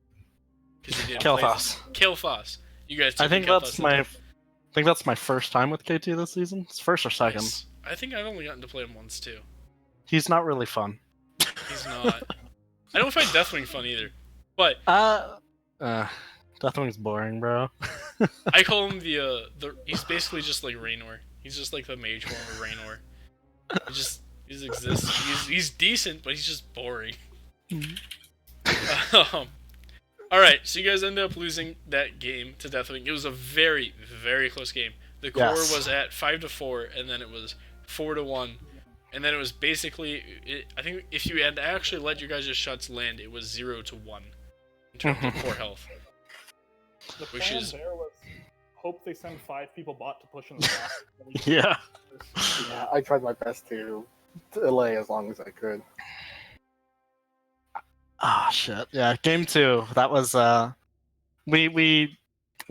Kalthas. Kalthas. You guys. I think that's my first time with KT this season. It's first or second. Nice. I think I've only gotten to play him once too. He's not really fun. He's not. I don't find Deathwing fun either. But Deathwing's boring, bro. I call him the. He's basically just like Raynor. He's just like the mage form of Raynor. He just exists. He's decent, but he's just boring. All right, so you guys ended up losing that game to Deathwing. It was a very, very close game. The core was at 5-4, and then it was 4-1, and then it was basically. I think if you had actually let your guys' shots land, it was 0-1 in terms of core health. The plan there was hope they send 5 people bot to push in the back. Yeah. Yeah, I tried my best to delay as long as I could. Ah, shit. Yeah, game 2. That was we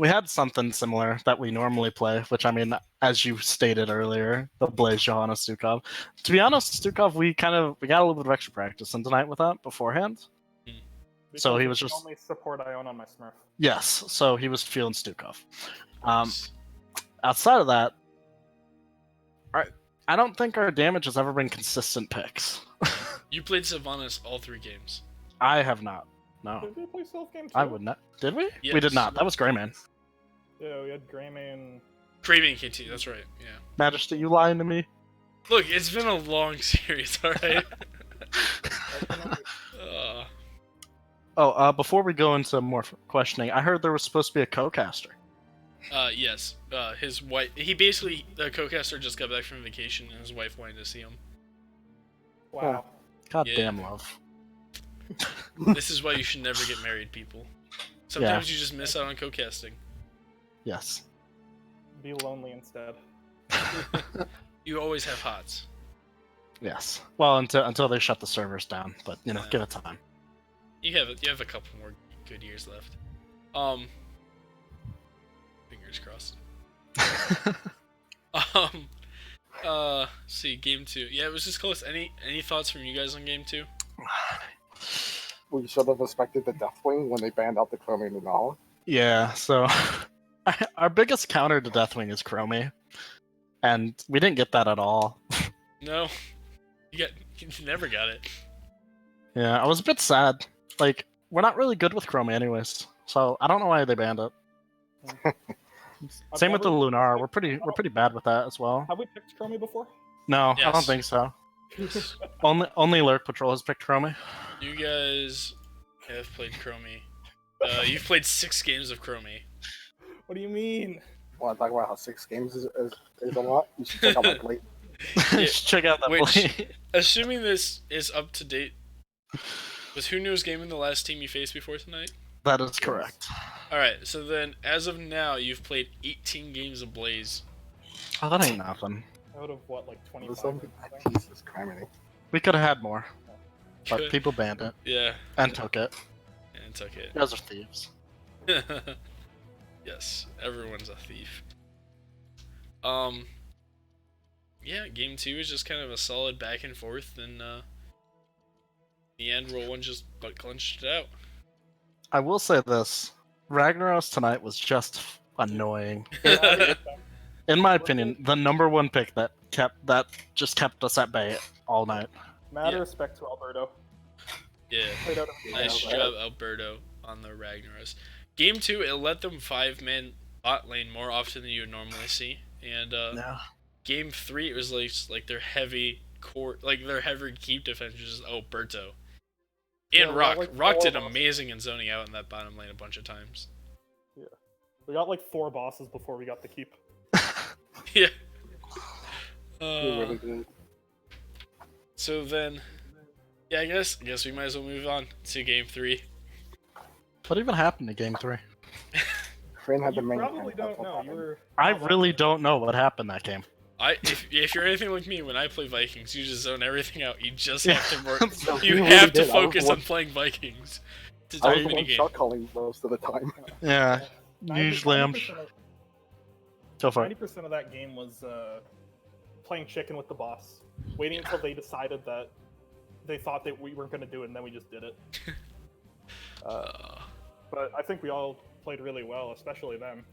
had something similar that we normally play, which I mean, as you stated earlier, the Blaze, JOHANNA, Stukov. To be honest, Stukov, we got a little bit of extra practice in tonight with that beforehand. Because So he was just only support I own on my Smurf. yes. So he was feeling Stukov. Outside of that, I don't think our damage has ever been consistent picks. You played Sylvanas all 3 games. I have not. No. Did we play self game too? I would not. Did we? Yes. We did not. That was Greyman. Yeah, we had Greymane. Craving KT, that's right. Yeah. Majesty, you lying to me? Look, it's been a long series, all right. Before we go into more questioning, I heard there was supposed to be a co-caster. Yes. His wife. The co-caster just got back from vacation, and his wife wanted to see him. Wow. God Yeah. damn love. This is why you should never get married, people. Sometimes you just miss out on co-casting. Yes. Be lonely instead. You always have hots. Yes. Well, until they shut the servers down, but give it time. You have a couple more good years left. Fingers crossed. See, game 2. Yeah, it was just close. Any thoughts from you guys on game 2? We should have respected the Deathwing when they banned out the Chromie and Nala. Yeah. So our biggest counter to Deathwing is Chromie, and we didn't get that at all. No, you never got it. Yeah, I was a bit sad. Like, we're not really good with Chromie anyways, so I don't know why they banned it. Same with the Lunar. We're pretty bad with that as well. Have we picked Chromie before? No, I Yes. don't think so. Only Lurk Patrol has picked Chromie. You guys have played Chromie. You've played 6 games of Chromie. What do you mean? Want to talk about how 6 games is a lot? You should check out my plate. You should check out that play. Assuming this is up to date, was Who Knows Gaming the last team you faced before tonight? That is correct. Alright, so then, as of now, you've played 18 games of Blaze. Oh, that ain't nothing. Out of what, like 25? Something. or something? Jesus Christ. We could have had more, but people banned it Yeah, and took it. and took it. You guys are thieves. Yes, everyone's a thief. Yeah, game 2 is just kind of a solid back and forth, and in the end, Roll1 just butt clenched it out. I will say this: Ragnaros tonight was just annoying. In my opinion, the #1 pick that just kept us at bay all night. Mad Yeah. respect to Alberto. Yeah, Played out of nice Yeah, job, Alberto, on the Ragnaros. Game 2, it let them 5-man bot lane more often than you would normally see, and Yeah. Game 3, it was like their heavy core, like their heavy keep defense was just Alberto. Yeah, And we Rock. got, like, Rock 4 did bosses. amazing in zoning out in that bottom lane a bunch of times. We got like 4 bosses before we got the keep. Yeah. We really did. So then, yeah, I guess we might as well move on to game 3. What even happened to game 3? Finn had the You main. probably don't know. You were. I really don't know what happened that game. If you're anything like me, when I play Vikings, you just zone everything out. You just have to work. No, You you have to really did. I was focus the on one- playing Vikings. To I was do the any one game. shot calling most of the time. Yeah. Usually I'm. 90% of- Go for it. 90% of that game was playing chicken with the boss, waiting until they decided that they thought that we weren't going to do it, and then we just did it. But I think we all played really well, especially them.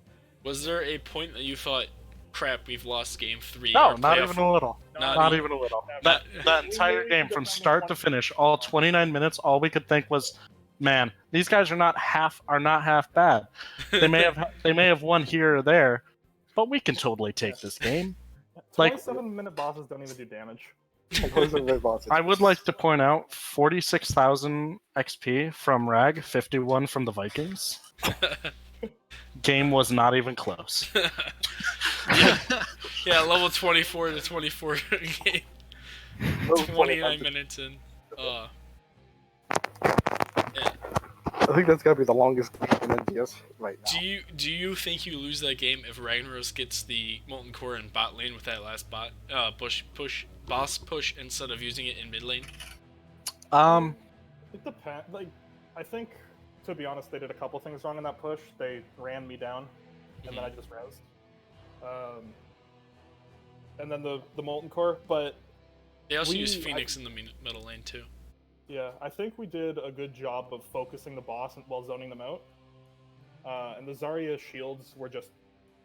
Was there a point that you thought, crap, we've lost game 3? No, or not playoff- even a little. Not Not even- even a little. Never. That We entire literally game, could've from done start to 20 finish, all 29 minutes, all we could think was, man, these guys are not half bad. They may have won here or there, but we can totally take this game. Like- 27-minute bosses don't even do damage. Like, those are the bosses. I would like to point out 46,000 XP from Rag, 51 from the Vikings. Game was not even close. Yeah, level 24 to 24 game. 29 minutes in. Yeah. I think that's gotta be the longest game in NGS right now. Do you think you lose that game if RAGNAROS gets the Molten Core in bot lane with that last boss push instead of using it in mid lane? It depends. Like, I think, to be honest, they did a couple things wrong in that push. They ran me down, and then I just rezzed. And then the Molten Core, but They also use Phoenix in the middle lane too. yeah, I think we did a good job of focusing the boss while zoning them out. And the Zarya shields were just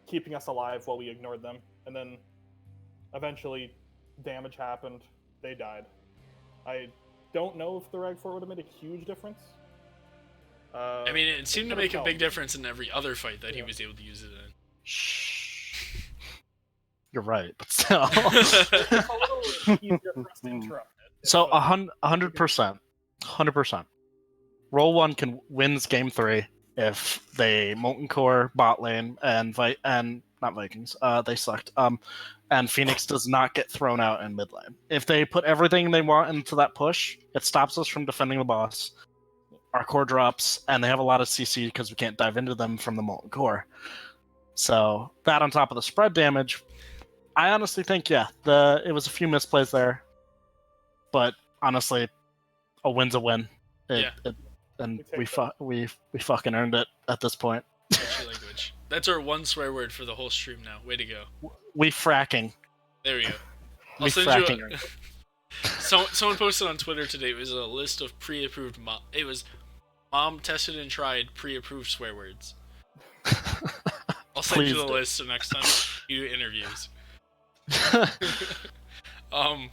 keeping us alive while we ignored them. And then eventually damage happened. They died. I don't know if the Rag Fort would have made a huge difference. I mean, it seemed to make a big difference in every other fight that he was able to use it in. Shh. You're right, but still. It's a little easier for us to interrupt it. So 100%. 100%. Roll1 wins game 3 if they Molten Core bot lane and not Vikings. They sucked. And Phoenix does not get thrown out in mid lane. If they put everything they want into that push, it stops us from defending the boss. Our core drops, and they have a lot of CC because we can't dive into them from the Molten Core. So that on top of the spread damage, I honestly think it was a few misplays there, but honestly, a win's a win. And we fucking earned it at this point. What's your language? That's our one swear word for the whole stream now. Way to go. We fracking. There we go. We fracking. Someone posted on Twitter today. It was a list of pre-approved. It was mom tested and tried pre-approved swear words. I'll send you the list so next time you do interviews. I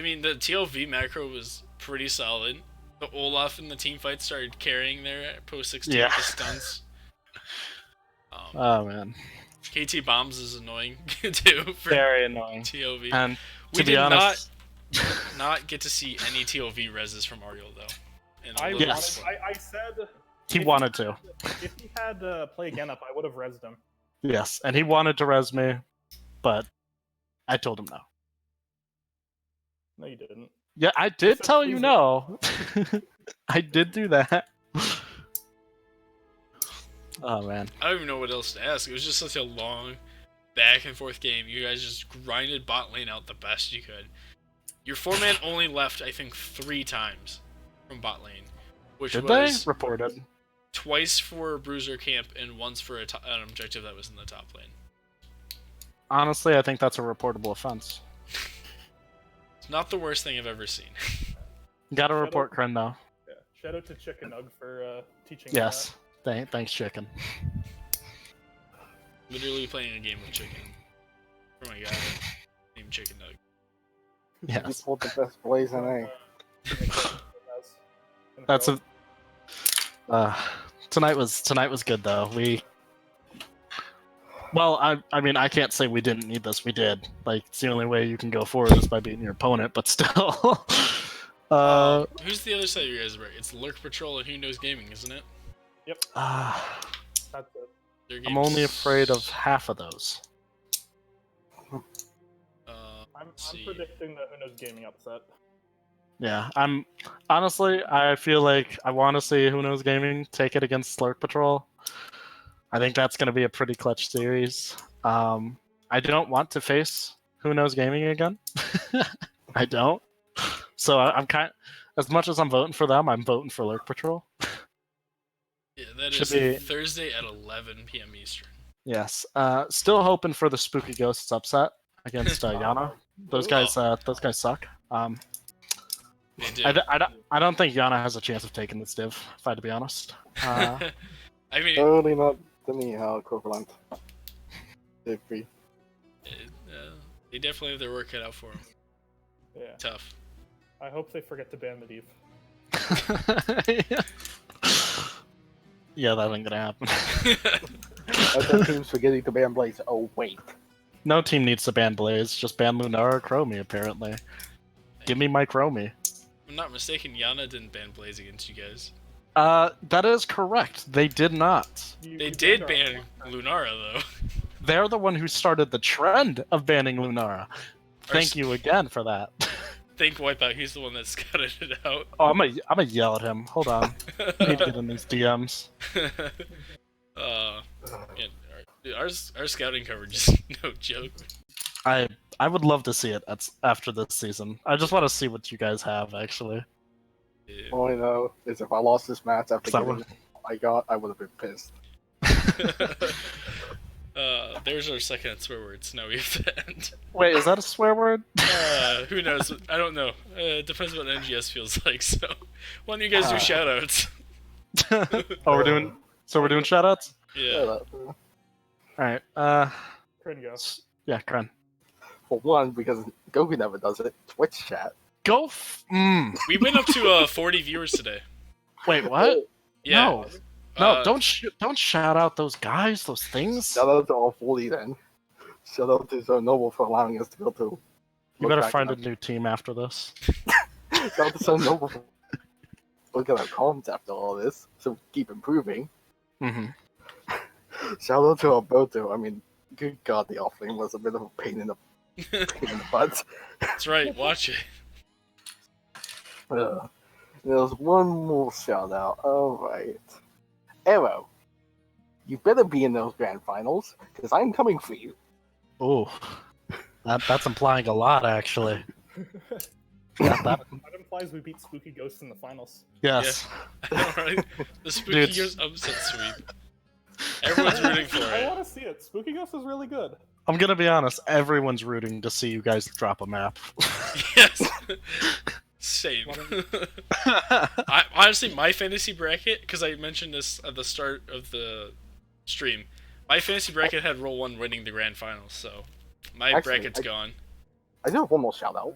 mean, the TLV macro was pretty solid. The Olaf and the team fight started carrying there at post 16 with the stunts. Oh man. KT bombs is annoying too. Very annoying. TLV. And we did not get to see any TLV reses from Ariel though. I said he wanted to. If he had play again up, I would have rezzed him. Yes, and he wanted to res me, but I told him no. No, you didn't. Yeah, I did tell you no. I did do that. Oh man. I don't even know what else to ask. It was just such a long back and forth game. You guys just grinded bot lane out the best you could. Your 4-man only left, I think, 3 times from bot lane. Which Did was they? Reported. Twice for Bruiser Camp and once for an objective that was in the top lane. Honestly, I think that's a reportable offense. It's not the worst thing I've ever seen. Gotta report Kren though. Yeah. Shout out to Chicken Nug for teaching me Yes. Thanks, Chicken. Literally playing a game of chicken. For my guy named Chicken Nug. You Yes. pulled the best blaze in A. That's a. Tonight was good though. Well, I mean, I can't say we didn't need this. We did. Like, it's the only way you can go forward is by beating your opponent. But still. Who's the other side of you guys' break? It's Lurk Patrol and Who Knows Gaming, isn't it? Yep. That's it. I'm only afraid of half of those. I'm predicting the Who Knows Gaming upset. Yeah, I feel like I want to see Who Knows Gaming take it against Slurk Patrol. I think that's going to be a pretty clutch series. I don't want to face Who Knows Gaming again. I don't. So I'm as much as I'm voting for them, I'm voting for Lurk Patrol. Yeah, that is Thursday at 11 p.m. Eastern. Yes. Still hoping for the Spooky Ghosts upset against JOHANNA. Those guys suck. I don't think JOHANNA has a chance of taking this div, if I had to be honest. I mean, Totally not the Nihao equivalent. They'd be. They definitely have their work cut out for them. Yeah. Tough. I hope they forget to ban the div. Yeah, that ain't gonna happen. I thought teams forgetting to ban Blaze. Oh wait. No team needs to ban Blaze. Just ban Lunara or Chromie, apparently. Give me my Chromie. If I'm not mistaken, Yana didn't ban Blaze against you guys. That is correct. They did not. They did ban Lunara, though. They're the one who started the trend of banning Lunara. Thank you again for that. Think Wipeout, he's the one that scouted it out. Oh, I'm gonna yell at him. Hold on. I need to get in these DMs. Yeah, our scouting coverage is no joke. I would love to see it after this season. I just want to see what you guys have, actually. Yeah. All I know is if I lost this match after So- getting what I got, I would have been pissed. There's our second swear words. Now we have to end. Wait, is that a swear word? Who knows? I don't know. It depends what NGS feels like. So, why don't you guys do shoutouts? Oh, we're doing shoutouts? Yeah. All right. Kryn, go. Yeah, Kren. For one, because Goku never does it, Twitch chat. Go. We went up to 40 viewers today. Wait, what? Yeah. No, don't shout out those guys, those things. Shout out to all 40 then. Shout out to Zone Noble for allowing us to go to. You better find a new team after this. Shout out to Zone Noble for look at our comms after all this, so keep improving. Mm-hmm. Shout out to Alberto. I mean, good God, the offlane was a bit of a pain in the butt. That's right. Watch it. There's one more shout out. Alright. Arrow, you better be in those grand finals, because I'm coming for you. Ooh, that's implying a lot, actually. That- That implies we beat Spooky Ghost in the finals. yes. Alright. The Spooky Dude. Ghost upset sweep. Everyone's rooting for I it. want to see it. Spooky Ghost is really good. I'm gonna be honest. Everyone's rooting to see you guys drop a map. Yes. Same. Honestly, my fantasy bracket, because I mentioned this at the start of the stream, my fantasy bracket had Roll1 winning the grand finals, so my Actually, bracket's gone. I do have one more shout out.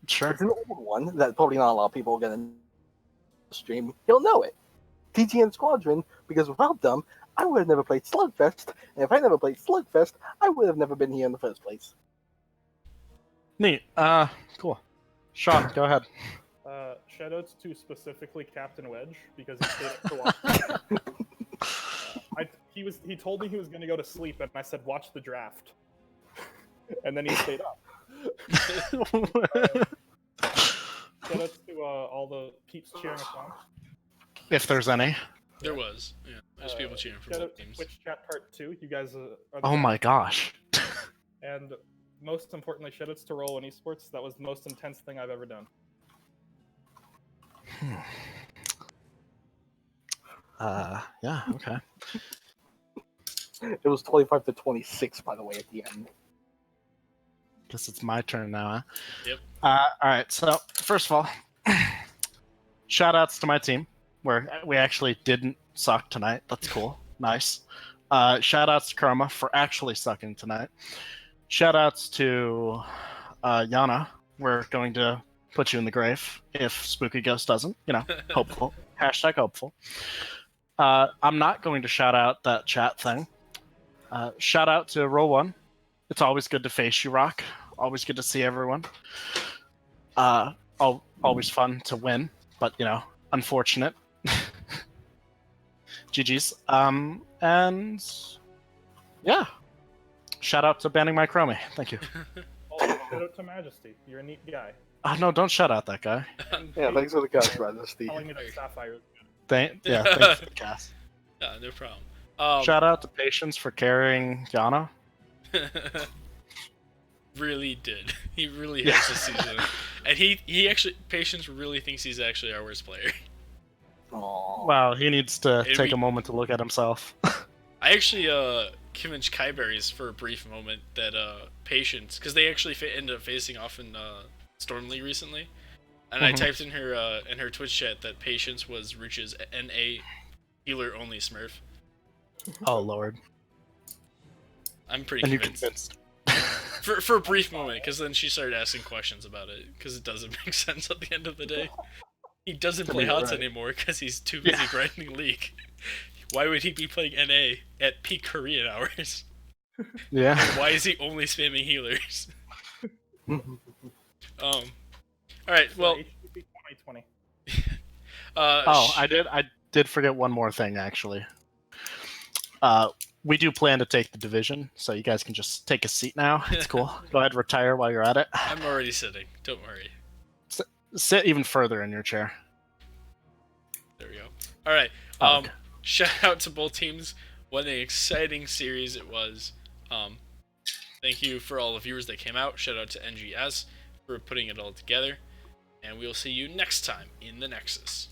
Sure. It's an old one that probably not a lot of people will get in the stream. You'll know it. TGN Squadron, because without them, I would have never played Slugfest, and if I never played Slugfest, I would have never been here in the first place. Neat. Cool. Sean, go ahead. Shoutouts to specifically Captain Wedge because he stayed up to watch. He told me he was going to go to sleep, and I said, "Watch the draft," and then he stayed up. Shoutouts to all the peeps cheering us on. If there's any. There was. Yeah. There's people cheering for Shout both out to teams. Twitch Chat Part 2. You guys are the Oh my gosh. And most importantly, shoutouts to Roll1 Esports. That was the most intense thing I've ever done. Yeah, okay. It was 25-26, by the way, at the end. Guess it's my turn now, huh? Yep. Alright, so first of all, shout outs to my team, where we actually didn't suck tonight. That's cool. Nice. Shout outs to Karma for actually sucking tonight. Shout outs to Yana. We're going to put you in the grave if Spooky Ghost doesn't. You know, hopeful. Hashtag hopeful. I'm not going to shout out that chat thing. Shout out to Roll1. It's always good to face you, Rock. Always good to see everyone. Always fun to win, but you know, unfortunate. GG's. And yeah. Shout out to banning my Chromie. Thank you. Oh, shout out to Majesty. You're a neat guy. No, don't shout out that guy. Yeah, thanks for the catch, Majesty. Telling me that Sapphire is good. Thanks for the cast. No problem. Shout out to Patience for carrying Yana. Really did. He really has this season. And he actually, Patience really thinks he's actually our worst player. Aww. Wow, he needs to It'd take be- a moment to look at himself. I actually convinced Kyberries for a brief moment that Patience, because they actually ended up facing off in Storm League recently, and I typed in her Twitch chat that Patience was Rich's NA healer only Smurf. Oh lord. I'm pretty And you convinced. convinced. For a brief moment, because then she started asking questions about it, because it doesn't make sense at the end of the day. He doesn't play You're HANZO right. anymore because he's too busy grinding League. Why would he be playing NA at peak Korean hours? Yeah. Why is he only spamming healers? All right. Well, HTTP 2020. Oh, I did forget one more thing actually. We do plan to take the division, so you guys can just take a seat now. It's cool. Go ahead, retire while you're at it. I'm already sitting. Don't worry. Sit even further in your chair. There we go. All right. Okay. Shout out to both teams. What an exciting series it was. Thank you for all the viewers that came out. Shout out to NGS for putting it all together. And we'll see you next time in the Nexus.